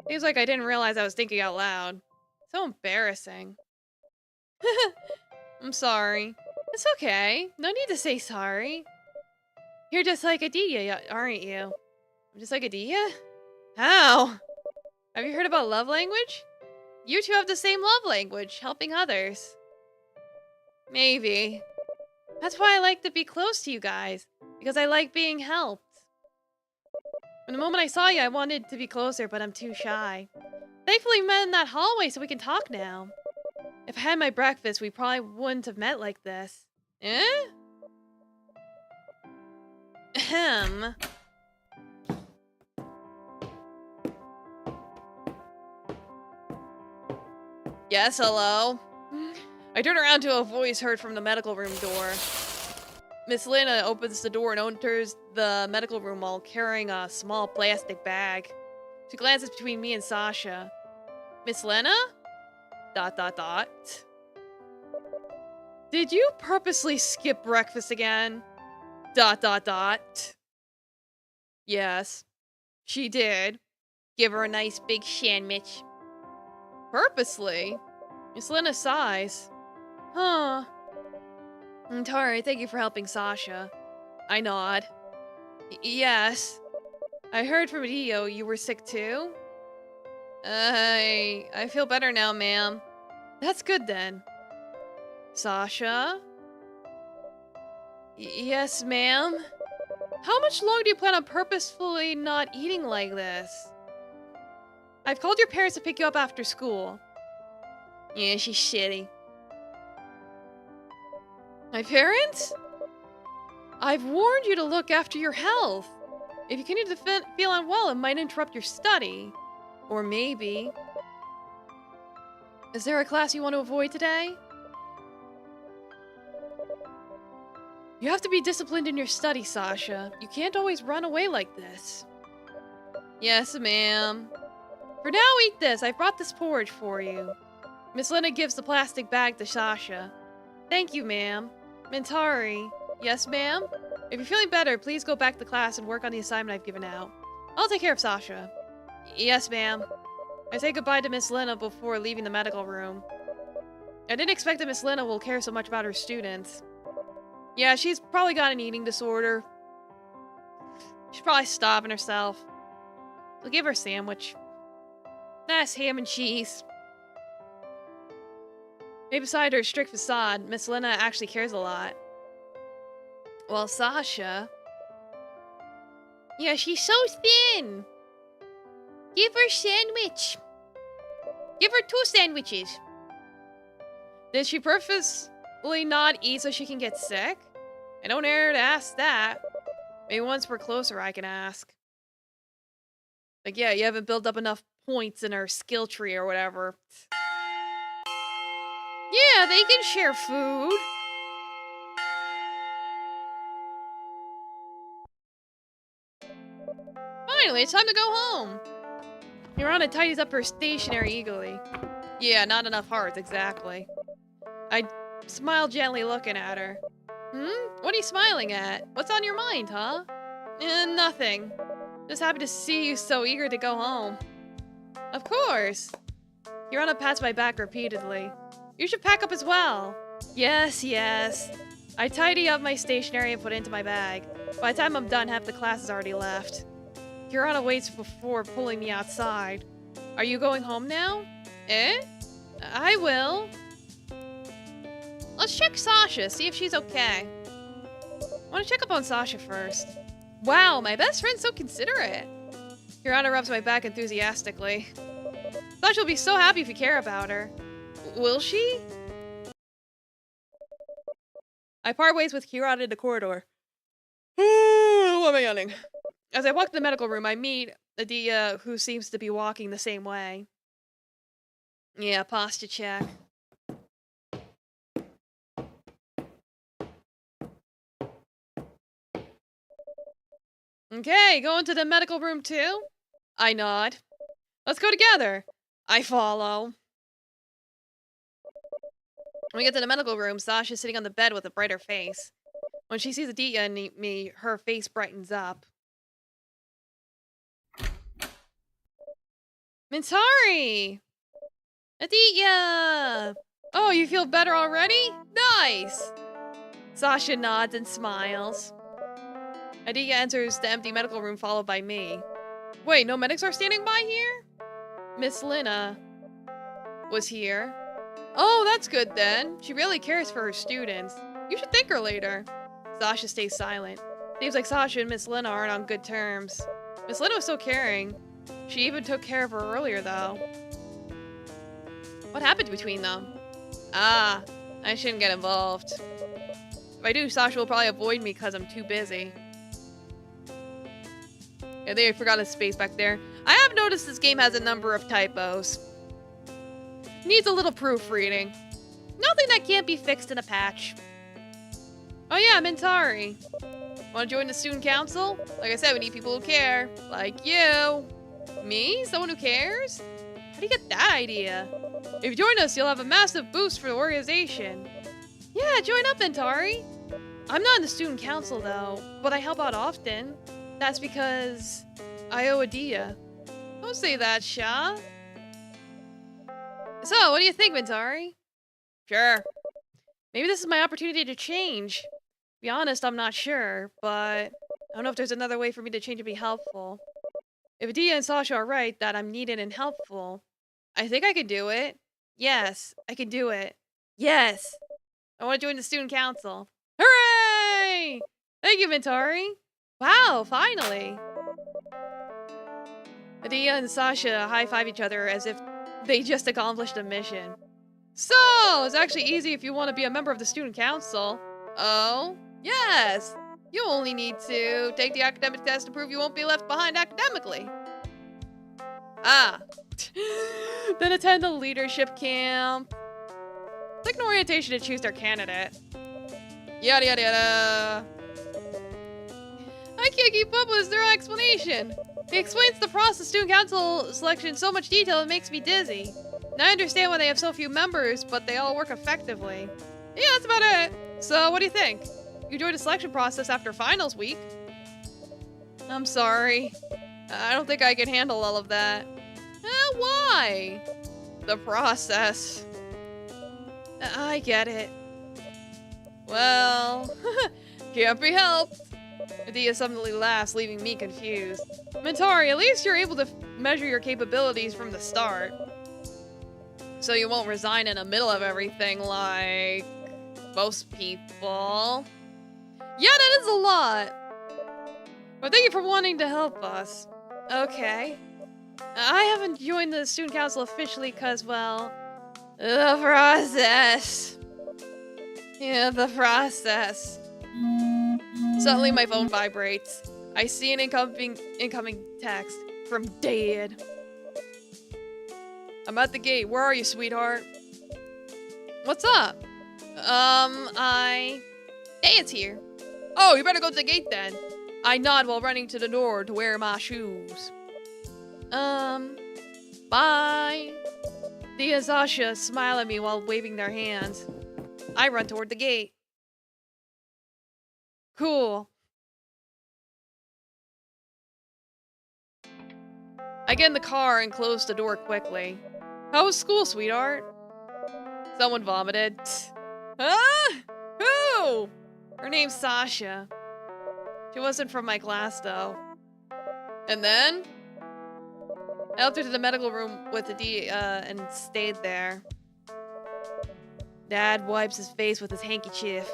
Seems like I didn't realize I was thinking out loud. So embarrassing. I'm sorry. It's okay. No need to say sorry. You're just like Aditya, aren't you? I'm just like Aditya? How? Have you heard about love language? You two have the same love language, helping others. Maybe. That's why I like to be close to you guys, because I like being helped. From the moment I saw you, I wanted to be closer, but I'm too shy. Thankfully, we met in that hallway so we can talk now. If I had my breakfast, we probably wouldn't have met like this. Eh? Ahem. Yes, hello? I turn around to a voice heard from the medical room door. Miss Lena opens the door and enters the medical room while carrying a small plastic bag. She glances between me and Sasha. Miss Lena? ... Did you purposely skip breakfast again? ... Yes, she did. Give her a nice big sandwich. Purposely? Miss Lena sighs. Huh. Tari, thank you for helping Sasha. I nod. Yes. I heard from Dio you were sick too? I feel better now, ma'am. That's good then. Sasha? Yes, ma'am? How much longer do you plan on purposefully not eating like this? I've called your parents to pick you up after school. Yeah, she's shitty. My parents? I've warned you to look after your health. If you continue to feel unwell, it might interrupt your study. Or maybe... Is there a class you want to avoid today? You have to be disciplined in your study, Sasha. You can't always run away like this. Yes, ma'am. For now, eat this. I brought this porridge for you. Miss Lena gives the plastic bag to Sasha. Thank you, ma'am. Mintari. Yes, ma'am? If you're feeling better, please go back to class and work on the assignment I've given out. I'll take care of Sasha. Yes, ma'am. I say goodbye to Miss Lena before leaving the medical room. I didn't expect that Miss Lena will care so much about her students. Yeah, she's probably got an eating disorder. She's probably starving herself. So give her a sandwich. Nice ham and cheese. Maybe beside her strict facade, Miss Lena actually cares a lot. Well, Sasha... Yeah, she's so thin. Give her a sandwich. Give her 2 sandwiches. Did she purposely not eat so she can get sick? I don't dare to ask that. Maybe once we're closer I can ask. Like, yeah, you haven't built up enough points in her skill tree or whatever. Yeah, they can share food. Finally, it's time to go home. Miranda tidies up her stationery eagerly. Yeah, not enough hearts, exactly. I smile gently looking at her. What are you smiling at? What's on your mind, huh? Nothing. Just happy to see you so eager to go home. Of course. Miranda pats my back repeatedly. You should pack up as well. Yes, yes. I tidy up my stationery and put it into my bag. By the time I'm done, half the class has already left. Kirana waits before pulling me outside. Are you going home now? Eh? I will. Let's check Sasha, see if she's okay. I want to check up on Sasha first. Wow, my best friend's so considerate. Kirana rubs my back enthusiastically. Sasha will be so happy if you care about her. Will she? I part ways with Kirana in the corridor. What am I yawning? As I walk to the medical room, I meet Adia, who seems to be walking the same way. Yeah, posture check. Okay, going to the medical room too? I nod. Let's go together. I follow. When we get to the medical room, Sasha's sitting on the bed with a brighter face. When she sees Aditya and me, her face brightens up. Mintari! Aditya! Oh, you feel better already? Nice! Sasha nods and smiles. Aditya enters the empty medical room followed by me. Wait, no medics are standing by here? Miss Lina was here. Oh, that's good then. She really cares for her students. You should thank her later. Sasha stays silent. Seems like Sasha and Miss Lina aren't on good terms. Miss Lina was so caring. She even took care of her earlier, though. What happened between them? Ah, I shouldn't get involved. If I do, Sasha will probably avoid me because I'm too busy. Yeah, they forgot a space back there. I have noticed this game has a number of typos. Needs a little proofreading. Nothing that can't be fixed in a patch. Oh yeah, Mintari. Want to join the student council? Like I said, we need people who care. Like you. Me? Someone who cares? How do you get that idea? If you join us, you'll have a massive boost for the organization. Yeah, join up, Mintari. I'm not in the student council though, but I help out often. That's because I owe Adia. Don't say that, Sha. So, what do you think, Mintari? Sure. Maybe this is my opportunity to change. To be honest, I'm not sure, but I don't know if there's another way for me to change and be helpful. If Adia and Sasha are right that I'm needed and helpful, I think I can do it. Yes, I can do it. Yes! I want to join the student council. Hooray! Thank you, Mintari. Wow, finally. Adia and Sasha high-five each other as if they just accomplished a mission. So, it's actually easy if you want to be a member of the student council. Oh, yes. You only need to take the academic test to prove you won't be left behind academically. Ah. Then attend the leadership camp. It's like an orientation to choose their candidate. Yada yada yada. I can't keep up with his thorough explanation. He explains the process of student council selection in so much detail it makes me dizzy. And I understand why they have so few members, but they all work effectively. Yeah, that's about it. So, what do you think? You joined the selection process after finals week. I'm sorry. I don't think I can handle all of that. Why? The process. I get it. Well, can't be helped. Adia suddenly laughs, leaving me confused. Mintari, at least you're able to measure your capabilities from the start. So you won't resign in the middle of everything like most people. Yeah, that is a lot. But thank you for wanting to help us. Okay. I haven't joined the student council officially because, well, the process. Yeah, the process. Suddenly my phone vibrates. I see an incoming text from Dad. I'm at the gate. Where are you, sweetheart? What's up? Hey, it's here. Oh, you better go to the gate then. I nod while running to the door to wear my shoes. Bye. Dia and Sasha smile at me while waving their hands. I run toward the gate. Cool. I get in the car and close the door quickly. How was school, sweetheart? Someone vomited. Huh? Who? Her name's Sasha. She wasn't from my class, though. And then? I helped her to the medical room with the and stayed there. Dad wipes his face with his handkerchief.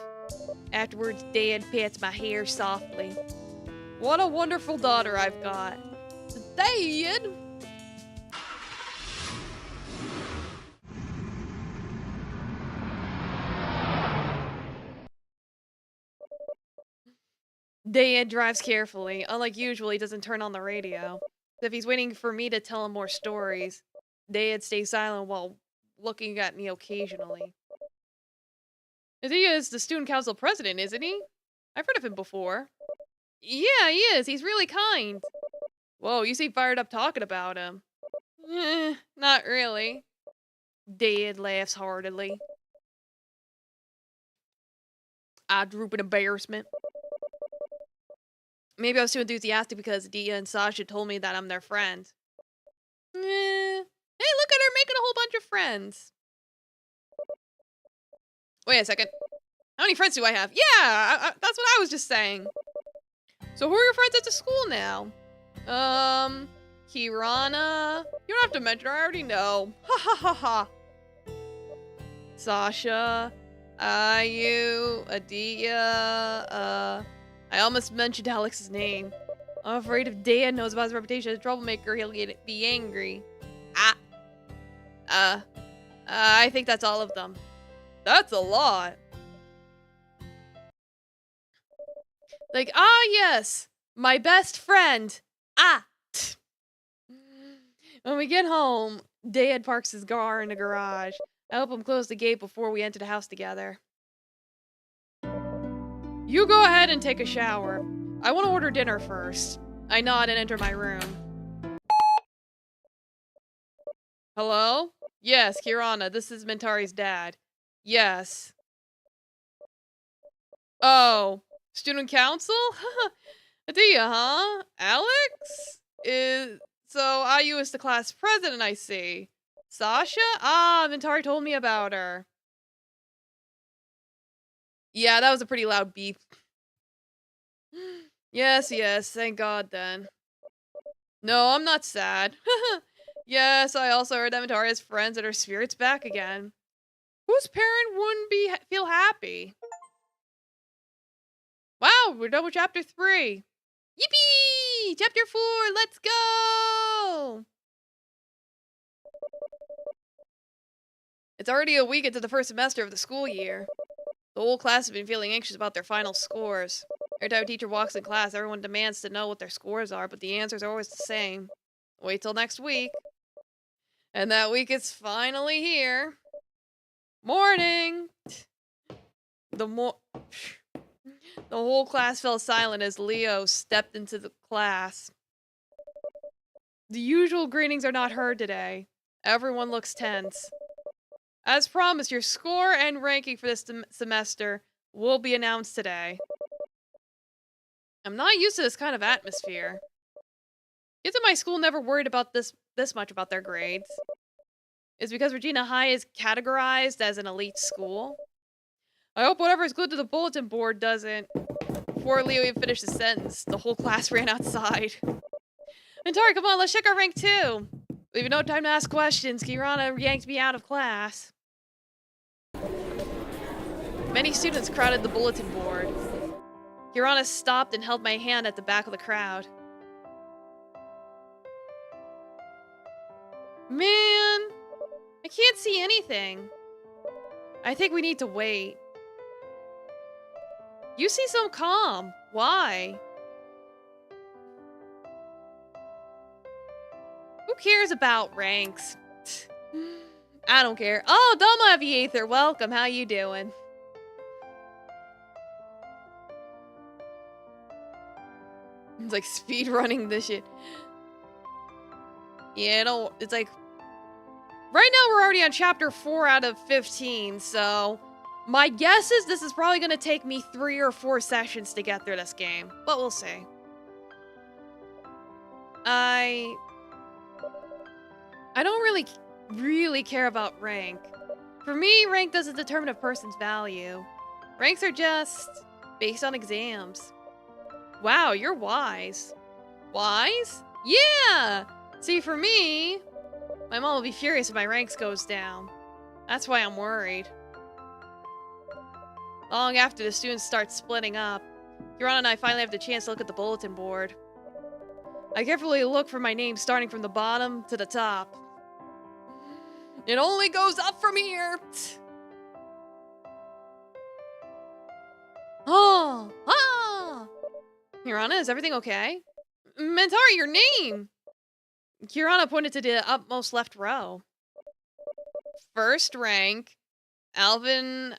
Afterwards, Dad pats my hair softly. What a wonderful daughter I've got. Dad! Dad drives carefully. Unlike usual, he doesn't turn on the radio. If he's waiting for me to tell him more stories, Dad stays silent while looking at me occasionally. He is the student council president, isn't he? I've heard of him before. Yeah, he is. He's really kind. Whoa, you seem fired up talking about him. Not really. Dad laughs heartily. I droop in embarrassment. Maybe I was too enthusiastic because Dia and Sasha told me that I'm their friend. Hey, look at her making a whole bunch of friends. Wait a second. How many friends do I have? Yeah, that's what I was just saying. So who are your friends at the school now? Kirana. You don't have to mention her, I already know. Ha ha ha ha. Sasha. Ayu. Adia. I almost mentioned Alex's name. I'm afraid if Dan knows about his reputation as a troublemaker, he'll be angry. I think that's all of them. That's a lot. Like, yes, my best friend. When we get home, Dad parks his car in the garage. I help him close the gate before we enter the house together. You go ahead and take a shower. I want to order dinner first. I nod and enter my room. Hello? Yes, Kirana, this is Mentari's dad. Yes. Oh, student council? Adia, huh? Alex? So Ayu is the class president, I see. Sasha? Mentari told me about her. Yeah, that was a pretty loud beep. Yes, thank God then. No, I'm not sad. Yes, I also heard that Mentari has friends and her spirit's back again. Whose parent wouldn't feel happy? Wow, we're done with chapter 3. Yippee! Chapter 4, let's go! It's already a week into the first semester of the school year. The whole class has been feeling anxious about their final scores. Every time a teacher walks in class, everyone demands to know what their scores are, but the answers are always the same. Wait till next week. And that week is finally here. Morning! The whole class fell silent as Leo stepped into the class. The usual greetings are not heard today. Everyone looks tense. As promised, your score and ranking for this semester will be announced today. I'm not used to this kind of atmosphere. Kids at my school never worried about this much about their grades. It's because Regina High is categorized as an elite school. I hope whatever is glued to the bulletin board doesn't. Before Leo even finished the sentence, the whole class ran outside. Mentari, come on, let's check our rank too. We have no time to ask questions. Kirana yanked me out of class. Many students crowded the bulletin board. Kirana stopped and held my hand at the back of the crowd. Man, I can't see anything. I think we need to wait. You seem so calm. Why? Who cares about ranks? I don't care. Oh, Doma Aviator, welcome. How you doing? It's like speed running this shit. Yeah, it's like... Right now we're already on chapter 4 out of 15, so... My guess is this is probably going to take me 3 or 4 sessions to get through this game. But we'll see. I don't really care about rank. For me, rank doesn't determine a person's value. Ranks are just based on exams. Wow, you're wise. Wise? Yeah! See, for me, my mom will be furious if my ranks goes down. That's why I'm worried. Long after the students start splitting up, Kiran and I finally have the chance to look at the bulletin board. I carefully look for my name starting from the bottom to the top. It only goes up from here! Oh! Ah! Kirana, is everything okay? Mentari, your name! Kirana pointed to the upmost left row. First rank, Alvin,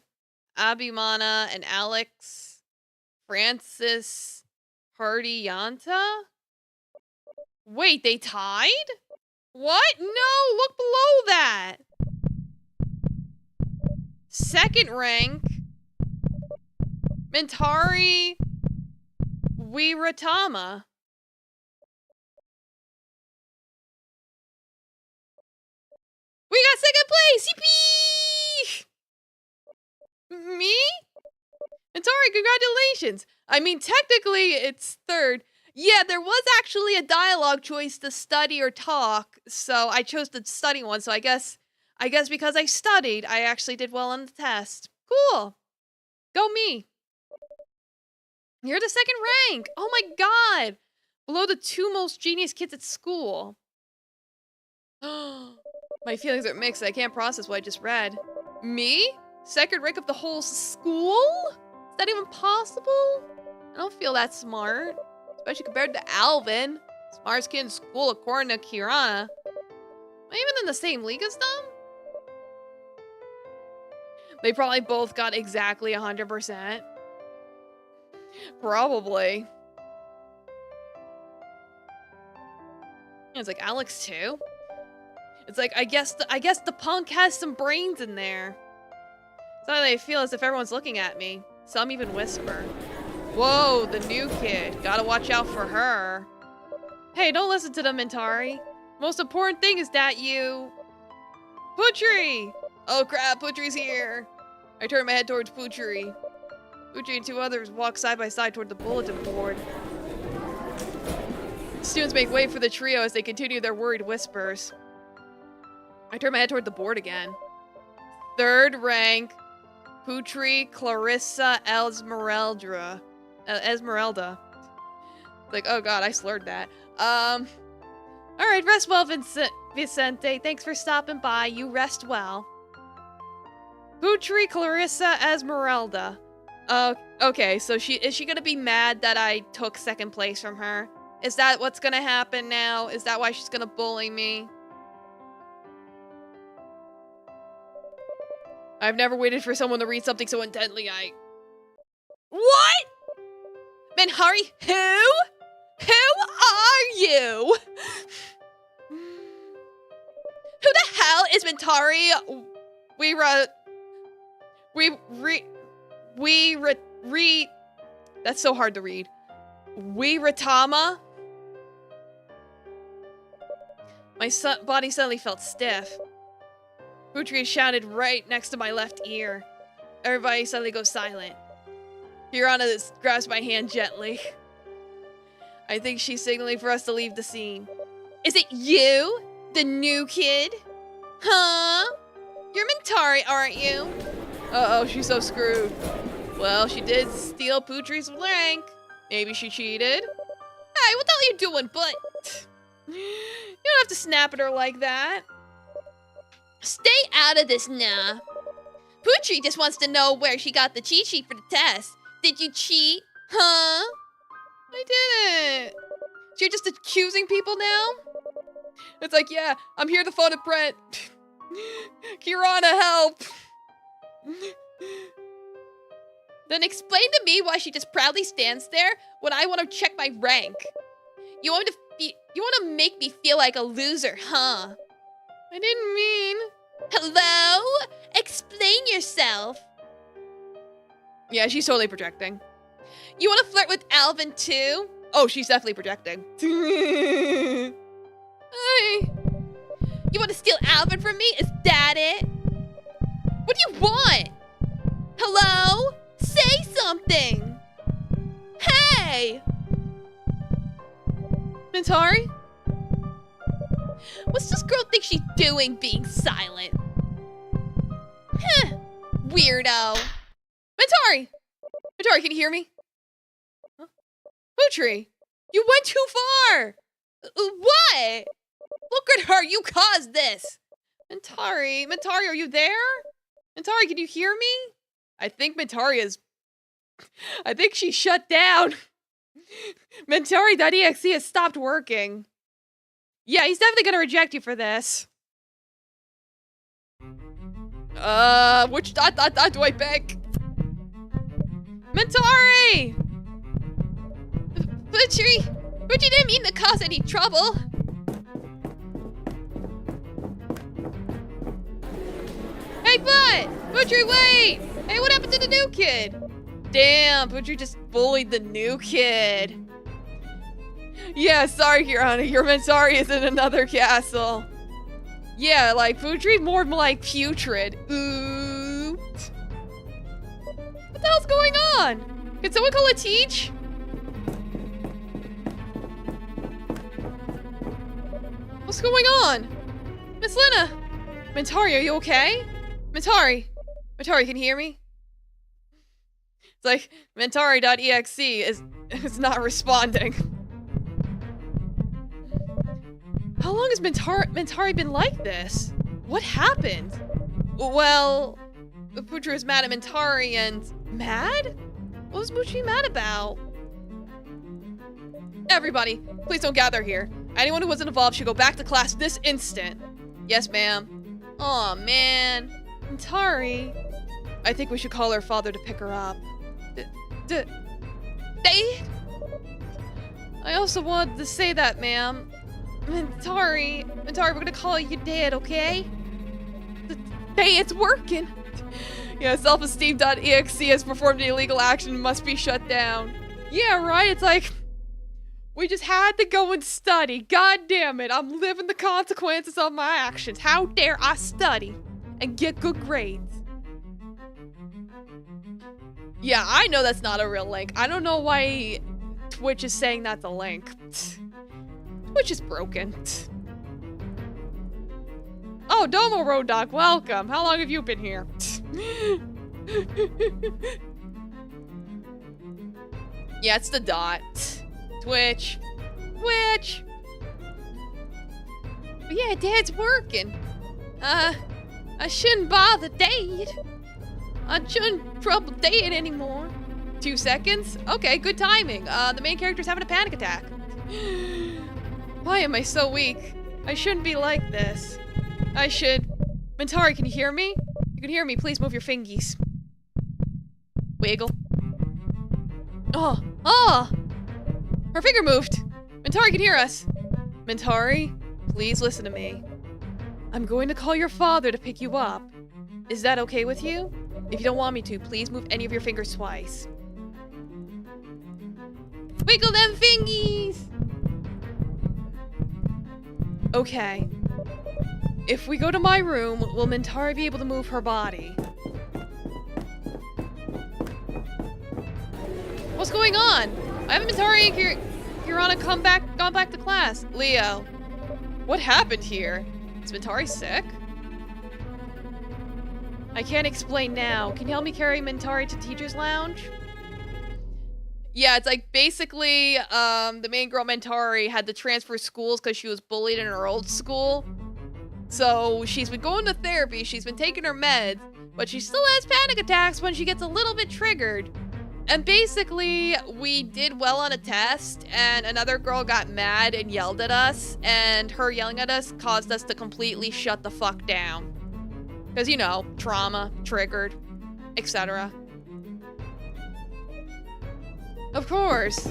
Abimana, and Alex Francis Hardy Yanta? Wait, they tied? What? No, look below that! Second rank, Mentari Wiratama. We got second place! Yippee! Me? Mentari, congratulations! I mean, technically, it's third. Yeah, there was actually a dialogue choice to study or talk, so I chose the study one, so I guess because I studied, I actually did well on the test. Cool! Go me! You're the second rank! Oh my god! Below the two most genius kids at school. My feelings are mixed. I can't process what I just read. Me? Second rank of the whole school? Is that even possible? I don't feel that smart. Especially compared to Alvin. Smartest kid in school according to Kirana. Am I even in the same league as them? They probably both got exactly 100%. Probably. It's like Alex too. It's like I guess the punk has some brains in there. So they feel as if everyone's looking at me. Some even whisper. Whoa, the new kid. Gotta watch out for her. Hey, don't listen to them, Mentari. Most important thing is that you... Putri! Oh crap, Putri's here. I turn my head towards Putri. Putri and two others walk side by side toward the bulletin board. Students make way for the trio as they continue their worried whispers. I turn my head toward the board again. Third rank, Putri Clarissa Esmeralda. Like, oh god, I slurred that. Alright, rest well, Vicente. Thanks for stopping by. You rest well. Putri Clarissa Esmeralda. Okay, so is she gonna be mad that I took second place from her? Is that what's gonna happen now? Is that why she's gonna bully me? I've never waited for someone to read something so intently. What? Menhari, who? Who are you? Who the hell is Mentari? That's so hard to read. Wiratama? My body suddenly felt stiff. Putri shouted right next to my left ear. Everybody suddenly goes silent. Kirana grabs my hand gently. I think she's signaling for us to leave the scene. Is it you? The new kid? Huh? You're Mentari, aren't you? Uh-oh, she's so screwed. Well, she did steal Putri's rank. Maybe she cheated. Hey, what the hell are you doing, but... You don't have to snap at her like that. Stay out of this now. Putri just wants to know where she got the cheat sheet for the test. Did you cheat? Huh? I didn't. So you're just accusing people now? It's like, yeah, I'm here to phone a Brent. Kirana, help. Then explain to me why she just proudly stands there when I want to check my rank. You want to make me feel like a loser, huh? I didn't mean... Hello? Explain yourself. Yeah, she's totally projecting. You want to flirt with Alvin too? Oh, she's definitely projecting. Hey. You want to steal Alvin from me? Is that it? What do you want? Hello? Say something! Hey! Mentari? What's this girl think she's doing being silent? Heh. Weirdo. Mentari! Mentari, can you hear me? Huh? Putri, you went too far! What? Look at her, you caused this! Mentari, are you there? Mentari, can you hear me? I think Mentari is... I think she shut down. Mentari.exe has stopped working. Yeah, he's definitely gonna reject you for this. Which dot do I pick? Mentari! Putri didn't mean to cause any trouble. Hey, bud! Putri, wait! Hey, what happened to the new kid? Damn, Putri just bullied the new kid. Yeah, sorry, Kirana. Your Mentari is in another castle. Yeah, like, Putri more like putrid. Ooh. What the hell's going on? Can someone call a teach? What's going on? Miss Lena! Mentari, are you okay? Mentari, can you hear me? It's like, Mentari.exe is not responding. How long has Mentari been like this? What happened? Well, Putri was mad at Mentari and... Mad? What was Putri mad about? Everybody, please don't gather here. Anyone who wasn't involved should go back to class this instant. Yes, ma'am. Aw, man. Mentari. I think we should call her father to pick her up. Dad? I also wanted to say that, ma'am. Mentari, we're gonna call you Dad, okay? Hey, it's working! Yeah, self-esteem.exe has performed an illegal action and must be shut down. Yeah, right? It's like, we just had to go and study. God damn it, I'm living the consequences of my actions. How dare I study and get good grades? Yeah, I know that's not a real link. I don't know why Twitch is saying that's a link. Twitch is broken. Oh, Domo Road Dog, welcome. How long have you been here? Yeah, it's the dot. Twitch. But yeah, Dad's working. I shouldn't bother Dad. I shouldn't trouble Dad anymore. 2 seconds? Okay, good timing. The main character's having a panic attack. Why am I so weak? I shouldn't be like this. I should... Mentari, can you hear me? You can hear me, please move your fingies. Wiggle. Oh! Her finger moved! Mentari can hear us! Mentari, please listen to me. I'm going to call your father to pick you up. Is that okay with you? If you don't want me to, please move any of your fingers twice. Wiggle them fingies! Okay. If we go to my room, will Mentari be able to move her body? What's going on? I haven't Mentari and Kirana gone back to class. Leo, what happened here? Is Mentari sick? I can't explain now. Can you help me carry Mentari to teacher's lounge? Yeah, it's like basically the main girl Mentari had to transfer schools because she was bullied in her old school. So she's been going to therapy, she's been taking her meds, but she still has panic attacks when she gets a little bit triggered. And basically, we did well on a test, and another girl got mad and yelled at us, and her yelling at us caused us to completely shut the fuck down. Because, you know, trauma, triggered, etc. Of course.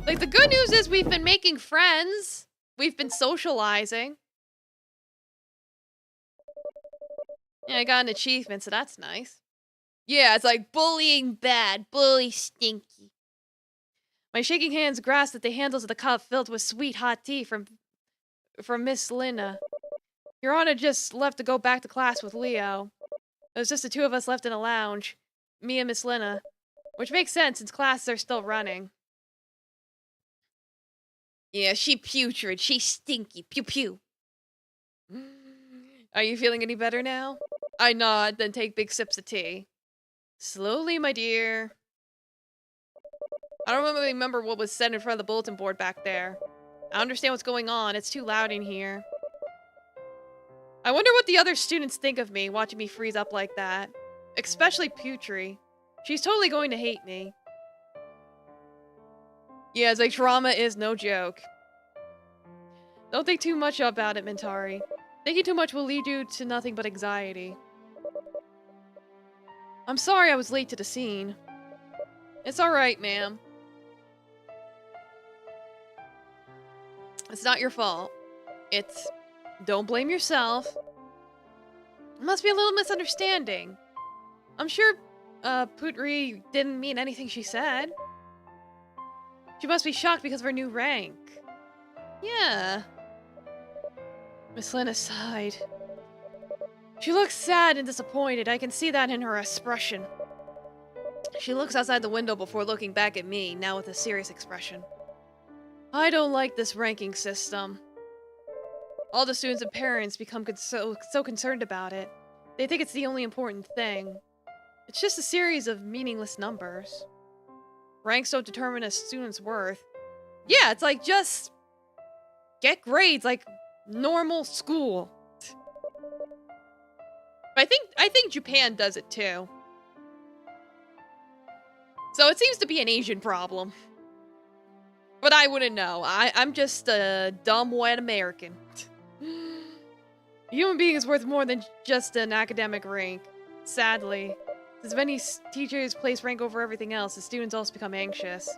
Like, the good news is we've been making friends. We've been socializing. Yeah, I got an achievement, so that's nice. Yeah, it's like bullying bad, bully Stinky. My shaking hands grasped at the handles of the cup filled with sweet hot tea from Miss Lena. Your Honor just left to go back to class with Leo. There's just the two of us left in the lounge. Me and Miss Lena. Which makes sense since classes are still running. Yeah, she putrid. She's stinky. Pew pew. Are you feeling any better now? I nod, then take big sips of tea. Slowly, my dear. I don't really remember what was said in front of the bulletin board back there. I understand what's going on. It's too loud in here. I wonder what the other students think of me, watching me freeze up like that. Especially Putri. She's totally going to hate me. Yeah, it's like trauma is no joke. Don't think too much about it, Mintari. Thinking too much will lead you to nothing but anxiety. I'm sorry I was late to the scene. It's alright, ma'am. It's not your fault. It's... Don't blame yourself. It must be a little misunderstanding. I'm sure, Putri didn't mean anything she said. She must be shocked because of her new rank. Yeah. Miss Lena sighed. She looks sad and disappointed. I can see that in her expression. She looks outside the window before looking back at me, now with a serious expression. I don't like this ranking system. All the students and parents become so concerned about it. They think it's the only important thing. It's just a series of meaningless numbers. Ranks don't determine a student's worth. Yeah, it's like just get grades like normal school. I think Japan does it too. So it seems to be an Asian problem. But I wouldn't know. I'm just a dumb white American. A human being is worth more than just an academic rank. Sadly. As many teachers place rank over everything else, the students also become anxious.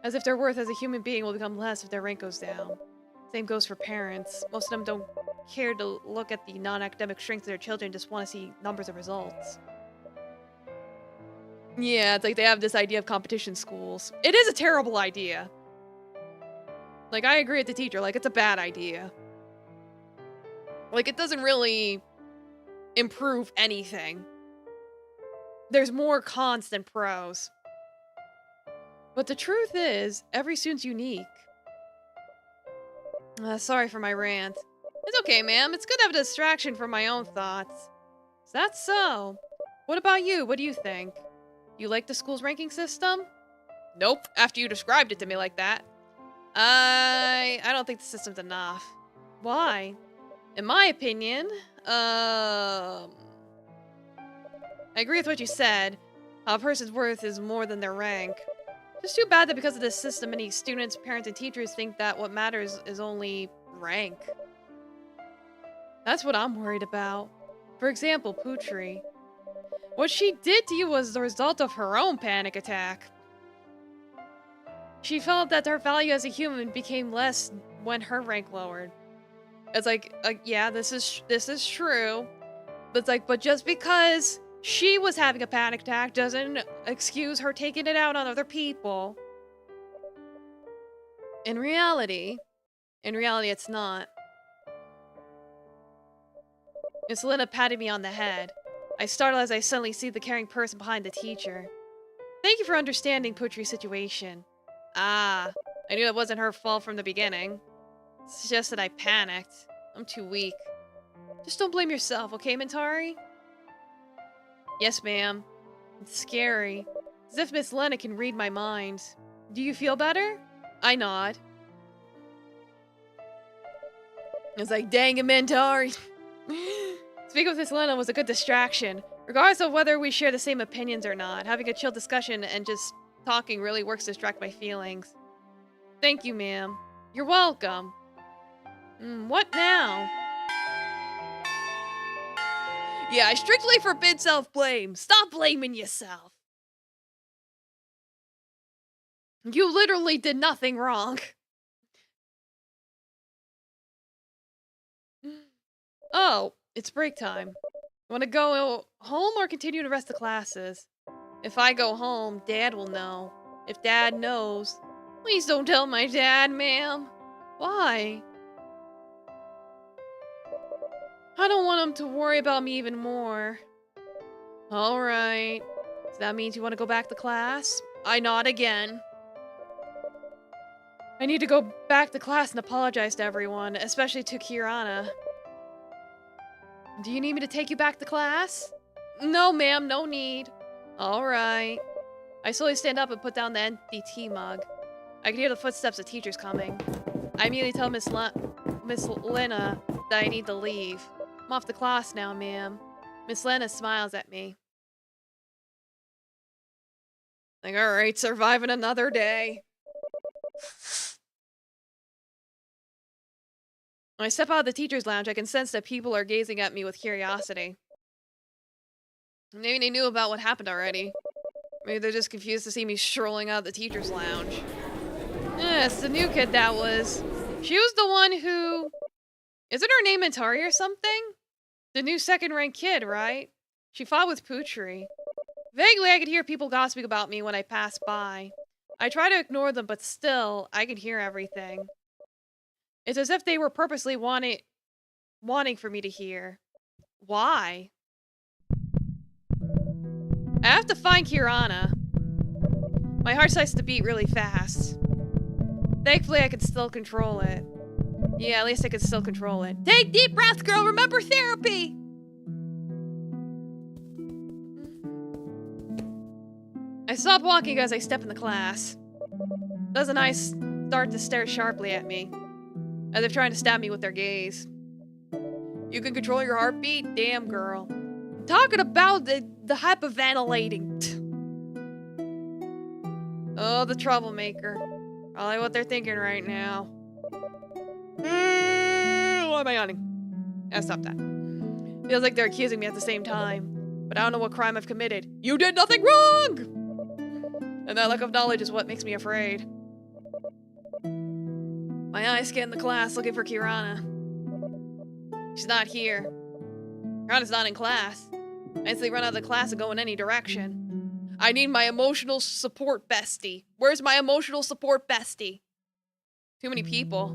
As if their worth as a human being will become less if their rank goes down. Same goes for parents. Most of them don't care to look at the non-academic strength of their children, just want to see numbers and results. Yeah, it's like they have this idea of competition schools. It is a terrible idea. Like, I agree with the teacher, like, it's a bad idea. Like, it doesn't really improve anything. There's more cons than pros. But the truth is, every student's unique. Sorry for my rant. It's okay, ma'am. It's good to have a distraction from my own thoughts. Is that so? What about you? What do you think? You like the school's ranking system? Nope, after you described it to me like that. I don't think the system's enough. Why? In my opinion, I agree with what you said. How a person's worth is more than their rank. It's too bad that because of this system, many students, parents, and teachers think that what matters is only rank. That's what I'm worried about. For example, Putri. What she did to you was the result of her own panic attack. She felt that her value as a human became less when her rank lowered. It's like, yeah, this is true. But it's like, but just because she was having a panic attack doesn't excuse her taking it out on other people. In reality, it's not. Miss Lena patted me on the head. I startle as I suddenly see the caring person behind the teacher. Thank you for understanding Putri's situation. Ah, I knew it wasn't her fault from the beginning. It's just that I panicked. I'm too weak. Just don't blame yourself, okay, Mintari? Yes, ma'am. It's scary. As if Miss Lena can read my mind. Do you feel better? I nod. It's like, dang it, Mintari. Speaking with Miss Lena was a good distraction. Regardless of whether we share the same opinions or not, having a chill discussion and just talking really works to distract my feelings. Thank you, ma'am. You're welcome. What now? Yeah, I strictly forbid self-blame. Stop blaming yourself. You literally did nothing wrong. Oh, it's break time. Want to go home or continue the rest of classes? If I go home, Dad will know. If Dad knows... Please don't tell my dad, ma'am. Why? I don't want him to worry about me even more. Alright. So that means you want to go back to class? I nod again. I need to go back to class and apologize to everyone, especially to Kirana. Do you need me to take you back to class? No, ma'am, no need. Alright. I slowly stand up and put down the empty tea mug. I can hear the footsteps of teachers coming. I immediately tell Miss Lena that I need to leave. I'm off to class now, ma'am. Miss Lena smiles at me. Like, alright, surviving another day. When I step out of the teacher's lounge, I can sense that people are gazing at me with curiosity. Maybe they knew about what happened already. Maybe they're just confused to see me strolling out of the teacher's lounge. Yes, the new kid that was. She was the one who... Isn't her name Atari or something? The new second-rank kid, right? She fought with Putri. Vaguely, I could hear people gossiping about me when I passed by. I try to ignore them, but still, I can hear everything. It's as if they were purposely wanting for me to hear. Why? I have to find Kirana. My heart starts to beat really fast. Thankfully, I can still control it. Yeah, at least I can still control it. Take deep breaths, girl! Remember therapy! I stop walking as I step in the class. Dozen eyes start to stare sharply at me, as if trying to stab me with their gaze. You can control your heartbeat? Damn, girl. I'm talking about the hyperventilating. Oh, the troublemaker. Probably what they're thinking right now. Why am I yawning? Yeah, stop that. Feels like they're accusing me at the same time, but I don't know what crime I've committed. You did nothing wrong! And that lack of knowledge is what makes me afraid. My eyes scan the class looking for Kirana. She's not here. Kirana's not in class. I instantly run out of the class and go in any direction. I need my emotional support bestie. Where's my emotional support bestie? Too many people.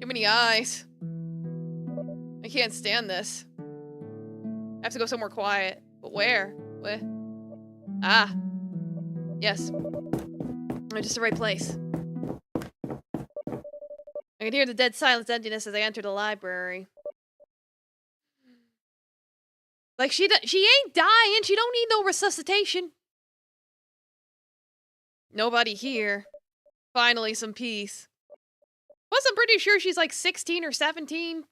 Too many eyes. I can't stand this. I have to go somewhere quiet. But where? What? Ah. Yes. I'm just the right place. I can hear the dead silence emptiness as I enter the library. Like, she ain't dying. She don't need no resuscitation. Nobody here. Finally, some peace. Plus, I'm pretty sure she's like 16 or 17.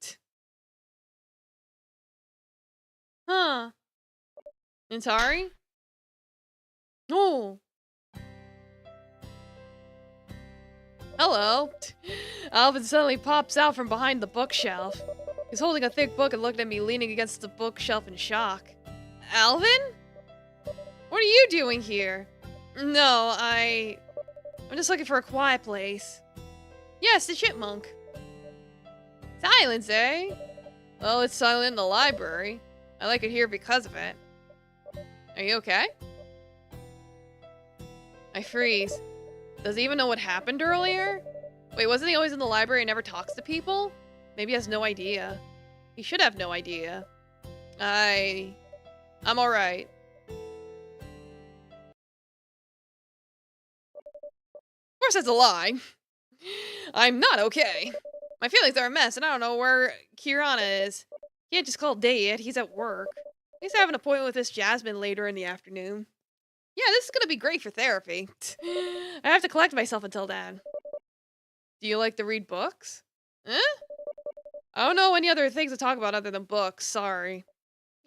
Huh. Intari? Oh. Hello. Alvin suddenly pops out from behind the bookshelf. He's holding a thick book and looking at me leaning against the bookshelf in shock. Alvin? What are you doing here? No, I'm just looking for a quiet place. Yes, the chipmunk. Silence, eh? Well, it's silent in the library. I like it here because of it. Are you okay? I freeze. Does he even know what happened earlier? Wait, wasn't he always in the library and never talks to people? Maybe he has no idea. He should have no idea. I'm alright. Of course that's a lie. I'm not okay. My feelings are a mess and I don't know where Kirana is. He can't just call day yet, he's at work. He's having an appointment with Miss Jasmine later in the afternoon. Yeah, this is gonna be great for therapy. I have to collect myself until then. Do you like to read books? Eh? I don't know any other things to talk about other than books, sorry.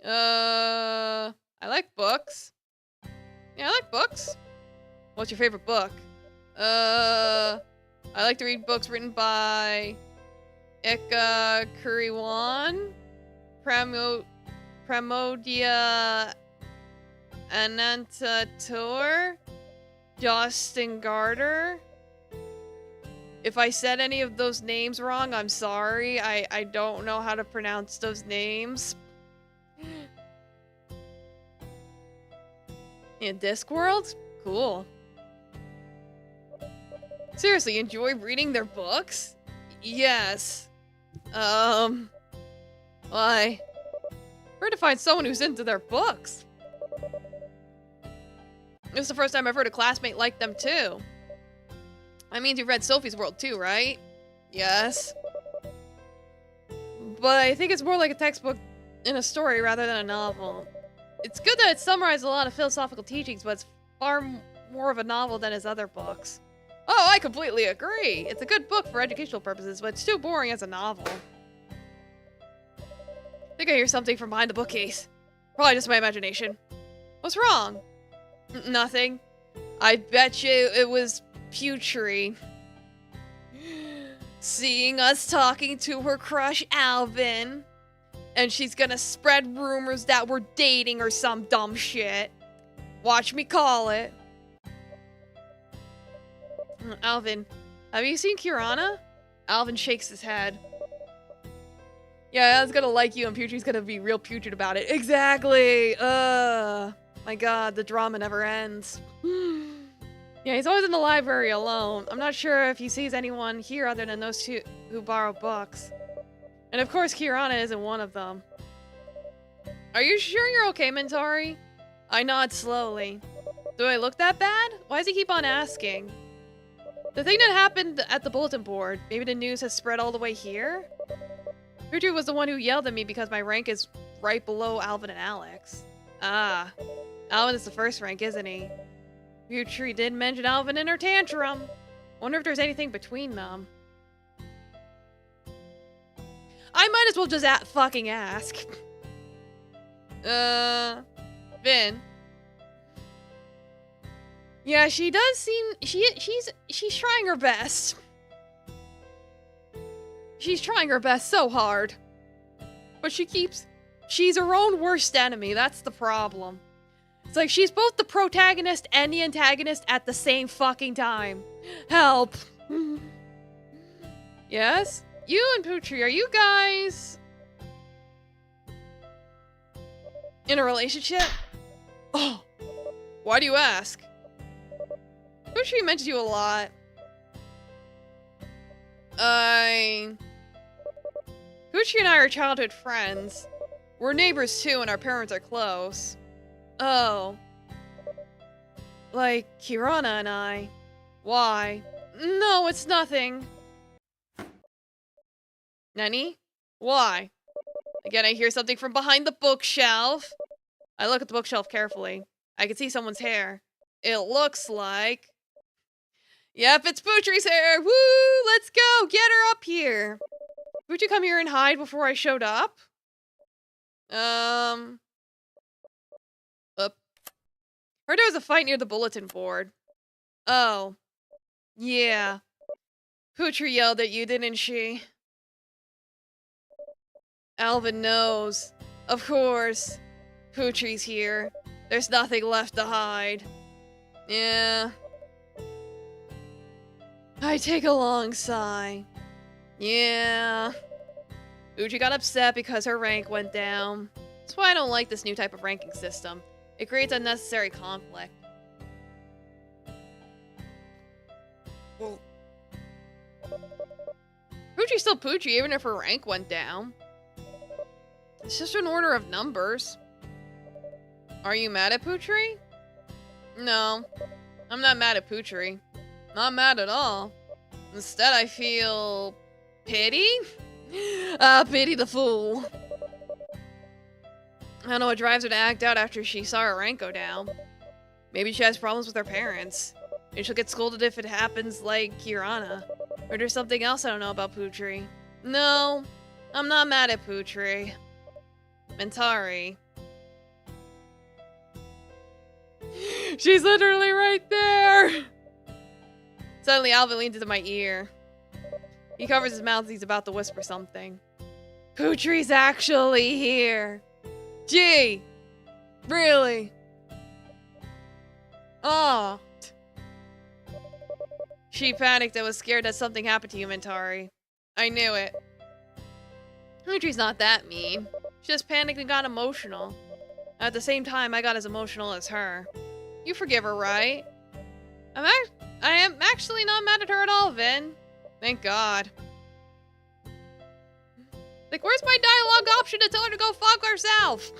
I like books. Yeah, I like books. What's your favorite book? I like to read books written by Eka Kuriwan, Pramodia Anantatur, Justin Garter. If I said any of those names wrong, I'm sorry. I don't know how to pronounce those names. In Discworld? Cool. Seriously, enjoy reading their books? Yes. Why? Rare to find someone who's into their books. This is the first time I've heard a classmate like them, too. I mean, you've read Sophie's World, too, right? Yes. But I think it's more like a textbook in a story rather than a novel. It's good that it summarizes a lot of philosophical teachings, but it's far more of a novel than his other books. Oh, I completely agree. It's a good book for educational purposes, but it's too boring as a novel. I think I hear something from behind the bookcase. Probably just my imagination. What's wrong? Nothing. I bet you it was Putri. Seeing us talking to her crush, Alvin. And she's gonna spread rumors that we're dating or some dumb shit. Watch me call it. Alvin, have you seen Kirana? Alvin shakes his head. Yeah, Al's gonna like you and Putri's gonna be real putrid about it. Exactly! My god, the drama never ends. Yeah, he's always in the library alone. I'm not sure if he sees anyone here other than those two who borrow books. And of course, Kirana isn't one of them. Are you sure you're okay, Mentari? I nod slowly. Do I look that bad? Why does he keep on asking? The thing that happened at the bulletin board, maybe the news has spread all the way here? Putri was the one who yelled at me because my rank is right below Alvin and Alex. Ah, Alvin is the first rank, isn't he? Putri did mention Alvin in her tantrum. Wonder if there's anything between them. I might as well just fucking ask. Vin. Yeah, she does seem... She's trying her best. She's trying her best so hard. But she's her own worst enemy, that's the problem. It's like she's both the protagonist and the antagonist at the same fucking time. Help. Yes? You and Putri, are you guys... in a relationship? Oh. Why do you ask? Putri mentions you a lot. Putri and I are childhood friends. We're neighbors too, and our parents are close. Oh. Like Kirana and I. Why? No, it's nothing. Nani? Why? Again, I hear something from behind the bookshelf. I look at the bookshelf carefully. I can see someone's hair. It looks like... Yep, it's Putri's hair! Woo! Let's go! Get her up here! Would you come here and hide before I showed up? Heard there was a fight near the bulletin board. Oh. Yeah. Putri yelled at you, didn't she? Alvin knows. Of course. Putri's here. There's nothing left to hide. Yeah. I take a long sigh. Yeah. Putri got upset because her rank went down. That's why I don't like this new type of ranking system. It creates unnecessary conflict. Well, Putri's still Putri, even if her rank went down. It's just an order of numbers. Are you mad at Putri? No, I'm not mad at Putri. Not mad at all. Instead, I feel... pity? Pity the fool. I don't know what drives her to act out after she saw her rank go down. Maybe she has problems with her parents. Maybe she'll get scolded if it happens like Kirana. Or there's something else I don't know about Putri. No, I'm not mad at Putri. Mentari. She's literally right there! Suddenly, Alvin leans into my ear. He covers his mouth as he's about to whisper something. Putri's actually here. Gee! Really? Oh. She panicked and was scared that something happened to you, Mentari. I knew it. Putri's not that mean. She just panicked and got emotional. At the same time, I got as emotional as her. You forgive her, right? I am actually not mad at her at all, Vin. Thank God. Like, where's my dialogue option to tell her to go fuck herself?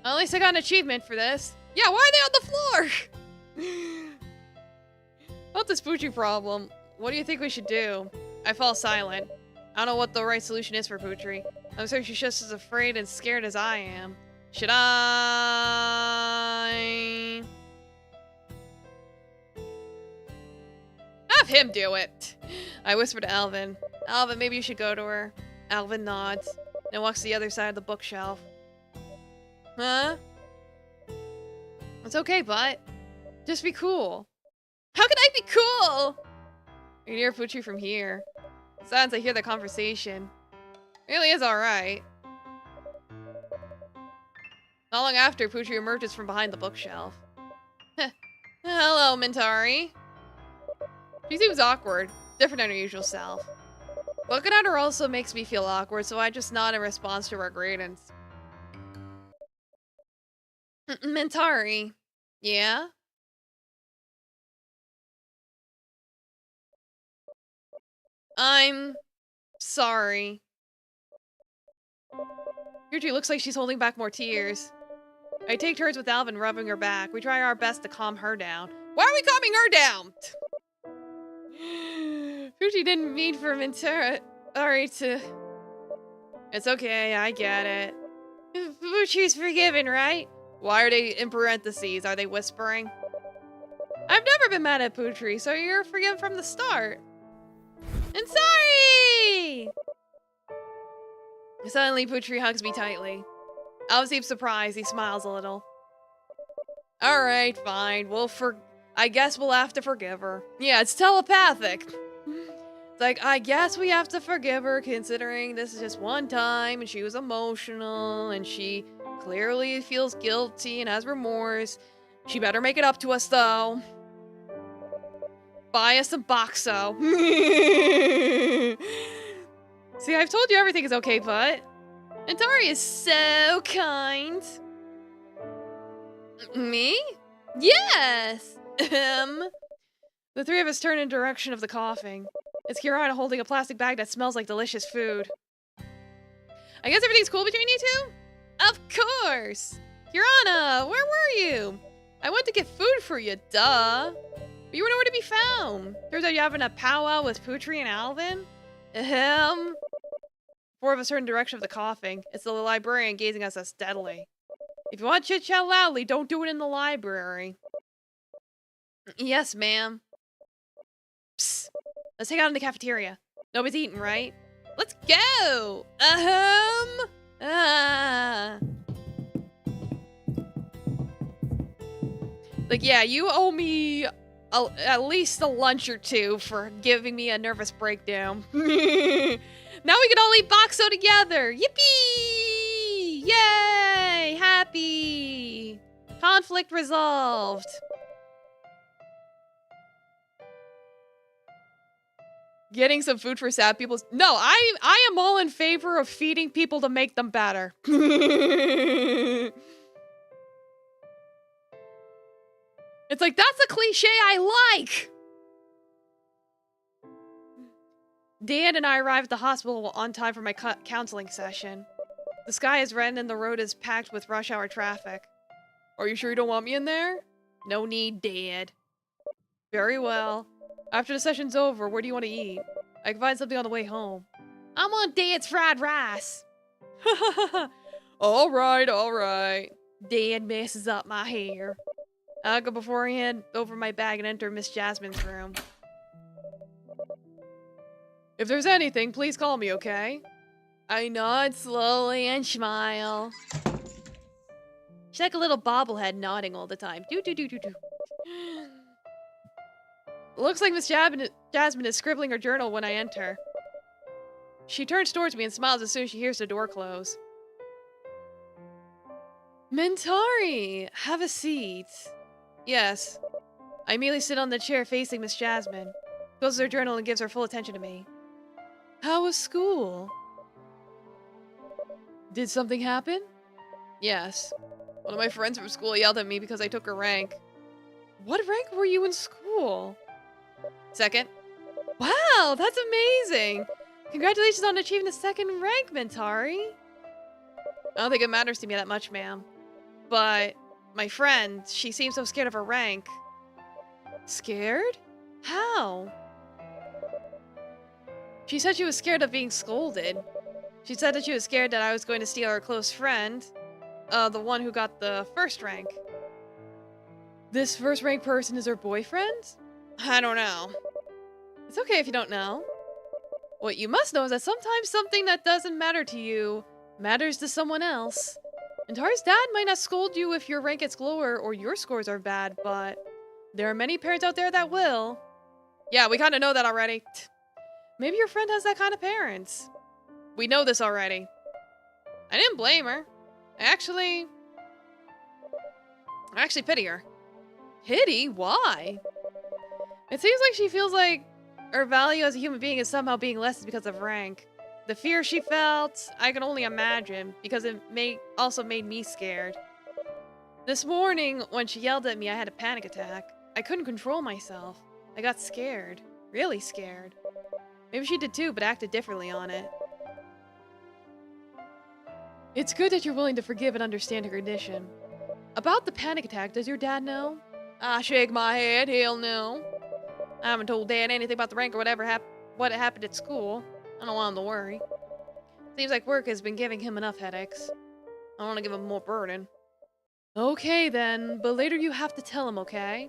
At least I got an achievement for this. Yeah, why are they on the floor? What's this Poochie problem? What do you think we should do? I fall silent. I don't know what the right solution is for Poochie. I'm certain she's just as afraid and scared as I am. Should I... have him do it? I whisper to Alvin. Alvin, maybe you should go to her. Alvin nods, and walks to the other side of the bookshelf. Huh? It's okay, but just be cool. How can I be cool? I can hear Poochie from here. Besides, I hear the conversation. It really is alright. Not long after, Poochie emerges from behind the bookshelf. Hello, Mintari. She seems awkward, different than her usual self. Looking at her also makes me feel awkward, so I just nod in response to her greetings. Mintari. Yeah? I'm... sorry. Poochie looks like she's holding back more tears. I take turns with Alvin rubbing her back. We try our best to calm her down. Why are we calming her down? Poochie didn't mean for Mintari to... It's okay, I get it. Poochie's forgiven, right? Why are they in parentheses? Are they whispering? I've never been mad at Poochie, so you're forgiven from the start. And sorry! Suddenly, Poochie hugs me tightly. Alvin seems surprised. He smiles a little. Alright, fine. I guess we'll have to forgive her. Yeah, it's telepathic. It's like, I guess we have to forgive her considering this is just one time and she was emotional and she clearly feels guilty and has remorse. She better make it up to us, though. Buy us some Boxo. See, I've told you everything is okay, but... Mintari is so kind. Me? Yes! The three of us turn in direction of the coughing. It's Kirana holding a plastic bag that smells like delicious food. I guess everything's cool between you two? Of course! Kirana, where were you? I went to get food for you, duh. But you were nowhere to be found. Turns out you're having a powwow with Poochie and Alvin? Four of us turn in the direction of the coughing. It's the librarian gazing at us steadily. If you want to chit-chat loudly, don't do it in the library. Yes, ma'am. Psst. Let's hang out in the cafeteria. Nobody's eating, right? Let's go! Like, yeah, you owe me at least a lunch or two for giving me a nervous breakdown. Now we can all eat Boxo together! Yippee! Yay! Happy! Conflict resolved. Getting some food for sad people. No, I am all in favor of feeding people to make them better. It's like, that's a cliche I like. Dan and I arrived at the hospital on time for my counseling session. The sky is red and the road is packed with rush hour traffic. Are you sure you don't want me in there? No need, Dad. Very well. After the session's over, where do you want to eat? I can find something on the way home. I want Dad's fried rice. Alright, alright. Dad messes up my hair. I'll go before I hand over my bag and enter Miss Jasmine's room. If there's anything, please call me, okay? I nod slowly and smile. She's like a little bobblehead nodding all the time. Do-do-do-do-do. Looks like Miss Jasmine is scribbling her journal when I enter. She turns towards me and smiles as soon as she hears the door close. Mintari, have a seat. Yes. I immediately sit on the chair facing Miss Jasmine. Closes her journal and gives her full attention to me. How was school? Did something happen? Yes. One of my friends from school yelled at me because I took a rank. What rank were you in school? Second. Wow, that's amazing! Congratulations on achieving the 2nd rank, Mintari. I don't think it matters to me that much, ma'am. But my friend, she seems so scared of her rank. Scared? How? She said she was scared of being scolded. She said that she was scared that I was going to steal her close friend, the one who got the 1st rank. This 1st rank person is her boyfriend? I don't know. It's okay if you don't know. What you must know is that sometimes something that doesn't matter to you matters to someone else. And Tari's dad might not scold you if your rank gets lower or your scores are bad, but there are many parents out there that will. Yeah, we kind of know that already. Maybe your friend has that kind of parents. We know this already. I didn't blame her. I actually pity her. Pity? Why? It seems like she feels like her value as a human being is somehow being lessened because of rank. The fear she felt, I can only imagine, because it also made me scared. This morning, when she yelled at me, I had a panic attack. I couldn't control myself. I got scared. Really scared. Maybe she did too, but acted differently on it. It's good that you're willing to forgive and understand her condition. About the panic attack, does your dad know? I shake my head, he'll know. I haven't told Dad anything about the rank or what happened at school. I don't want him to worry. Seems like work has been giving him enough headaches. I don't want to give him more burden. Okay then, but later you have to tell him, okay?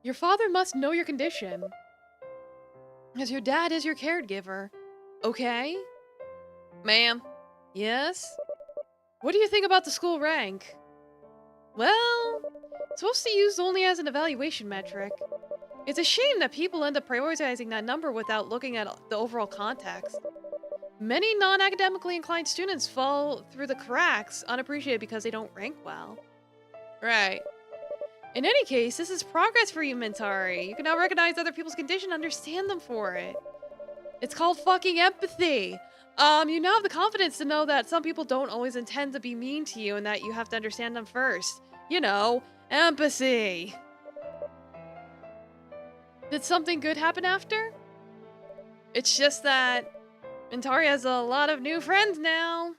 Your father must know your condition. As your dad is your caregiver. Okay? Ma'am? Yes? What do you think about the school rank? Well, it's supposed to be used only as an evaluation metric. It's a shame that people end up prioritizing that number without looking at the overall context. Many non-academically inclined students fall through the cracks unappreciated because they don't rank well. Right. In any case, this is progress for you, Mintari. You can now recognize other people's condition and understand them for it. It's called fucking empathy. You now have the confidence to know that some people don't always intend to be mean to you and that you have to understand them first. You know, empathy. Did something good happen after? It's just that Mintari has a lot of new friends now.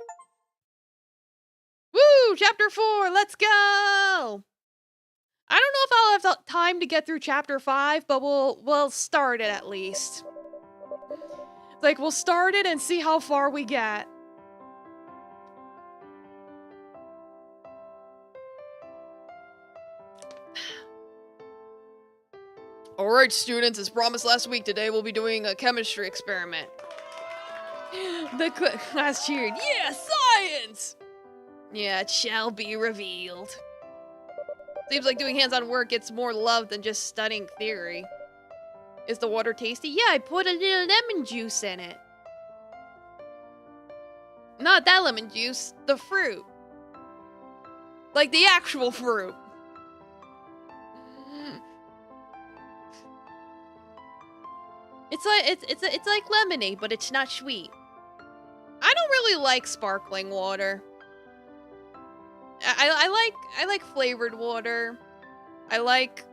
Woo! Chapter 4, let's go! I don't know if I'll have time to get through chapter 5, but we'll start it at least. Like, we'll start it and see how far we get. Alright, students, as promised last week, today we'll be doing a chemistry experiment. The class cheered. Yeah, science! Yeah, it shall be revealed. Seems like doing hands-on work gets more love than just studying theory. Is the water tasty? Yeah, I put a little lemon juice in it. Not that lemon juice, the fruit. Like the actual fruit. It's like lemonade, but it's not sweet. I don't really like sparkling water. I like flavored water. I like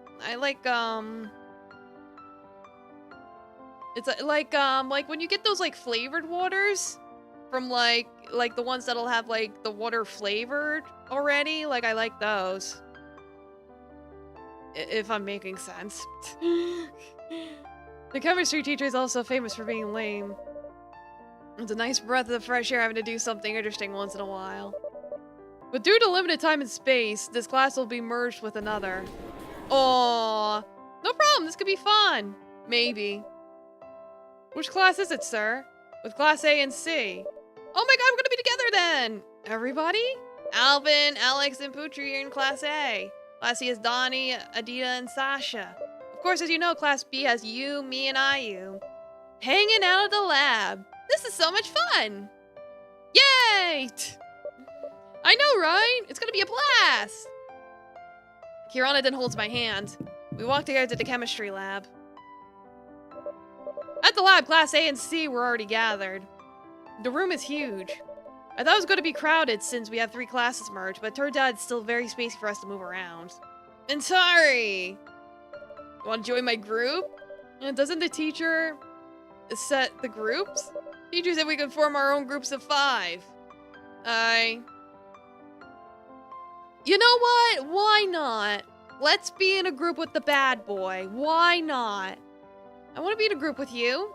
it's like when you get those like flavored waters from like the ones that'll have like the water flavored already, like I like those. If I'm making sense. The chemistry teacher is also famous for being lame. It's a nice breath of fresh air having to do something interesting once in a while. But due to limited time and space, this class will be merged with another. Aww. No problem, this could be fun. Maybe. Which class is it, sir? With class A and C. Oh my god, we're gonna be together then! Everybody? Alvin, Alex, and Putri are in class A. Class C is Donnie, Adita, and Sasha. Of course, as you know, class B has you, me, and IU. Hanging out at the lab. This is so much fun! Yay! I know, right? It's gonna be a blast! Kirana then holds my hand. We walk together to the chemistry lab. At the lab, class A and C were already gathered. The room is huge. I thought it was going to be crowded since we have 3 classes merged, but it turned out it's still very spacey for us to move around. And sorry! You want to join my group? Doesn't the teacher set the groups? Teacher said we could form our own groups of 5. You know what? Why not? Let's be in a group with the bad boy. Why not? I want to be in a group with you.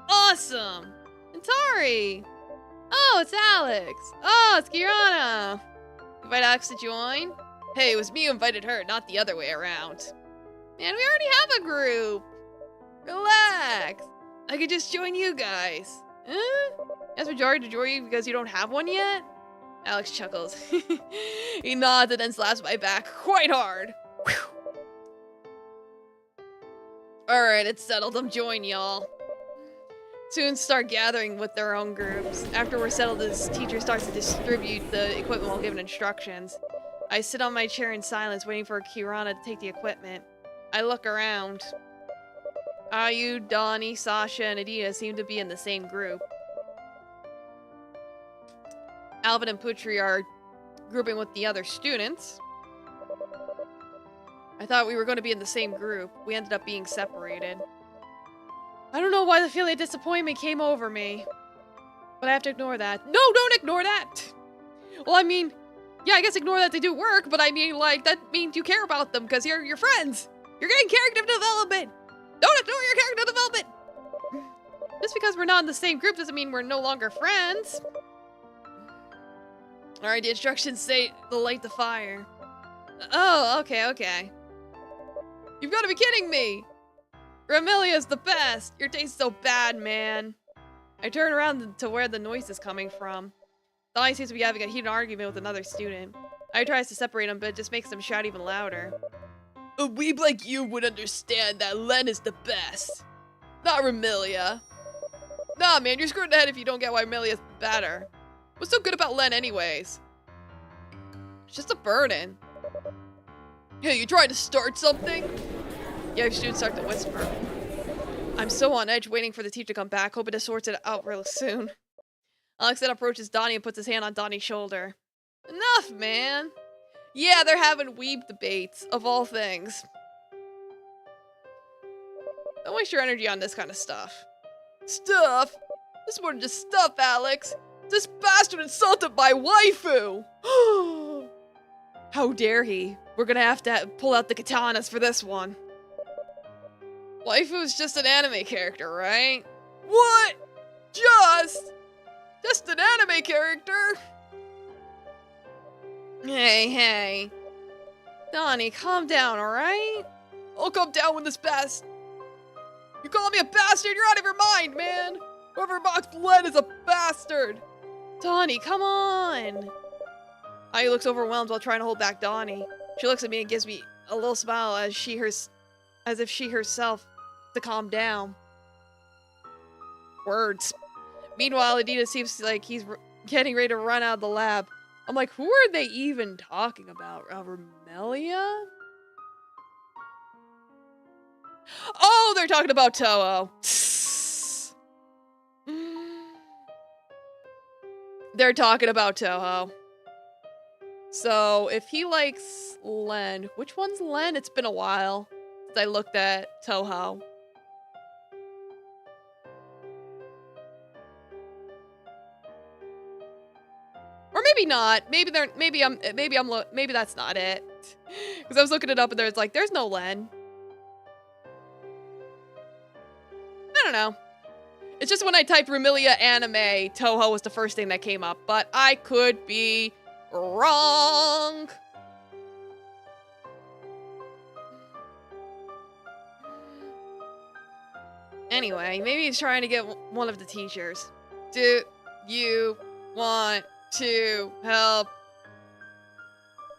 Awesome. And Tari. Oh, it's Alex. Oh, it's Kiana. Invite Alex to join? Hey, it was me who invited her, not the other way around. Man, we already have a group. Relax. I could just join you guys. Ask Majority to join you because you don't have one yet? Alex chuckles. He nods and then slaps my back quite hard. Alright, it's settled. I'm joining y'all. Students start gathering with their own groups. After we're settled, this teacher starts to distribute the equipment while giving instructions. I sit on my chair in silence, waiting for Kirana to take the equipment. I look around. Ayu, Donnie, Sasha, and Adita seem to be in the same group. Alvin and Putri are grouping with the other students. I thought we were going to be in the same group. We ended up being separated. I don't know why the feeling of disappointment came over me. But I have to ignore that. No, don't ignore that! Well, I mean, yeah, I guess ignore that they do work, but I mean, like, that means you care about them because you're your friends. You're getting character development. Don't ignore your character development! Just because we're not in the same group doesn't mean we're no longer friends. Alright, the instructions say to light the fire. Oh, okay. You've got to be kidding me! Ramelia's the best! Your taste's so bad, man. I turn around to where the noise is coming from. Donnie seems to be having a heated argument with another student. I tries to separate them, but it just makes them shout even louder. A weeb like you would understand that Len is the best. Not Ramelia. Nah, man, you're screwed in the head if you don't get why Ramelia's better. What's so good about Len anyways? It's just a burden. Hey, you trying to start something? Yeah, students start to whisper. I'm so on edge waiting for the teacher to come back, hoping to sort it out real soon. Alex then approaches Donnie and puts his hand on Donnie's shoulder. Enough, man. Yeah, they're having weeb debates, of all things. Don't waste your energy on this kind of stuff. Stuff? This more than just stuff, Alex. This bastard insulted my waifu! How dare he? We're gonna have to pull out the katanas for this one. Waifu's just an anime character, right? What? Just an anime character? Hey. Donnie, calm down, alright? I'll calm down when this best. You call me a bastard? You're out of your mind, man! Whoever mocked Len is a bastard! Donnie, come on! Ayu looks overwhelmed while trying to hold back Donnie. She looks at me and gives me a little smile as if she herself to calm down. Words. Meanwhile, Adita seems like he's getting ready to run out of the lab. I'm like, who are they even talking about? Ramelia? Oh, they're talking about Toho. They're talking about Toho. So, if he likes Len, which one's Len? It's been a while since I looked at Toho. Or maybe not. Maybe that's not it. Because I was looking it up and there's no Len. I don't know. It's just when I typed Ramelia anime, Toho was the first thing that came up, but I could be wrong. Anyway, maybe he's trying to get one of the teachers. Do you want to help?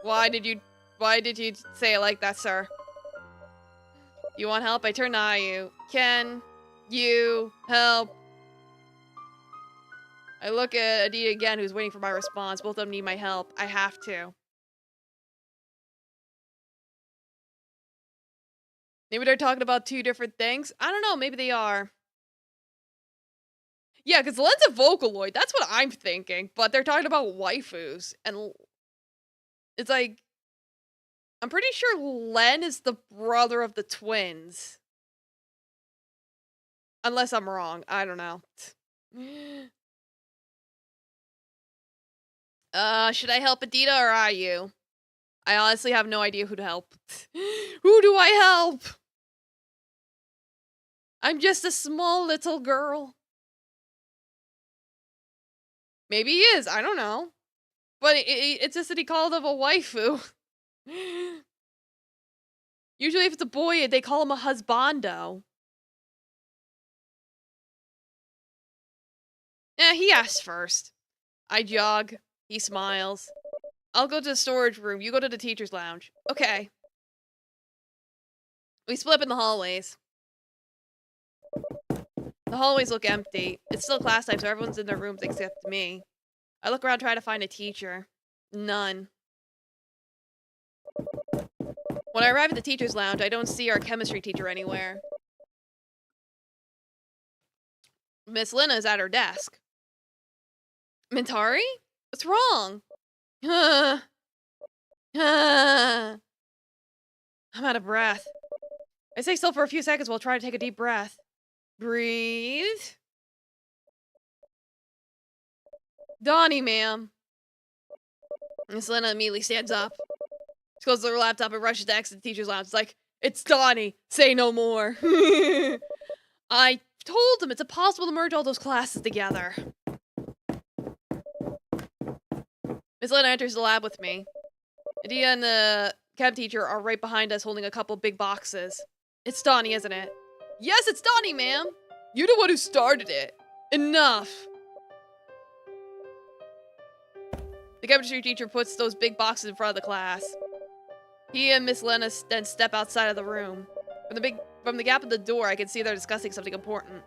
Why did you say it like that, sir? You want help? I turn to Ayu. Can you help? I look at Adita again, who's waiting for my response. Both of them need my help. I have to. Maybe they're talking about two different things. I don't know. Maybe they are. Yeah, because Len's a Vocaloid. That's what I'm thinking. But they're talking about waifus. And it's like, I'm pretty sure Len is the brother of the twins. Unless I'm wrong. I don't know. Should I help Adita or are you? I honestly have no idea who to help. Who do I help? I'm just a small little girl. Maybe he is, I don't know. But it's just that he called him a waifu. Usually if it's a boy, they call him a husbando. He asks first. I jog. He smiles. I'll go to the storage room. You go to the teacher's lounge. Okay. We split up in the hallways. The hallways look empty. It's still class time, so everyone's in their rooms except me. I look around trying to find a teacher. None. When I arrive at the teacher's lounge, I don't see our chemistry teacher anywhere. Miss Lina is at her desk. Mintari? What's wrong? I'm out of breath. I stay still for a few seconds while trying to take a deep breath. Breathe. Donnie, ma'am. Miss Lina immediately stands up. She goes to her laptop and rushes to exit the teacher's lounge. It's like, it's Donnie. Say no more. I told him it's impossible to merge all those classes together. Miss Lina enters the lab with me. Adia and the chem teacher are right behind us holding a couple big boxes. It's Donnie, isn't it? Yes, it's Donnie, ma'am. You're the one who started it. Enough. The chemistry teacher puts those big boxes in front of the class. He and Miss Lina then step outside of the room. From the gap in the door, I can see they're discussing something important.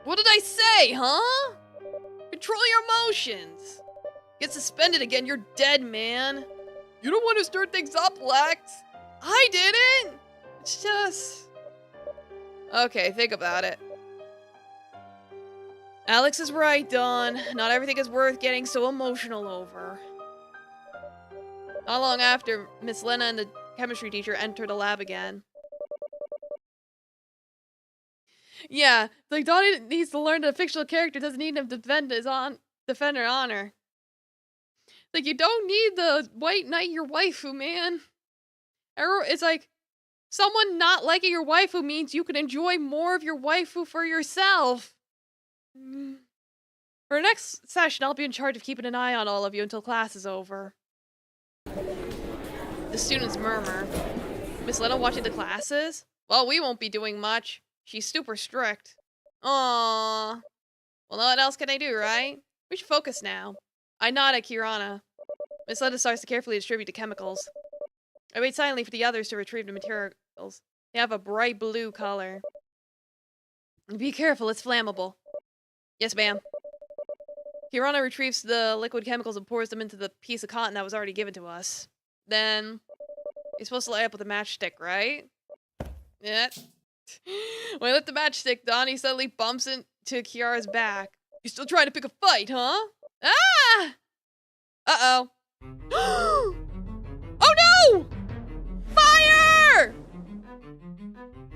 What did I say, huh? Control your emotions. Get suspended again, you're dead, man. You don't want to stir things up, Lex. I didn't. It's just... Okay, think about it. Alex is right, Dawn. Not everything is worth getting so emotional over. Not long after, Miss Lina and the chemistry teacher enter the lab again. Yeah, like Donnie needs to learn that a fictional character doesn't need him to defend her honor. Like, you don't need the white knight your waifu, man. It's like, someone not liking your waifu means you can enjoy more of your waifu for yourself. For the next session, I'll be in charge of keeping an eye on all of you until class is over. The students murmur. Miss Lina watching the classes? Well, we won't be doing much. She's super strict. Aww. Well, what else can I do, right? We should focus now. I nod at Kirana. Miss Lina starts to carefully distribute the chemicals. I wait silently for the others to retrieve the materials. They have a bright blue color. Be careful, it's flammable. Yes, ma'am. Kirana retrieves the liquid chemicals and pours them into the piece of cotton that was already given to us. Then, you're supposed to light up with a matchstick, right? Yeah. When I lift the matchstick, Donnie suddenly bumps into Kiara's back. You still trying to pick a fight, huh? Ah! Uh-oh. Oh no! Fire!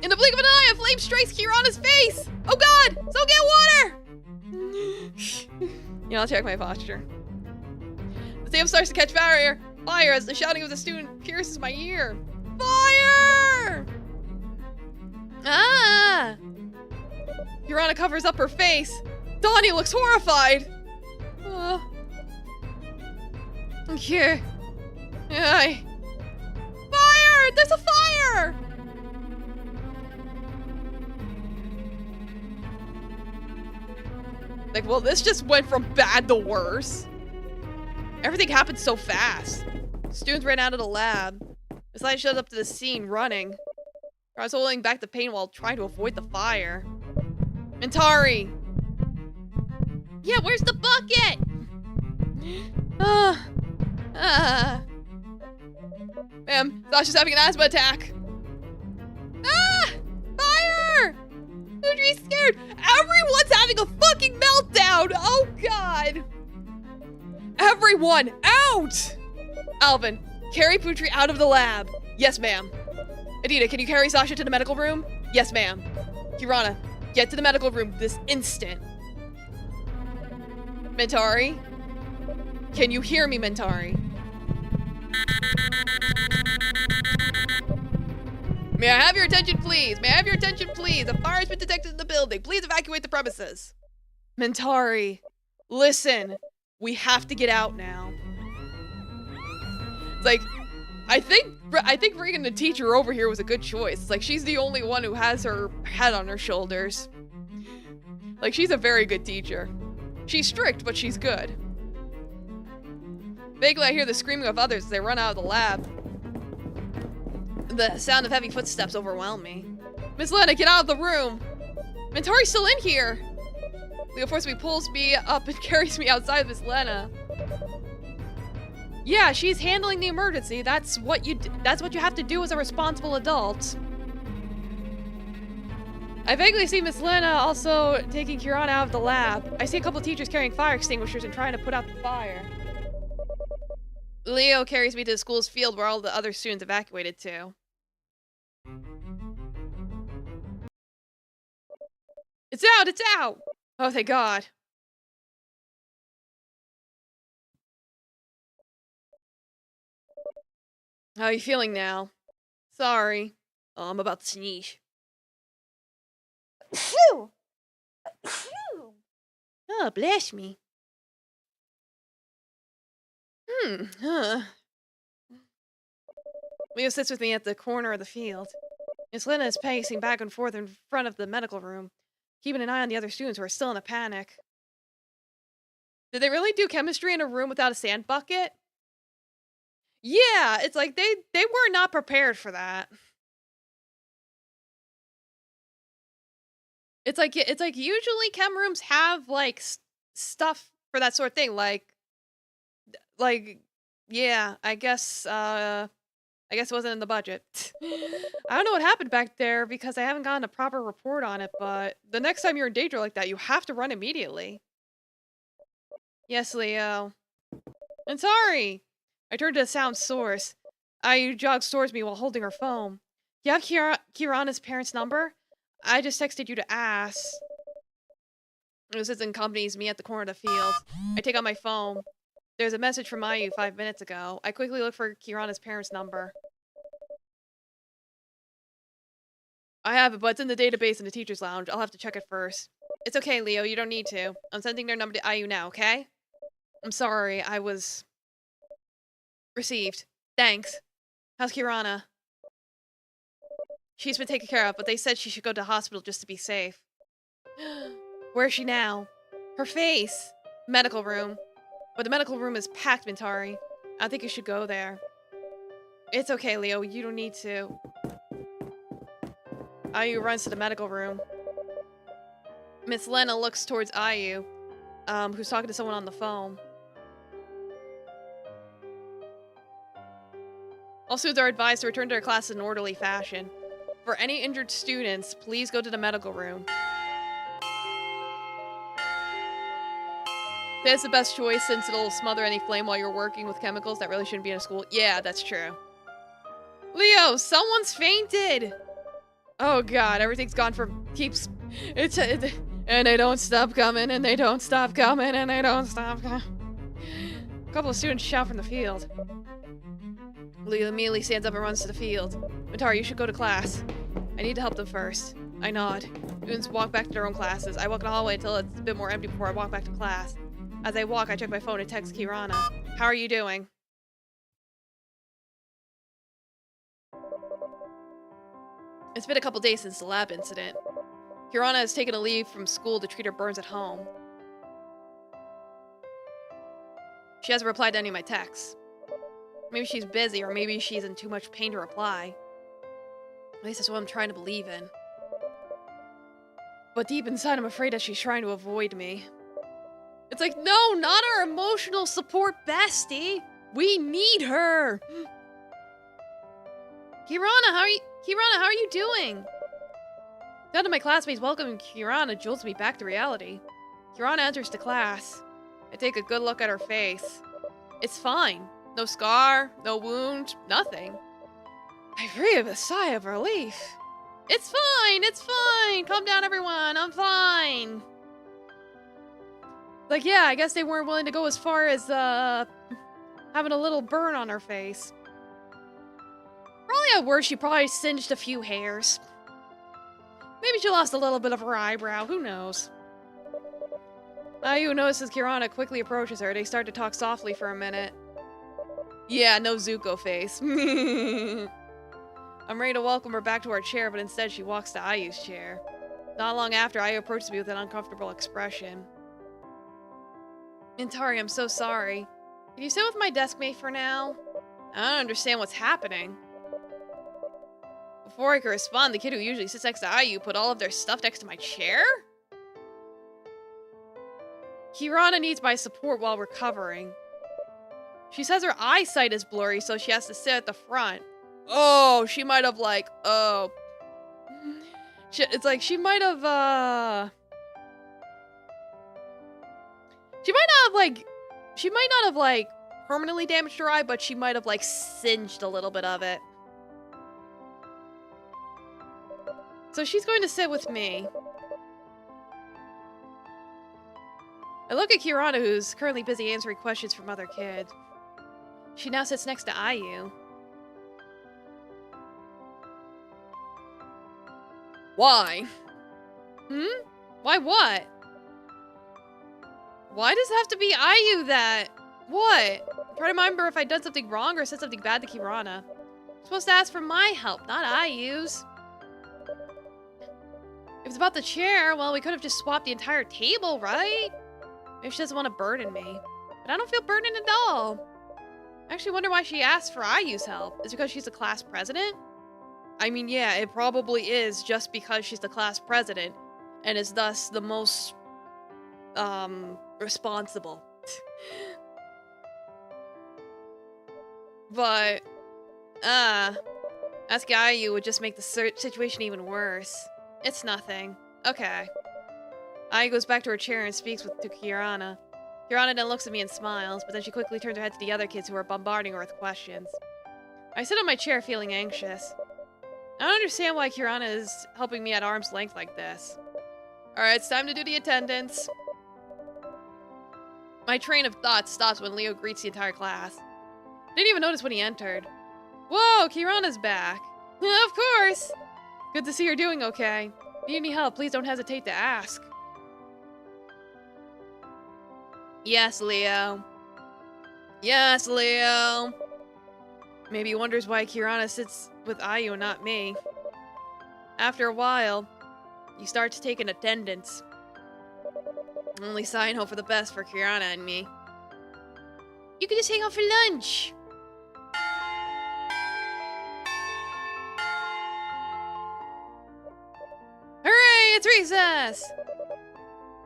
In the blink of an eye, a flame strikes Kirana's face! Oh god! So get water! Yeah, I'll check my posture. The flame starts to catch fire as the shouting of the student pierces my ear. Fire! Ah! Kirana covers up her face. Donnie looks horrified. Here. Fire! There's a fire! Like, well, this just went from bad to worse. Everything happened so fast. Students ran out of the lab. Miss Light showed up to the scene, running. I was holding back the pain while trying to avoid the fire. Mintari! Yeah, where's the bucket? Ma'am, Sasha's having an asthma attack. Ah! Fire! Pootrie's scared. Everyone's having a fucking meltdown. Oh, God. Everyone, out! Alvin, carry Pootrie out of the lab. Yes, ma'am. Adita, can you carry Sasha to the medical room? Yes, ma'am. Kirana, Get to the medical room this instant. Mentari? Can you hear me, Mentari? May I have your attention, please? May I have your attention, please? A fire has been detected in the building. Please evacuate the premises. Mentari, listen. We have to get out now. It's like, I think bringing the teacher over here was a good choice. It's like, she's the only one who has her head on her shoulders. Like, she's a very good teacher. She's strict, but she's good. Vaguely, I hear the screaming of others as they run out of the lab. The sound of heavy footsteps overwhelm me. Miss Lena, get out of the room! Mentari's still in here! Leo forcibly pulls me up and carries me outside of Miss Lena. Yeah, she's handling the emergency. That's what you have to do as a responsible adult. I vaguely see Miss Lena also taking Kirana out of the lab. I see a couple of teachers carrying fire extinguishers and trying to put out the fire. Leo carries me to the school's field where all the other students evacuated to. It's out! It's out! Oh, thank God. How are you feeling now? Sorry. Oh, I'm about to sneeze. Phew! Phew! Oh, bless me. Leo sits with me at the corner of the field. Miss Lena is pacing back and forth in front of the medical room, keeping an eye on the other students who are still in a panic. Did they really do chemistry in a room without a sand bucket? Yeah, it's like they were not prepared for that. It's like usually chem rooms have like stuff for that sort of thing, like yeah, I guess it wasn't in the budget. I don't know what happened back there because I haven't gotten a proper report on it, but the next time you're in danger like that, you have to run immediately. Yes, Leo. And sorry. I turned to the sound source. Ayu jogs towards me while holding her phone. You have Kirana's parents' number? I just texted you to ask. This accompanies me at the corner of the field. I take out my phone. There's a message from Ayu 5 minutes ago. I quickly look for Kirana's parents' number. I have it, but it's in the database in the teacher's lounge. I'll have to check it first. It's okay, Leo. You don't need to. I'm sending their number to Ayu now, okay? I'm sorry. I was... Received. Thanks. How's Kirana? She's been taken care of, but they said she should go to the hospital just to be safe. Where is she now? Her face. Medical room. But the medical room is packed, Mentari. I think you should go there. It's okay, Leo. You don't need to. Ayu runs to the medical room. Miss Lena looks towards Ayu, who's talking to someone on the phone. All students are advised to return to their classes in an orderly fashion. For any injured students, please go to the medical room. That's the best choice since it'll smother any flame while you're working with chemicals that really shouldn't be in a school. Yeah, that's true. Leo, someone's fainted! Oh God, everything's gone from and they don't stop coming, and they don't stop coming, and they don't stop coming. A couple of students shout from the field. Leo immediately stands up and runs to the field. Mentari, you should go to class. I need to help them first. I nod. Students walk back to their own classes. I walk in the hallway until it's a bit more empty before I walk back to class. As I walk, I check my phone and text Kirana. How are you doing? It's been a couple days since the lab incident. Kirana has taken a leave from school to treat her burns at home. She hasn't replied to any of my texts. Maybe she's busy, or maybe she's in too much pain to reply. At least that's what I'm trying to believe in. But deep inside, I'm afraid that she's trying to avoid me. It's like, no, not our emotional support bestie! We need her! Kirana, how are you doing? None of my classmates welcoming Kirana jolts me back to reality. Kirana enters the class. I take a good look at her face. It's fine. No scar, no wound, nothing. I breathe a sigh of relief. It's fine, it's fine. Calm down, everyone. I'm fine. Like, yeah, I guess they weren't willing to go as far as, having a little burn on her face. Probably at worst, she probably singed a few hairs. Maybe she lost a little bit of her eyebrow, who knows? Ayu notices Kirana quickly approaches her. They start to talk softly for a minute. Yeah, no Zuko face. I'm ready to welcome her back to our chair, but instead she walks to Ayu's chair. Not long after, Ayu approaches me with an uncomfortable expression. Mintari, I'm so sorry. Can you sit with my desk mate for now? I don't understand what's happening. Before I could respond, the kid who usually sits next to Ayu put all of their stuff next to my chair? Kirana needs my support while recovering. She says her eyesight is blurry, so she has to sit at the front. Oh, she might have, like, it's like, she might not have, like, permanently damaged her eye, but she might have, like, singed a little bit of it. So she's going to sit with me. I look at Kirana, who's currently busy answering questions from other kids. She now sits next to Ayu. Why? Why what? Why does it have to be Ayu that... What? I'm trying to remember if I'd done something wrong or said something bad to Kirana. I'm supposed to ask for my help, not Ayu's. If it's about the chair, well, we could have just swapped the entire table, right? Maybe she doesn't want to burden me. But I don't feel burdened at all. I actually wonder why she asked for Ayu's help. Is it because she's the class president? I mean, yeah, it probably is just because she's the class president and is thus the most, responsible. But, asking Ayu would just make the situation even worse. It's nothing. Okay. Ayu goes back to her chair and speaks to Kirana. Kirana then looks at me and smiles, but then she quickly turns her head to the other kids who are bombarding her with questions. I sit on my chair feeling anxious. I don't understand why Kirana is helping me at arm's length like this. Alright, it's time to do the attendance. My train of thought stops when Leo greets the entire class. I didn't even notice when he entered. Whoa, Kirana's back. Of course! Good to see you're doing okay. If you need any help, please don't hesitate to ask. Yes, Leo. Yes, Leo. Maybe he wonders why Kirana sits with Ayu and not me. After a while, you start to take an attendance. Only sign hope for the best for Kirana and me. You can just hang out for lunch. Hooray, it's recess!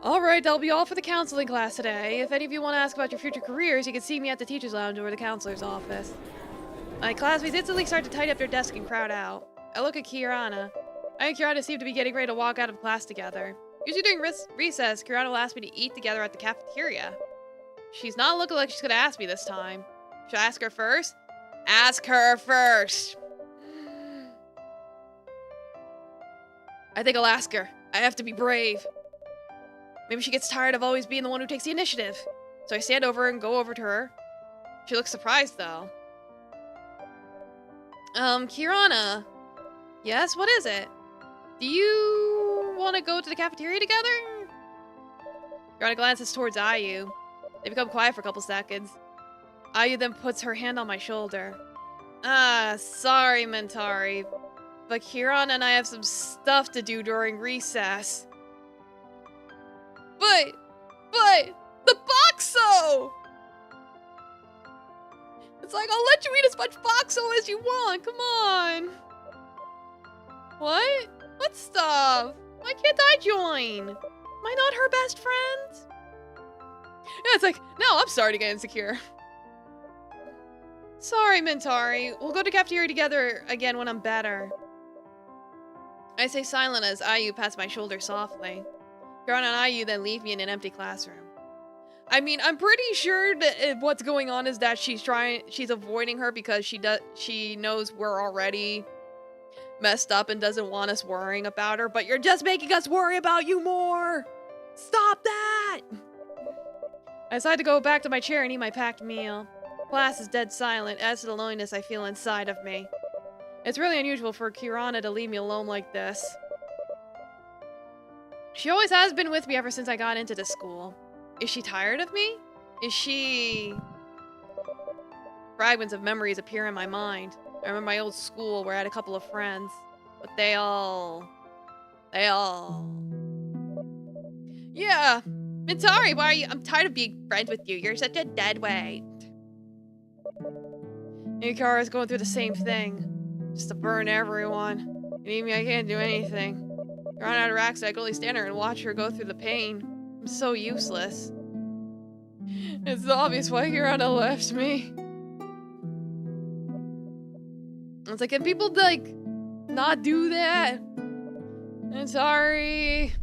Alright, that'll be all for the counseling class today. If any of you want to ask about your future careers, you can see me at the teacher's lounge or the counselor's office. My classmates instantly start to tidy up their desk and crowd out. I look at Kirana. I and Kirana seem to be getting ready to walk out of class together. Usually during recess, Kirana will ask me to eat together at the cafeteria. She's not looking like she's gonna ask me this time. Should I ask her first? Ask her first! I think I'll ask her. I have to be brave. Maybe she gets tired of always being the one who takes the initiative. So I stand over and go over to her. She looks surprised, though. Kirana. Yes, what is it? Do you want to go to the cafeteria together? Kirana glances towards Ayu. They become quiet for a couple seconds. Ayu then puts her hand on my shoulder. Sorry, Mentari. But Kirana and I have some stuff to do during recess. But, the Boxo! It's like, I'll let you eat as much Boxo as you want, come on! What? What stuff? Why can't I join? Am I not her best friend? Yeah, it's like, no, I'm starting to get insecure. Sorry, Mentari. We'll go to cafeteria together again when I'm better. I say silent as Ayu pats my shoulder softly. Kirana and Ayu then leave me in an empty classroom. I mean, I'm pretty sure that what's going on is that she's avoiding her because she knows we're already messed up and doesn't want us worrying about her, but you're just making us worry about you more! Stop that! I decided to go back to my chair and eat my packed meal. Class is dead silent, as to the loneliness I feel inside of me. It's really unusual for Kirana to leave me alone like this. She always has been with me ever since I got into the school. Is she tired of me? Is she... Fragments of memories appear in my mind. I remember my old school where I had a couple of friends, but they all... Yeah, Mintari, why are you? I'm tired of being friends with you. You're such a dead weight. Ikara's going through the same thing. Just to burn everyone. And even I can't do anything. Run out of racks, I can only stand there and watch her go through the pain. I'm so useless. It's obvious why Kirana left me. It's like, can people, like, not do that? I'm sorry.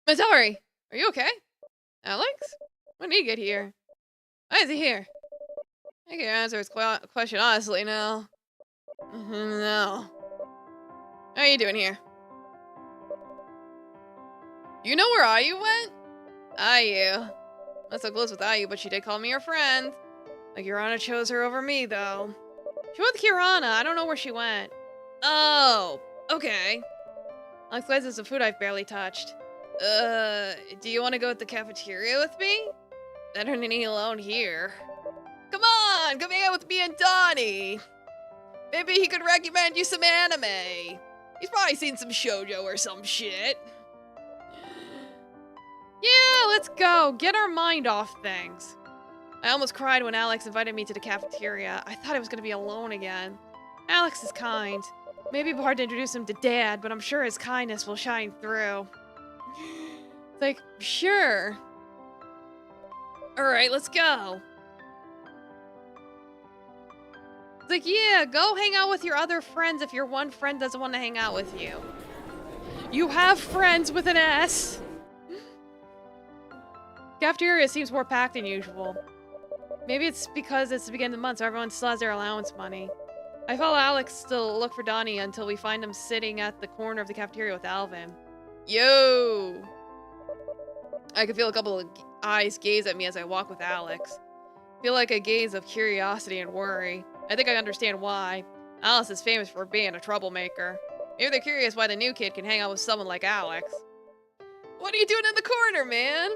Mintari, are you okay? Alex? When did he get here? Why is he here? I can answer his question honestly now. No. How are you doing here? You know where Ayu went? Ayu. Not so close with Ayu, but she did call me her friend. Like Kirana chose her over me, though. She went with Kirana. I don't know where she went. Oh, okay. Alex Glaze is some food I've barely touched. Do you want to go to the cafeteria with me? Better than eating alone here. Come on, come hang out with me and Donnie. Maybe he could recommend you some anime. He's probably seen some shoujo or some shit. Yeah, let's go. Get our mind off things. I almost cried when Alex invited me to the cafeteria. I thought I was going to be alone again. Alex is kind. Maybe it'd be hard to introduce him to Dad, but I'm sure his kindness will shine through. It's like, sure. Alright, let's go. It's like, yeah, go hang out with your other friends if your one friend doesn't want to hang out with you. You have friends with an S. Cafeteria seems more packed than usual. Maybe it's because it's the beginning of the month, so everyone still has their allowance money. I follow Alex to look for Donnie until we find him sitting at the corner of the cafeteria with Alvin. Yo! I can feel a couple of eyes gaze at me as I walk with Alex. Feel like a gaze of curiosity and worry. I think I understand why. Alice is famous for being a troublemaker. Maybe they're curious why the new kid can hang out with someone like Alex. What are you doing in the corner, man?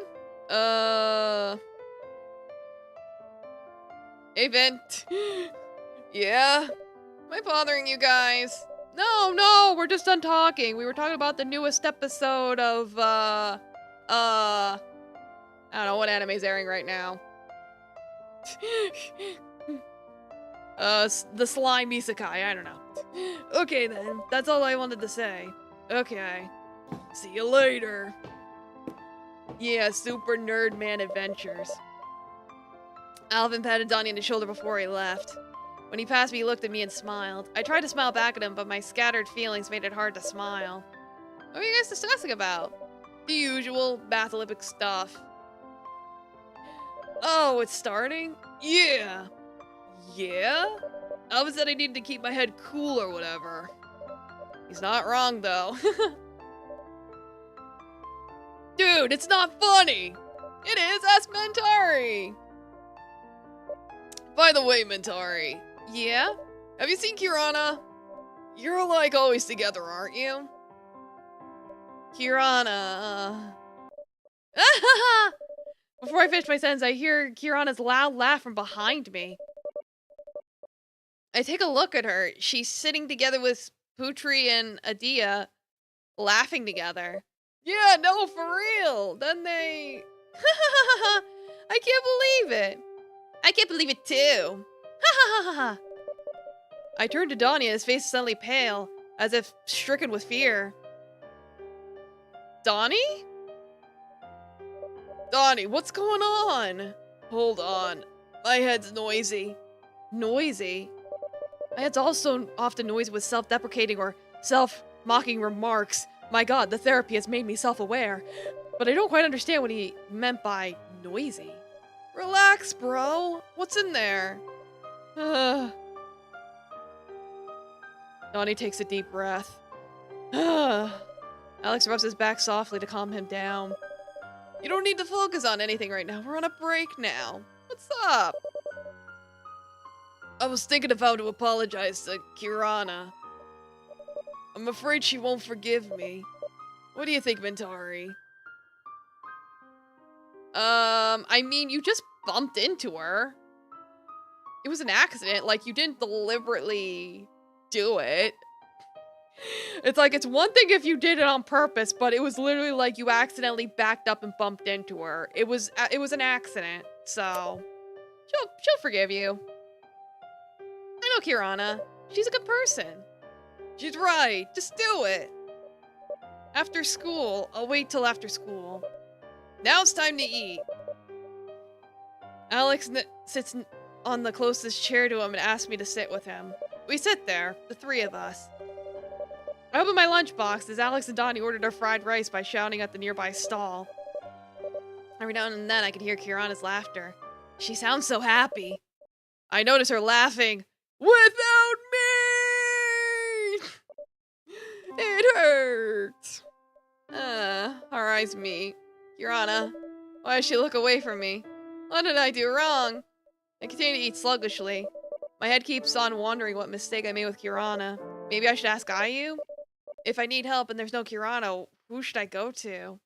Hey, Vent. Yeah? Am I bothering you guys? No, we're just done talking. We were talking about the newest episode of, I don't know what anime's airing right now. The slime isekai, I don't know. Okay then, that's all I wanted to say. Okay. See you later. Yeah, Super Nerd Man Adventures. Alvin patted Donnie on the shoulder before he left. When he passed me, he looked at me and smiled. I tried to smile back at him, but my scattered feelings made it hard to smile. What are you guys discussing about? The usual Math Olympic stuff. Oh, it's starting? Yeah. Yeah? Alvin said I needed to keep my head cool or whatever. He's not wrong, though. Dude, it's not funny! It is, ask Mentari! By the way, Mentari. Yeah? Have you seen Kirana? You're like always together, aren't you? Kirana. Before I finish my sentence, I hear Kirana's loud laugh from behind me. I take a look at her. She's sitting together with Putri and Adia, laughing together. Yeah, no, for real. Then they... I can't believe it. I can't believe it too. I turned to Donnie and his face is suddenly pale, as if stricken with fear. Donnie? Donnie, what's going on? Hold on. My head's noisy. Noisy? My head's also often noisy with self-deprecating or self-mocking remarks. My god, the therapy has made me self-aware. But I don't quite understand what he meant by noisy. Relax, bro. What's in there? Donnie takes a deep breath. Alex rubs his back softly to calm him down. You don't need to focus on anything right now. We're on a break now. What's up? I was thinking of how to apologize to Kirana. I'm afraid she won't forgive me. What do you think, Mintari? I mean, you just bumped into her. It was an accident. Like, you didn't deliberately do it. It's like, it's one thing if you did it on purpose, but it was literally like you accidentally backed up and bumped into her. It was an accident, so she'll forgive you. I know Kirana. She's a good person. She's right. Just do it. After school. I'll wait till after school. Now it's time to eat. Alex sits on the closest chair to him and asks me to sit with him. We sit there, the three of us. I open my lunchbox as Alex and Donnie ordered our fried rice by shouting at the nearby stall. Every now and then I can hear Kirana's laughter. She sounds so happy. I notice her laughing. Without me! It hurts. Our eyes meet. Kirana, why does she look away from me? What did I do wrong? I continue to eat sluggishly. My head keeps on wondering what mistake I made with Kirana. Maybe I should ask Ayu? If I need help and there's no Kirana, who should I go to?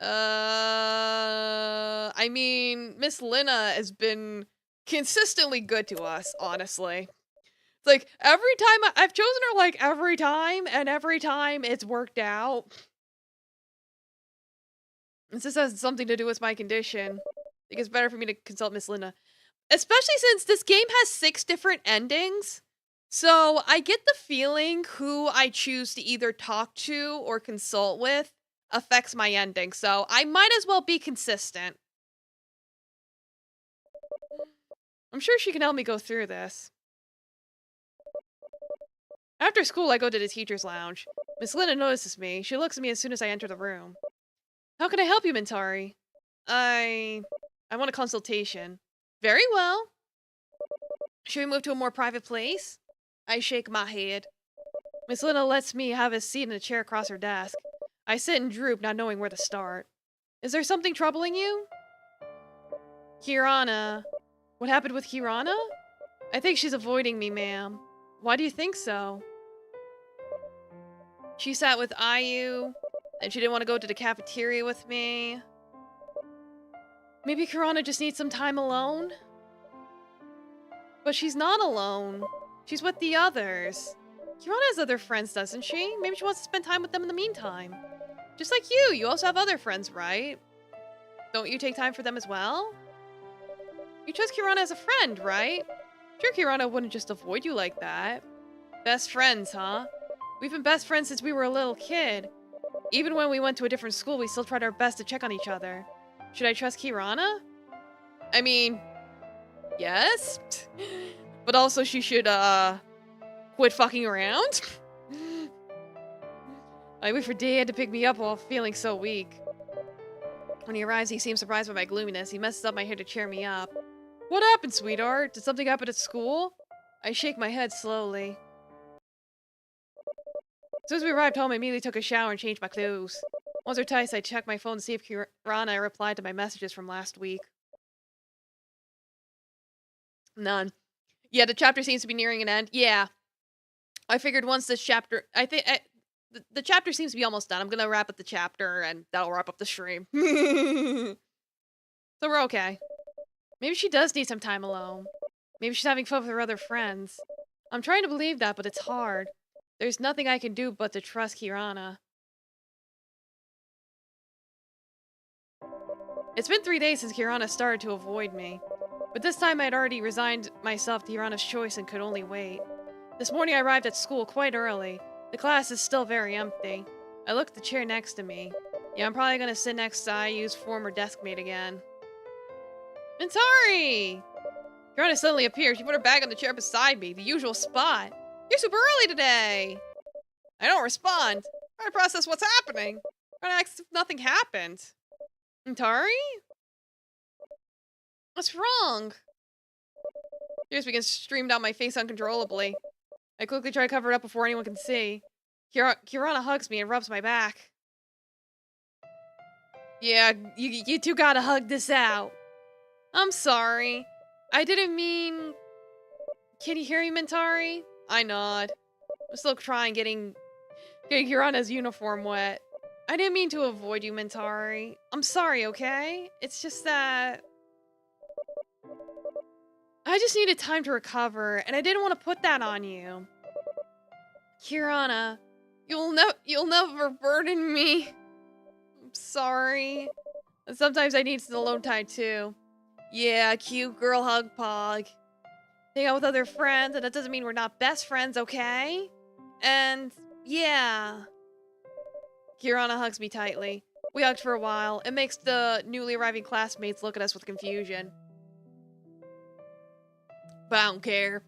I mean, Miss Lina has been consistently good to us, honestly. It's like, every time I've chosen her, like, every time, and every time it's worked out. This has something to do with my condition. I think it's better for me to consult Miss Lina. Especially since this game has 6 different endings. So I get the feeling who I choose to either talk to or consult with affects my ending. So I might as well be consistent. I'm sure she can help me go through this. After school, I go to the teacher's lounge. Miss Lina notices me. She looks at me as soon as I enter the room. How can I help you, Mintari? I want a consultation. Very well. Should we move to a more private place? I shake my head. Miss Lina lets me have a seat in a chair across her desk. I sit and droop, not knowing where to start. Is there something troubling you? Kirana. What happened with Kirana? I think she's avoiding me, ma'am. Why do you think so? She sat with Ayu, and she didn't want to go to the cafeteria with me. Maybe Kirana just needs some time alone? But she's not alone. She's with the others. Kirana has other friends, doesn't she? Maybe she wants to spend time with them in the meantime. Just like you also have other friends, right? Don't you take time for them as well? You chose Kirana as a friend, right? Sure, Kirana wouldn't just avoid you like that. Best friends, huh? We've been best friends since we were a little kid. Even when we went to a different school, we still tried our best to check on each other. Should I trust Kirana? I mean, yes. But also she should, quit fucking around. I wait for Dad to pick me up while feeling so weak. When he arrives, he seems surprised by my gloominess. He messes up my hair to cheer me up. What happened, sweetheart? Did something happen at school? I shake my head slowly. As soon as we arrived home, I immediately took a shower and changed my clothes. Once or twice, I checked my phone to see if Kirana replied to my messages from last week. None. Yeah, the chapter seems to be nearing an end. Yeah. I figured once this chapter... the chapter seems to be almost done. I'm gonna wrap up the chapter, and that'll wrap up the stream. So we're okay. Maybe she does need some time alone. Maybe she's having fun with her other friends. I'm trying to believe that, but it's hard. There's nothing I can do but to trust Kirana. It's been 3 days since Kirana started to avoid me. But this time I'd already resigned myself to Kirana's choice and could only wait. This morning I arrived at school quite early. The class is still very empty. I look at the chair next to me. Yeah, I'm probably gonna sit next to Ayu's former deskmate again. Mintari! Kirana suddenly appeared. She put her bag on the chair beside me, the usual spot. You're super early today! I don't respond. Trying to process what's happening. Trying to ask if nothing happened. Mintari? What's wrong? Tears began to stream down my face uncontrollably. I quickly try to cover it up before anyone can see. Kirana hugs me and rubs my back. Yeah, you two gotta hug this out. I'm sorry. I didn't mean... Can you hear me, Mentari? I nod. I'm still crying, getting Kirana's uniform wet. I didn't mean to avoid you, Mentari. I'm sorry, okay? It's just that... I just needed time to recover, and I didn't want to put that on you. Kirana, you'll never burden me. I'm sorry. And sometimes I need some alone time too. Yeah, cute girl hug pog. Hang out with other friends, and that doesn't mean we're not best friends, okay? And yeah. Kirana hugs me tightly. We hugged for a while. It makes the newly arriving classmates look at us with confusion. But I don't care.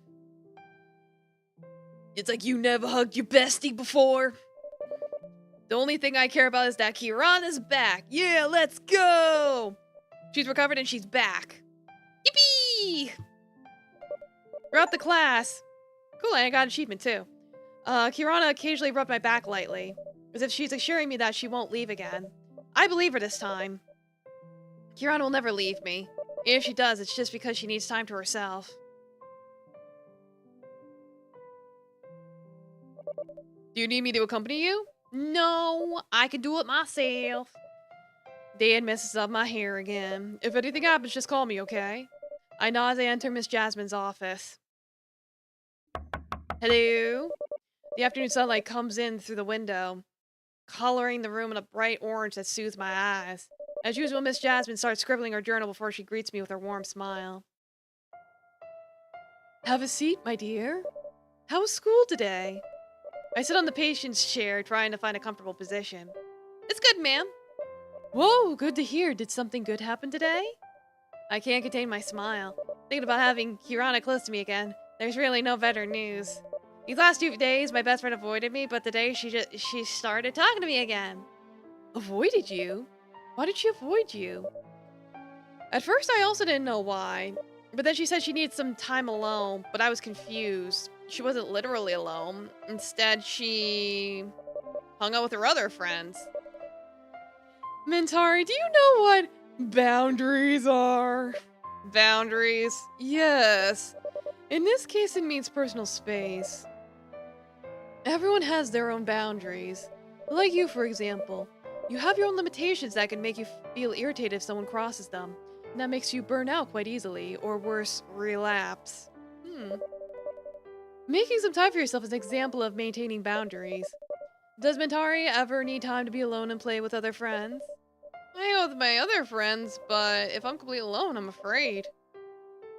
It's like you never hugged your bestie before. The only thing I care about is that Kirana's back. Yeah, let's go! She's recovered and she's back. Yippee! Throughout the class. Cool, I got an achievement too. Kirana occasionally rubbed my back lightly, as if she's assuring me that she won't leave again. I believe her this time. Kirana will never leave me. And if she does, it's just because she needs time to herself. Do you need me to accompany you? No, I can do it myself. Dad messes up my hair again. If anything happens, just call me, okay? I nod as I enter Miss Jasmine's office. Hello? The afternoon sunlight comes in through the window, coloring the room in a bright orange that soothes my eyes. As usual, Miss Jasmine starts scribbling her journal before she greets me with her warm smile. Have a seat, my dear. How was school today? I sit on the patient's chair, trying to find a comfortable position. It's good, ma'am. Whoa, good to hear. Did something good happen today? I can't contain my smile. Thinking about having Kirana close to me again. There's really no better news. These last 2 days, my best friend avoided me, but today she started talking to me again. Avoided you? Why did she avoid you? At first, I also didn't know why. But then she said she needed some time alone, but I was confused. She wasn't literally alone. Instead, she hung out with her other friends. Mentari, do you know what boundaries are? Boundaries? Yes. In this case, it means personal space. Everyone has their own boundaries. Like you, for example. You have your own limitations that can make you feel irritated if someone crosses them. And that makes you burn out quite easily, or worse, relapse. Making some time for yourself is an example of maintaining boundaries. Does Mentari ever need time to be alone and play with other friends? I hang out with my other friends, but if I'm completely alone, I'm afraid.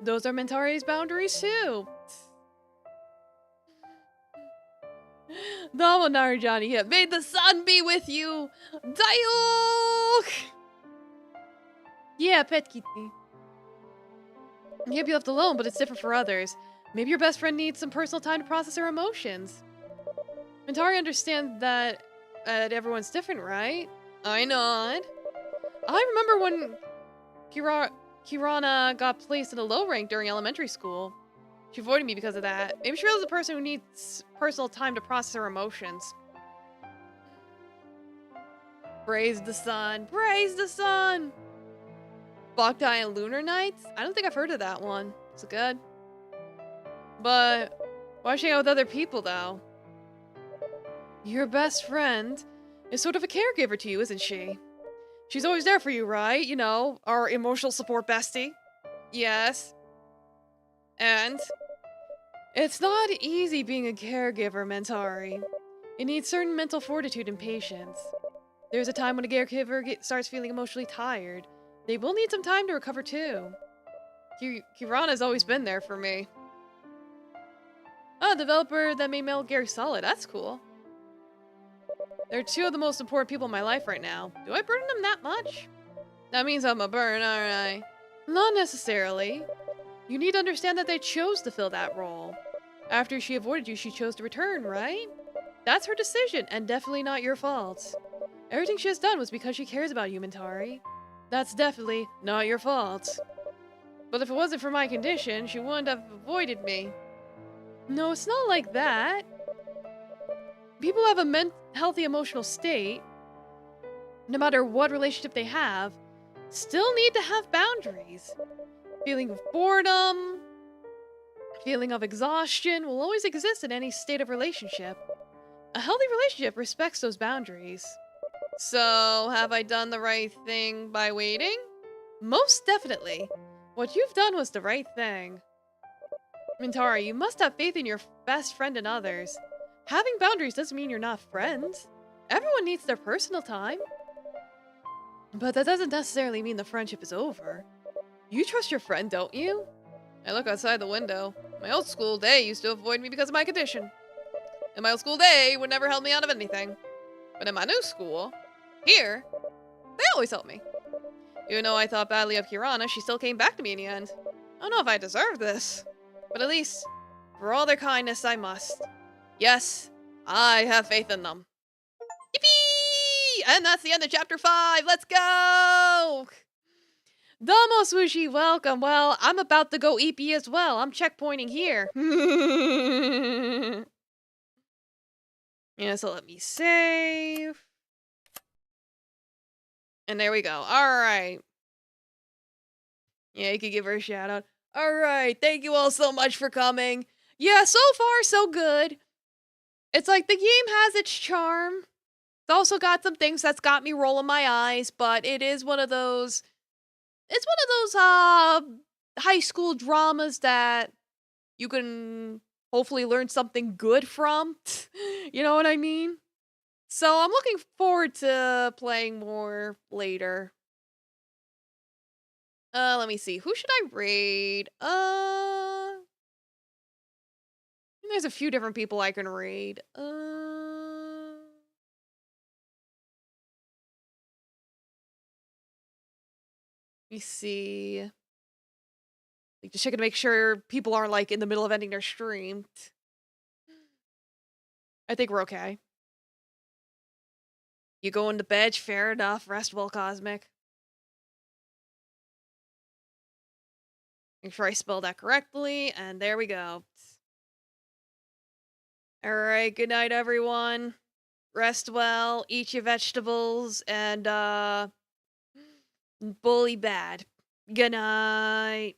Those are Mentari's boundaries too. Damo Narujani, yeah. May the sun be with you! Dayok! Yeah, pet kitty. You can't be left alone, but it's different for others. Maybe your best friend needs some personal time to process her emotions. Mentari understands that everyone's different, right? I nod. I remember when Kirana got placed in a low rank during elementary school. She avoided me because of that. Maybe she was a person who needs personal time to process her emotions. Praise the sun. Praise the sun! Boktai and Lunar Nights? I don't think I've heard of that one. Is it good? But why should I hang out with other people, though? Your best friend is sort of a caregiver to you, isn't she? She's always there for you, right? You know, our emotional support bestie. Yes. And it's not easy being a caregiver, Mentari. It needs certain mental fortitude and patience. There's a time when a caregiver starts feeling emotionally tired. They will need some time to recover too. Kirana's always been there for me. Oh, developer that made Metal Gear Solid. That's cool. They're 2 of the most important people in my life right now. Do I burden them that much? That means I'm a burn, aren't I? Not necessarily. You need to understand that they chose to fill that role. After she avoided you, she chose to return, right? That's her decision, and definitely not your fault. Everything she has done was because she cares about you, Mentari. That's definitely not your fault. But if it wasn't for my condition, she wouldn't have avoided me. No, it's not like that. People have a healthy emotional state, no matter what relationship they have, still need to have boundaries. Feeling of boredom, feeling of exhaustion will always exist in any state of relationship. A healthy relationship respects those boundaries. So, have I done the right thing by waiting? Most definitely. What you've done was the right thing. Mintara, you must have faith in your best friend and others. Having boundaries doesn't mean you're not friends. Everyone needs their personal time. But that doesn't necessarily mean the friendship is over. You trust your friend, don't you? I look outside the window. My old school, they used to avoid me because of my condition. In my old school, they would never help me out of anything. But in my new school, here, they always help me. Even though I thought badly of Kirana, she still came back to me in the end. I don't know if I deserve this, but at least, for all their kindness, I must. Yes, I have faith in them. Yippee! And that's the end of chapter 5. Let's go! Domo Sushi, welcome. Well, I'm about to go EP as well. I'm checkpointing here. Yeah, so let me save. And there we go. Alright. Yeah, you could give her a shout out. Alright, thank you all so much for coming. Yeah, so far so good. It's like the game has its charm. It's also got some things that's got me rolling my eyes, but it is one of those... It's one of those, high school dramas that you can hopefully learn something good from. You know what I mean? So I'm looking forward to playing more later. Let me see. Who should I raid? There's a few different people I can raid. Let me see. Like, just checking to make sure people aren't, like, in the middle of ending their stream. I think we're okay. You going to bed? Fair enough. Rest well, Cosmic. Make sure I spelled that correctly, and there we go. Alright, good night, everyone. Rest well, eat your vegetables, and, bully bad. Good night.